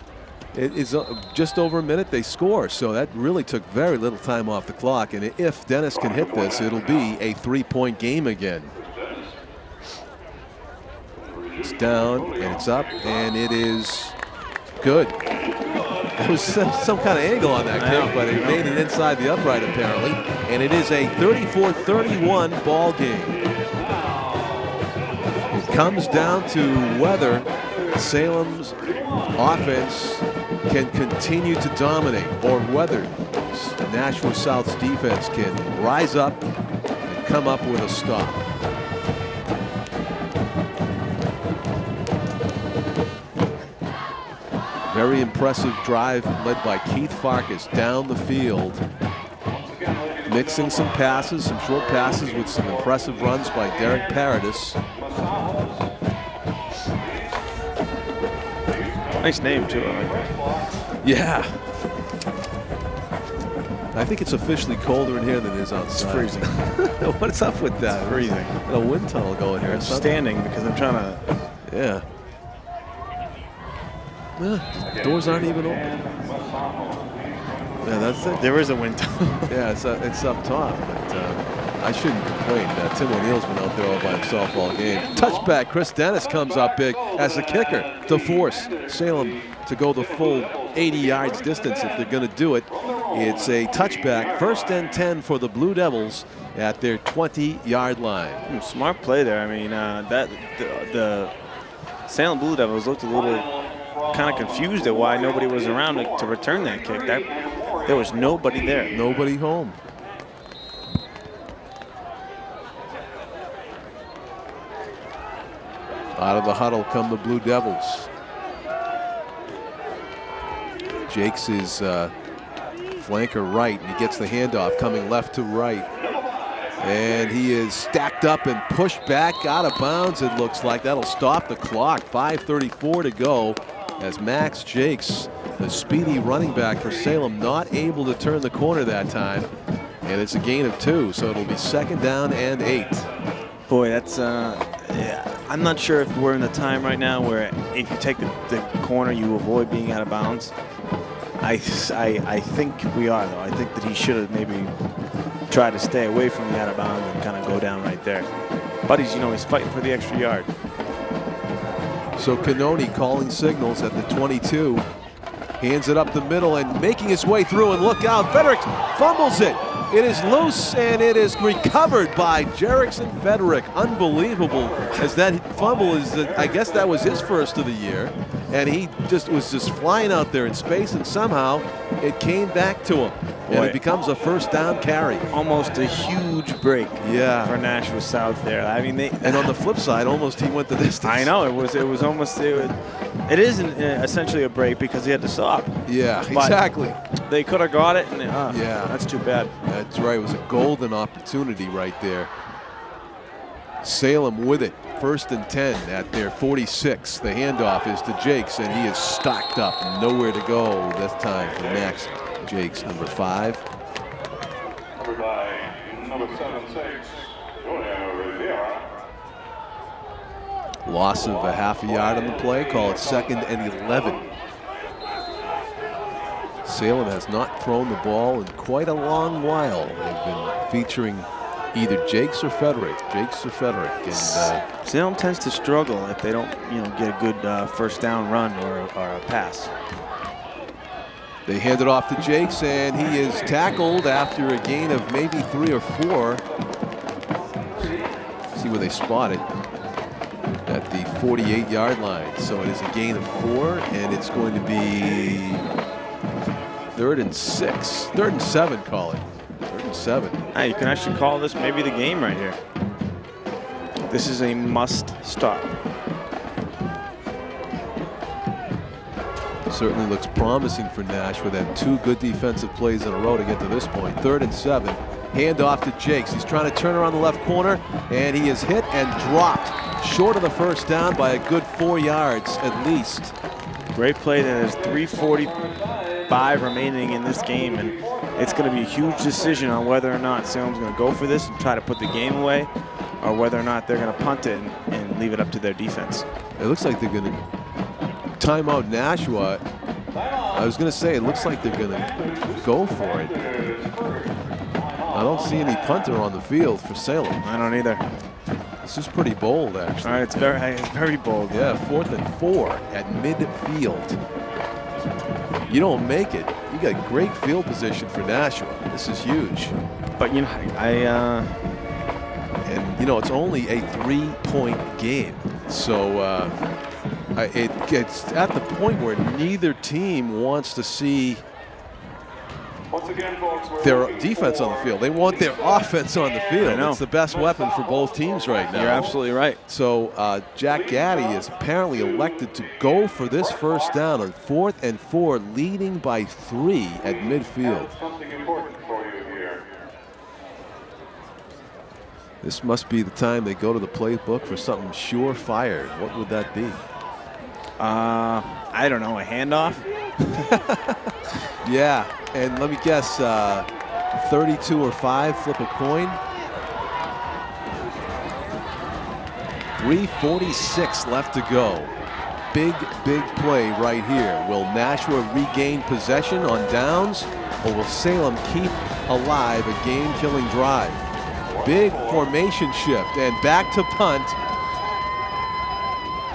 It is just over a minute they score, so that really took very little time off the clock. And if Dennis can hit this, it'll be a 3-point game again. It's down and it's up and it is good. There was some kind of angle on that kick, but it made it inside the upright apparently. And it is a 34-31 ball game. It comes down to whether Salem's offense can continue to dominate or whether Nashua South's defense can rise up and come up with a stop. Very impressive drive led by Keith Vargas down the field. Mixing some passes, some short passes with some impressive runs by Derek Paradis. Nice name too, I like that. Yeah. I think it's officially colder in here than it is outside. It's freezing. What's up with that? It's freezing. And a wind tunnel going here. I'm standing because I'm trying to. Yeah. Doors aren't even open. Yeah, that's it. There is a wind tunnel. Yeah, it's up top, but I shouldn't complain. Tim O'Neill's been out there all by himself all game. Touchback, Chris Dennis comes up big as the kicker to force Salem to go the full 80 yards distance if they're going to do it. It's a touchback, 1st and 10 for the Blue Devils at their 20-yard line. Smart play there. I mean, the Salem Blue Devils looked a little kind of confused at why nobody was around to return that kick. There was nobody there. Nobody home. Out of the huddle come the Blue Devils. Jacques is flanker right, and he gets the handoff coming left to right. And he is stacked up and pushed back out of bounds, it looks like. That'll stop the clock. 5:34 to go as Max Jacques, the speedy running back for Salem, not able to turn the corner that time. And it's a gain of 2, so it'll be 2nd down and 8. Boy, that's yeah, I'm not sure if we're in the time right now where if you take the corner, you avoid being out of bounds. I think we are, though. I think that he should have maybe tried to stay away from the out of bounds and kind of go down right there. But he's fighting for the extra yard. So Canoni calling signals at the 22. Hands it up the middle and making his way through, and look out, Fedrick fumbles it. It is loose, and it is recovered by Jerickson Fedrick. Unbelievable, as that fumble is, I guess that was his first of the year, and he was just flying out there in space, and somehow it came back to him. And it becomes a first down carry. Almost a huge break for Nashua South there. I mean, and on the flip side, almost he went the distance. I know, it was almost, it is essentially a break because he had to stop. Yeah, exactly. They could have got it, and yeah, that's too bad. That's right, it was a golden opportunity right there. Salem with it, 1st and 10 at their 46. The handoff is to Jacques, and he is stocked up, nowhere to go this time for Max Jacques, number 5. Covered by number 7-6, Julia Rivera. Loss of a half a yard on the play, call it 2nd and 11. Salem has not thrown the ball in quite a long while. They've been featuring either Jacques or Fedrick. And Salem tends to struggle if they don't, get a good first down run or a pass. They hand it off to Jacques, and he is tackled after a gain of maybe 3 or 4. See where they spot it. At the 48-yard line. So it is a gain of 4, and it's going to be 3rd and 6. 3rd and 7, call it. 3rd and 7. Hey, you can actually call this maybe the game right here. This is a must stop. Certainly looks promising for Nashua. That 2 good defensive plays in a row to get to this point. 3rd and 7. Hand off to Jacques. He's trying to turn around the left corner, and he is hit and dropped short of the first down by a good 4 yards at least. Great play. There's 3:45 remaining in this game, and it's going to be a huge decision on whether or not Salem's going to go for this and try to put the game away, or whether or not they're going to punt it and leave it up to their defense. It looks like they're going to time out Nashua. I was going to say, it looks like they're going to go for it. I don't see any punter on the field for Salem. I don't either. This is pretty bold, actually. All right, it's very bold. Yeah, 4th and 4 at midfield. You don't make it, you got great field position for Nashua. This is huge. But and it's only a 3-point game, so it gets at the point where neither team wants to see their defense on the field. They want their offense on the field. It's the best weapon for both teams right now. You're absolutely right. So Jack Gaddy is apparently elected to go for this first down on 4th and 4, leading by 3 at midfield. This must be the time they go to the playbook for something surefire. What would that be? I don't know, a handoff? Yeah, and let me guess, 32 or 5, flip a coin. 3:46 left to go. Big play right here. Will Nashua regain possession on downs, or will Salem keep alive a game-killing drive? Big formation shift, and back to punt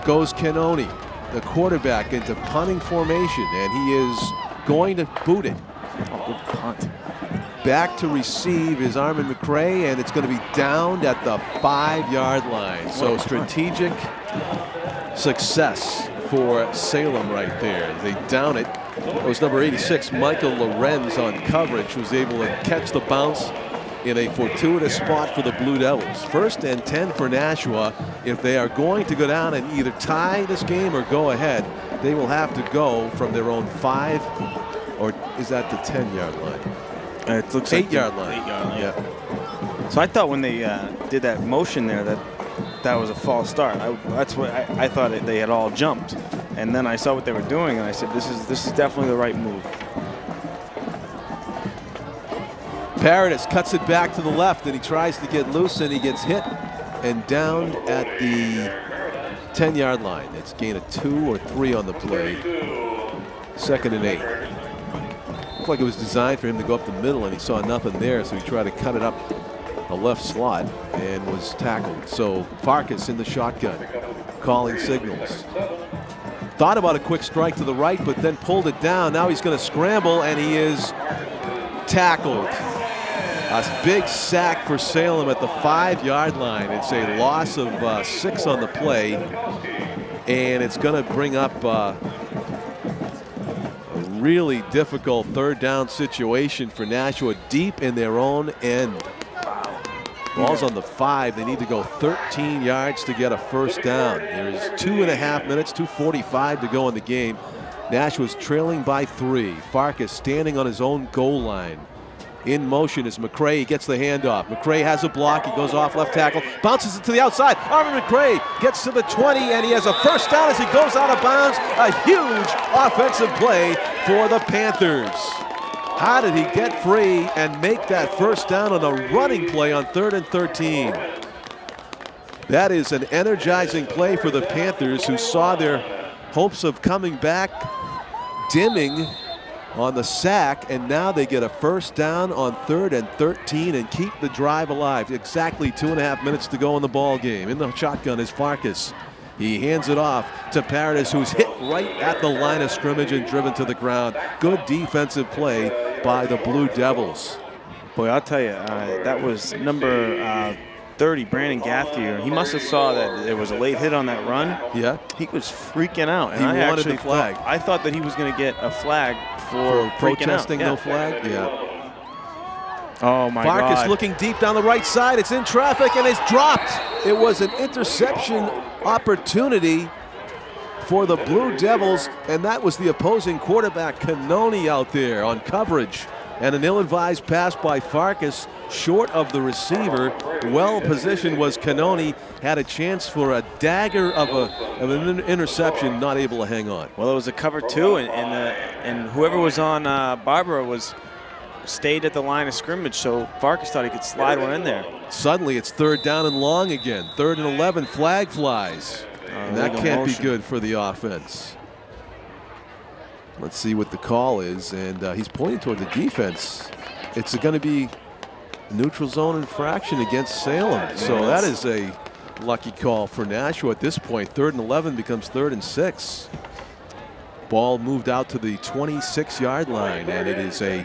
goes Cannoni, the quarterback, into punting formation, and he is going to boot it. Good punt. Back to receive is Armin McRae, and it's going to be downed at the 5-yard line. So strategic success for Salem right there. They down it. It was number 86, Michael Lorenz, on coverage, was able to catch the bounce in a fortuitous spot for the Blue Devils. 1st and 10 for Nashua. If they are going to go down and either tie this game or go ahead, they will have to go from their own 5, or is that the 10-yard line? It looks 8-yard line. 8-yard line. Yeah. So I thought when they did that motion there that was a false start. That's what I thought they had all jumped, and then I saw what they were doing, and I said, this is definitely the right move. Paradis cuts it back to the left, and he tries to get loose, and he gets hit and downed at the 10-yard line. It's gain of 2 or 3 on the play. 2nd and 8. Looked like it was designed for him to go up the middle, and he saw nothing there, so he tried to cut it up the left slot and was tackled. So Vargas in the shotgun, calling signals. Thought about a quick strike to the right, but then pulled it down. Now he's going to scramble, and he is tackled. A big sack for Salem at the 5-yard line. It's a loss of 6 on the play, and it's going to bring up a really difficult 3rd down situation for Nashua deep in their own end. Ball's on the 5. They need to go 13 yards to get a 1st down. There is 2.5 minutes, 2:45 to go in the game. Nashua's trailing by 3. Vargas standing on his own goal line. In motion is McCray. He gets the handoff. McCray has a block. He goes off left tackle. Bounces it to the outside. Armin McCray gets to the 20, and he has a 1st down as he goes out of bounds. A huge offensive play for the Panthers. How did he get free and make that 1st down on a running play on 3rd and 13? That is an energizing play for the Panthers, who saw their hopes of coming back dimming on the sack, and now they get a 1st down on 3rd and 13 and keep the drive alive. Exactly 2.5 minutes to go in the ball game. In the shotgun is Vargas. He hands it off to Paradis, who's hit right at the line of scrimmage and driven to the ground. Good defensive play by the Blue Devils. Boy, I'll tell you, that was number 30, Brandon Gauthier. He must have saw that there was a late hit on that run. Yeah. He was freaking out. And He I wanted actually the flag. I thought that he was going to get a flag for protesting out. no flag. Yeah. Oh my Vargas God. looking deep down the right side. It's in traffic and it's dropped. It was an interception opportunity for the Blue Devils, and that was the opposing quarterback Cannoni out there on coverage. And an ill-advised pass by Vargas short of the receiver. Well positioned was Cannoni. Had a chance for a dagger of an interception, not able to hang on. Well, it was a cover 2, and whoever was on Barbara stayed at the line of scrimmage, so Vargas thought he could slide one in there. Suddenly it's 3rd down and long again. 3rd and 11, flag flies. And that can't be good for the offense. Let's see what the call is, and he's pointing toward the defense. It's going to be neutral zone infraction against Salem. So that is a lucky call for Nashua at this point. 3rd and 11 becomes 3rd and 6. Ball moved out to the 26-yard line, and it is a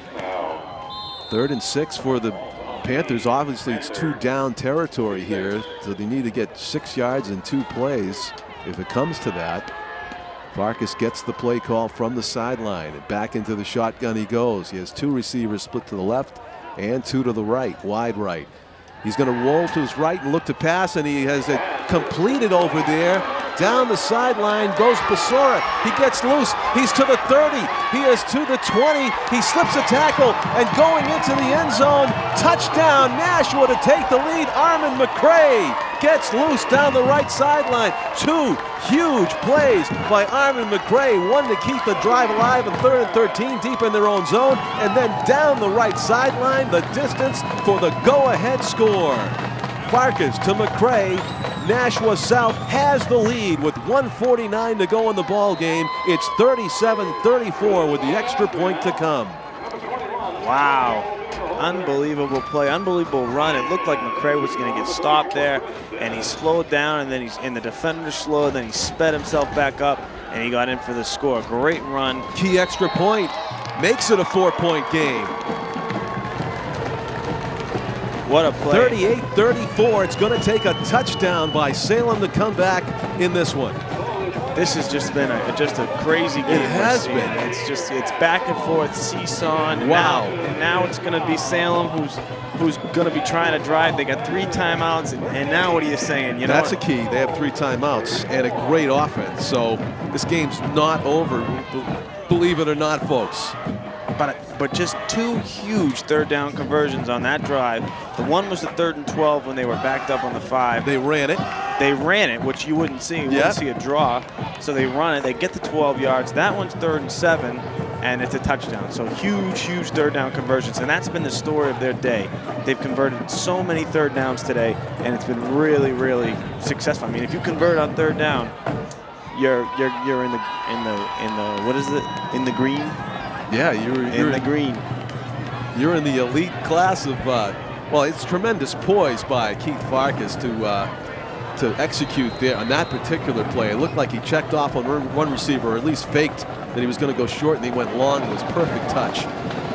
3rd and 6 for the Panthers. Obviously, it's 2 down territory here, so they need to get 6 yards in 2 plays if it comes to that. Vargas gets the play call from the sideline, and back into the shotgun he goes. He has 2 receivers split to the left and 2 to the right, wide right. He's going to roll to his right and look to pass, and he has it completed over there. Down the sideline goes Basora. He gets loose. He's to the 30. He is to the 20. He slips a tackle, and going into the end zone. Touchdown, Nashua to take the lead. Armin McCray gets loose down the right sideline. 2 huge plays by Armin McCray. One to keep the drive alive on 3rd and 13 deep in their own zone, and then down the right sideline, the distance for the go-ahead score. Vargas to McCray. Nashua South has the lead with 1:49 to go in the ball game. It's 37-34 with the extra point to come. Wow. Unbelievable play, unbelievable run. It looked like McCray was going to get stopped there, and he slowed down, and then the defender slowed, then he sped himself back up, and he got in for the score. Great run. Key extra point makes it a 4-point game. What a play. 38-34. It's going to take a touchdown by Salem to come back in this one. This has just been just a crazy game. It has been. It's back and forth, seesaw. And wow. Now it's going to be Salem who's going to be trying to drive. They got 3 timeouts, and now what are you saying? That's a key. They have 3 timeouts and a great offense. So this game's not over, believe it or not, folks. But just 2 huge 3rd down conversions on that drive. The one was the 3rd and 12 when they were backed up on the 5. They ran it, which you wouldn't see. You wouldn't see a draw. So they run it. They get the 12 yards. That one's 3rd and 7, and it's a touchdown. So huge 3rd down conversions, and that's been the story of their day. They've converted so many 3rd downs today, and it's been really, really successful. I mean, if you convert on 3rd down, you're in the what is it? In the green. Yeah, you're in the green. You're in the elite class of. Well, it's tremendous poise by Keith Vargas to execute there on that particular play. It looked like he checked off on one receiver, or at least faked that he was going to go short, and he went long. It was perfect touch.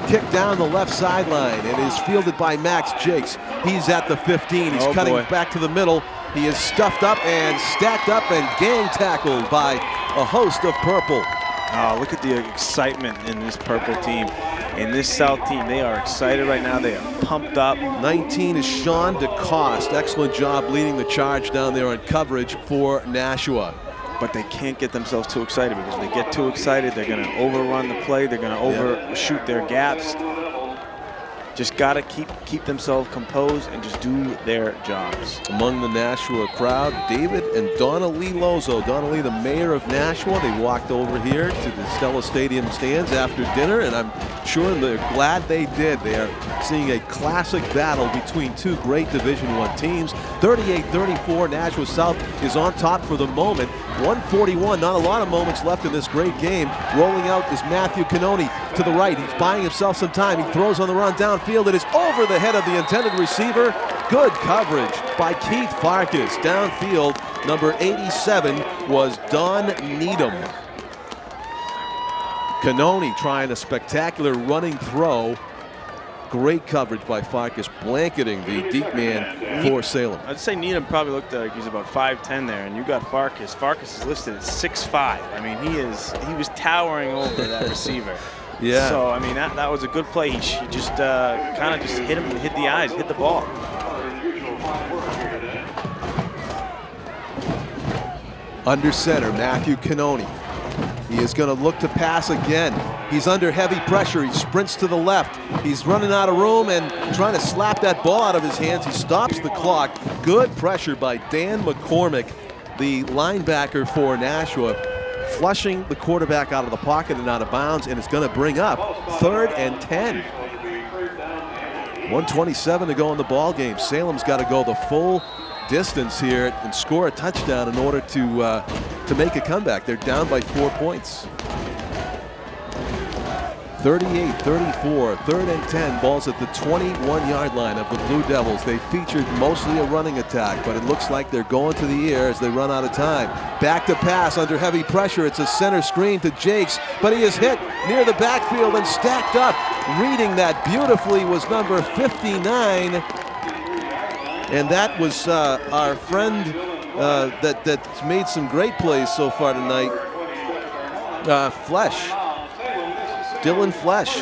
kick down the left sideline and is fielded by Max Jacques. He's at the 15. He's cutting back to the middle. He is stuffed up and stacked up and gang tackled by a host of purple. Oh, look at the excitement in this purple team. In this South team, they are excited right now. They are pumped up. 19 is Sean DeCoste. Excellent job leading the charge down there on coverage for Nashua. But they can't get themselves too excited, because if they get too excited, they're going to overrun the play. They're going to overshoot their gaps. Just got to keep themselves composed and just do their jobs. Among the Nashua crowd, David and Donna Lee Lozo. Donna Lee, the mayor of Nashua. They walked over here to the Stellos Stadium stands after dinner, and I'm sure they're glad they did. They are seeing a classic battle between two great Division I teams. 38-34, Nashua South is on top for the moment. 141, not a lot of moments left in this great game. Rolling out is Matthew Canoni to the right. He's buying himself some time. He throws on the run downfield. It is over the head of the intended receiver. Good coverage by Keith Vargas. Downfield, number 87 was Don Needham. Canoni trying a spectacular running throw. Great coverage by Farkas, blanketing the deep man for Salem. I'd say Needham probably looked like he's about 5'10" there, and you got Farkas. Farkas is listed at 6'5". I mean, he was towering over that receiver. Yeah. So I mean, that was a good play. He just kind of just hit him, hit the eyes, hit the ball. Under center, Matthew Canoni. He is going to look to pass again. He's under heavy pressure. He sprints to the left. He's running out of room and trying to slap that ball out of his hands. He stops the clock. Good pressure by Dan McCormick, the linebacker for Nashua, flushing the quarterback out of the pocket and out of bounds, and it's going to bring up 3rd and 10. 1:27 to go in the ball game. Salem's got to go the full distance here and score a touchdown in order to make a comeback. They're down by 4 points. 38-34, 3rd and 10, balls at the 21-yard line of the Blue Devils. They featured mostly a running attack, but it looks like they're going to the air as they run out of time. Back to pass under heavy pressure. It's a center screen to Jacques, but he is hit near the backfield and stacked up. Reading that beautifully was number 59, and that was our friend that's made some great plays so far tonight, Flesh. Dylan Flesh.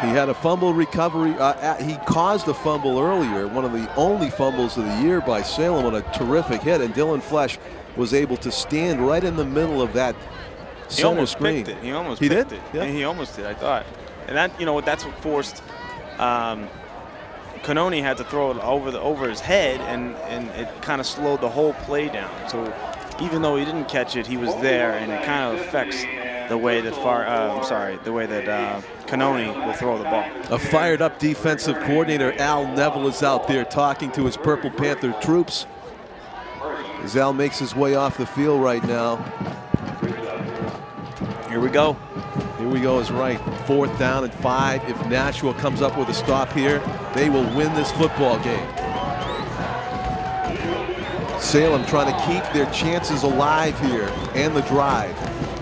He had a fumble recovery. He caused a fumble earlier, one of the only fumbles of the year by Salem on a terrific hit, and Dylan Flesh was able to stand right in the middle of that center screen. Picked it. He almost picked it. Yeah. And he almost did, I thought. And that, that's what forced Canoni had to throw it over his head, and it kind of slowed the whole play down. So even though he didn't catch it, he was there, and it kind of affects the way that Canoni will throw the ball. A fired up defensive coordinator, Al Neville, is out there talking to his Purple Panther troops as Al makes his way off the field right now. Here we go. Here we go is right. 4th down and 5. If Nashua comes up with a stop here, they will win this football game. Salem trying to keep their chances alive here and the drive.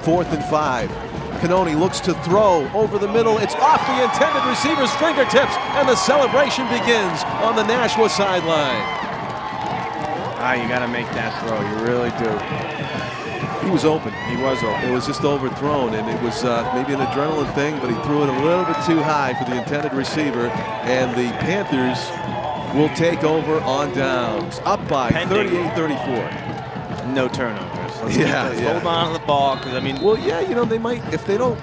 4th and 5. Canoni looks to throw over the middle. It's off the intended receiver's fingertips, and the celebration begins on the Nashua sideline. You got to make that throw. You really do. He was open. He was open. It was just overthrown, and it was maybe an adrenaline thing, but he threw it a little bit too high for the intended receiver, and the Panthers will take over on downs. Up by 38-34. No turnovers. Let's hold on to the ball, because I mean. Well, yeah, they might, if they don't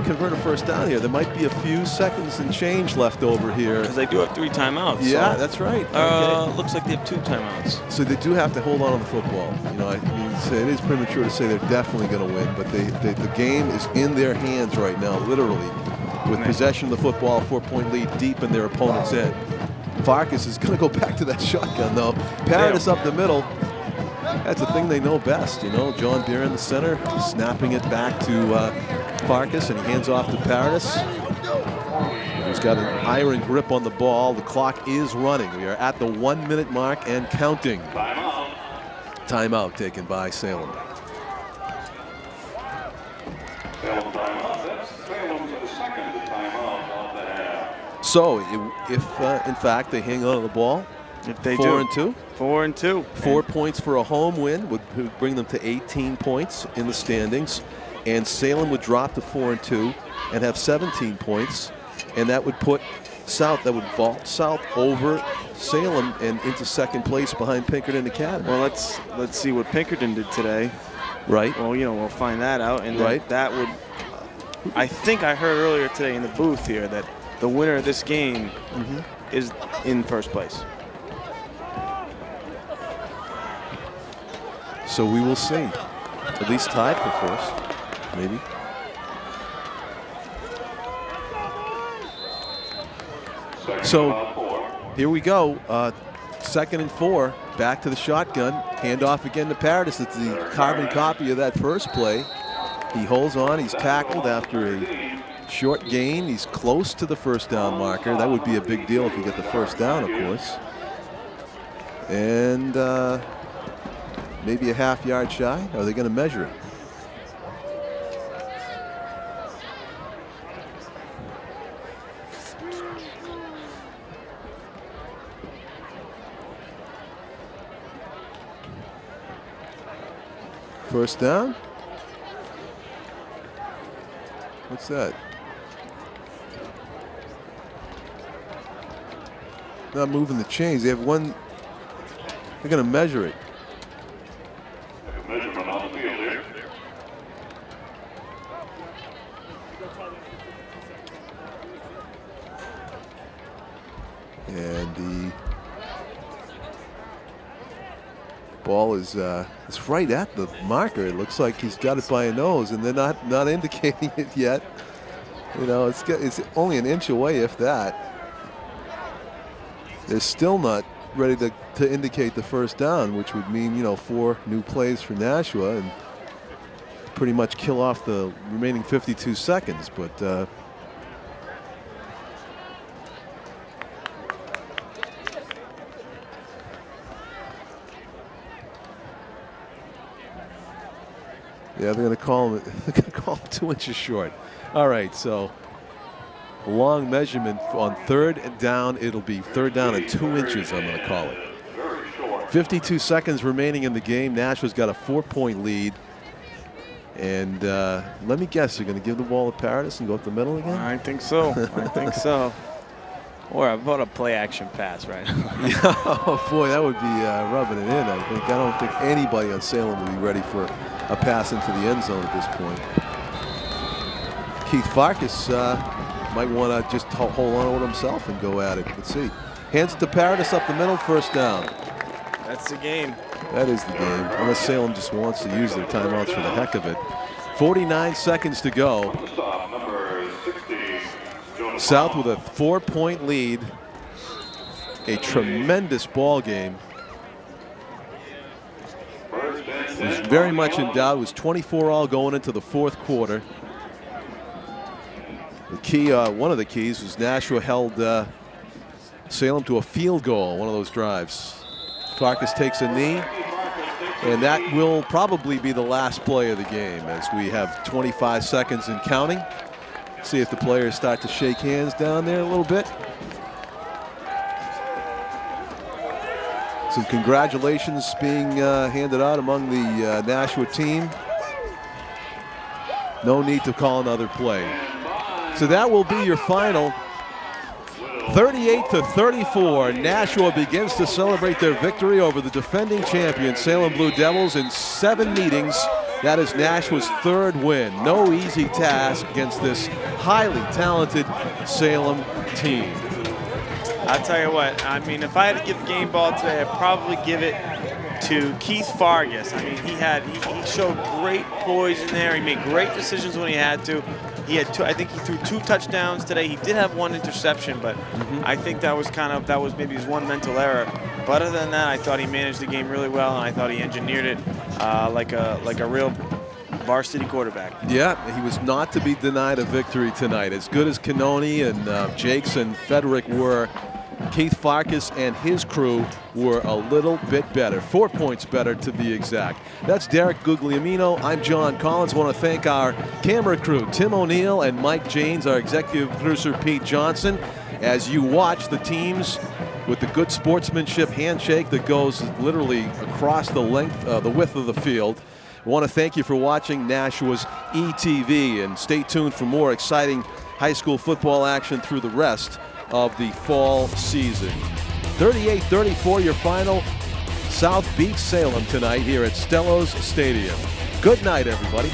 convert a first down here, there might be a few seconds and change left over here. Because they do have 3 timeouts. Yeah, so, that's right. Looks like they have 2 timeouts. So they do have to hold on to the football. I mean, it is premature to say they're definitely going to win, but the game is in their hands right now, literally, with possession of the football, 4-point lead deep in their opponent's end. Farkas is going to go back to that shotgun, though. Paradis up the middle. That's the thing they know best, John Deere in the center, snapping it back to Farkas, and he hands off to Paradis. He's got an iron grip on the ball. The clock is running. We are at the 1-minute mark and counting. Timeout taken by Salem. Salem timeout. That's Salem's 2nd So if in fact they hang on to the ball, if they 4-2. 4-2. 4 points for a home win would bring them to 18 points in the standings, and Salem would drop to 4-2 and have 17 points, and that would put South, that would vault South over Salem and into second place behind Pinkerton Academy. Well, let's see what Pinkerton did today. Right. Well, you know, we'll find that out, and right. that would. I think I heard earlier today in the booth here that the winner of this game is in first place. So we will see. At least tied for first, maybe. So here we go. 2nd and 4. Back to the shotgun. Handoff again to Paradis. It's the carbon copy of that first play. He holds on. He's tackled after a short gain. He's close to the first down marker. That would be a big deal if you get the first down, of course. And maybe a half yard shy. Are they going to measure it? First down. What's that? Not moving the chains. They have one. They're going to measure it. Measurement on the field here. And the ball is it's right at the marker. It looks like he's got it by a nose, and they're not indicating it yet. You know, it's only an inch away, if that. They're still not ready to indicate the first down, which would mean, you know, 4 new plays for Nashua and pretty much kill off the remaining 52 seconds. But yeah, they're going to call him. They're going to call him 2 inches short. All right, so long measurement on 3rd down. It'll be 3rd down and 2 inches. I'm going to call it. 52 seconds remaining in the game. Nashua's got a 4-point lead, and let me guess, they're going to give the ball to Paradis and go up the middle again. I think so. I think so. Or about a play action pass, right? Yeah, oh boy, that would be rubbing it in. I don't think anybody on Salem would be ready for a pass into the end zone at this point. Keith Vargas might want to just hold on to it himself and go at it. Let's see. Hands it to Paradis up the middle, first down. That's the game. That is the game, unless Salem just wants to use their timeouts for the heck of it. 49 seconds to go. South with a 4-point lead. A tremendous ball game. It was very much in doubt. It was 24-all going into the 4th quarter. The key, one of the keys, was Nashua held Salem to a field goal, one of those drives. Vargas takes a knee, and that will probably be the last play of the game, as we have 25 seconds and counting. See if the players start to shake hands down there a little bit. Some congratulations being handed out among the Nashua team. No need to call another play. So that will be your final. 38-34, Nashua begins to celebrate their victory over the defending champion Salem Blue Devils in 7 meetings. That is Nashua's 3rd win. No easy task against this highly talented Salem team. I'll tell you what, I mean, if I had to give the game ball today, I'd probably give it to Keith Vargas. I mean, he showed great poise in there. He made great decisions when he had to. He had I think he threw 2 touchdowns today. He did have 1 interception, but I think that was maybe his one mental error. But other than that, I thought he managed the game really well, and I thought he engineered it like a real varsity quarterback. Yeah, he was not to be denied a victory tonight. As good as Cannoni and Jacques and Fedrick were, Keith Vargas and his crew were a little bit better, 4 points better to be exact. That's Derek Guglielmino. I'm John Collins. I want to thank our camera crew, Tim O'Neill and Mike Janes, our executive producer, Pete Johnson. As you watch the teams with the good sportsmanship handshake that goes literally across the width of the field. I want to thank you for watching Nashua's ETV, and stay tuned for more exciting high school football action through the rest of the fall season. 38-34 your final. South beats Salem tonight here at Stellos Stadium. Good night, everybody.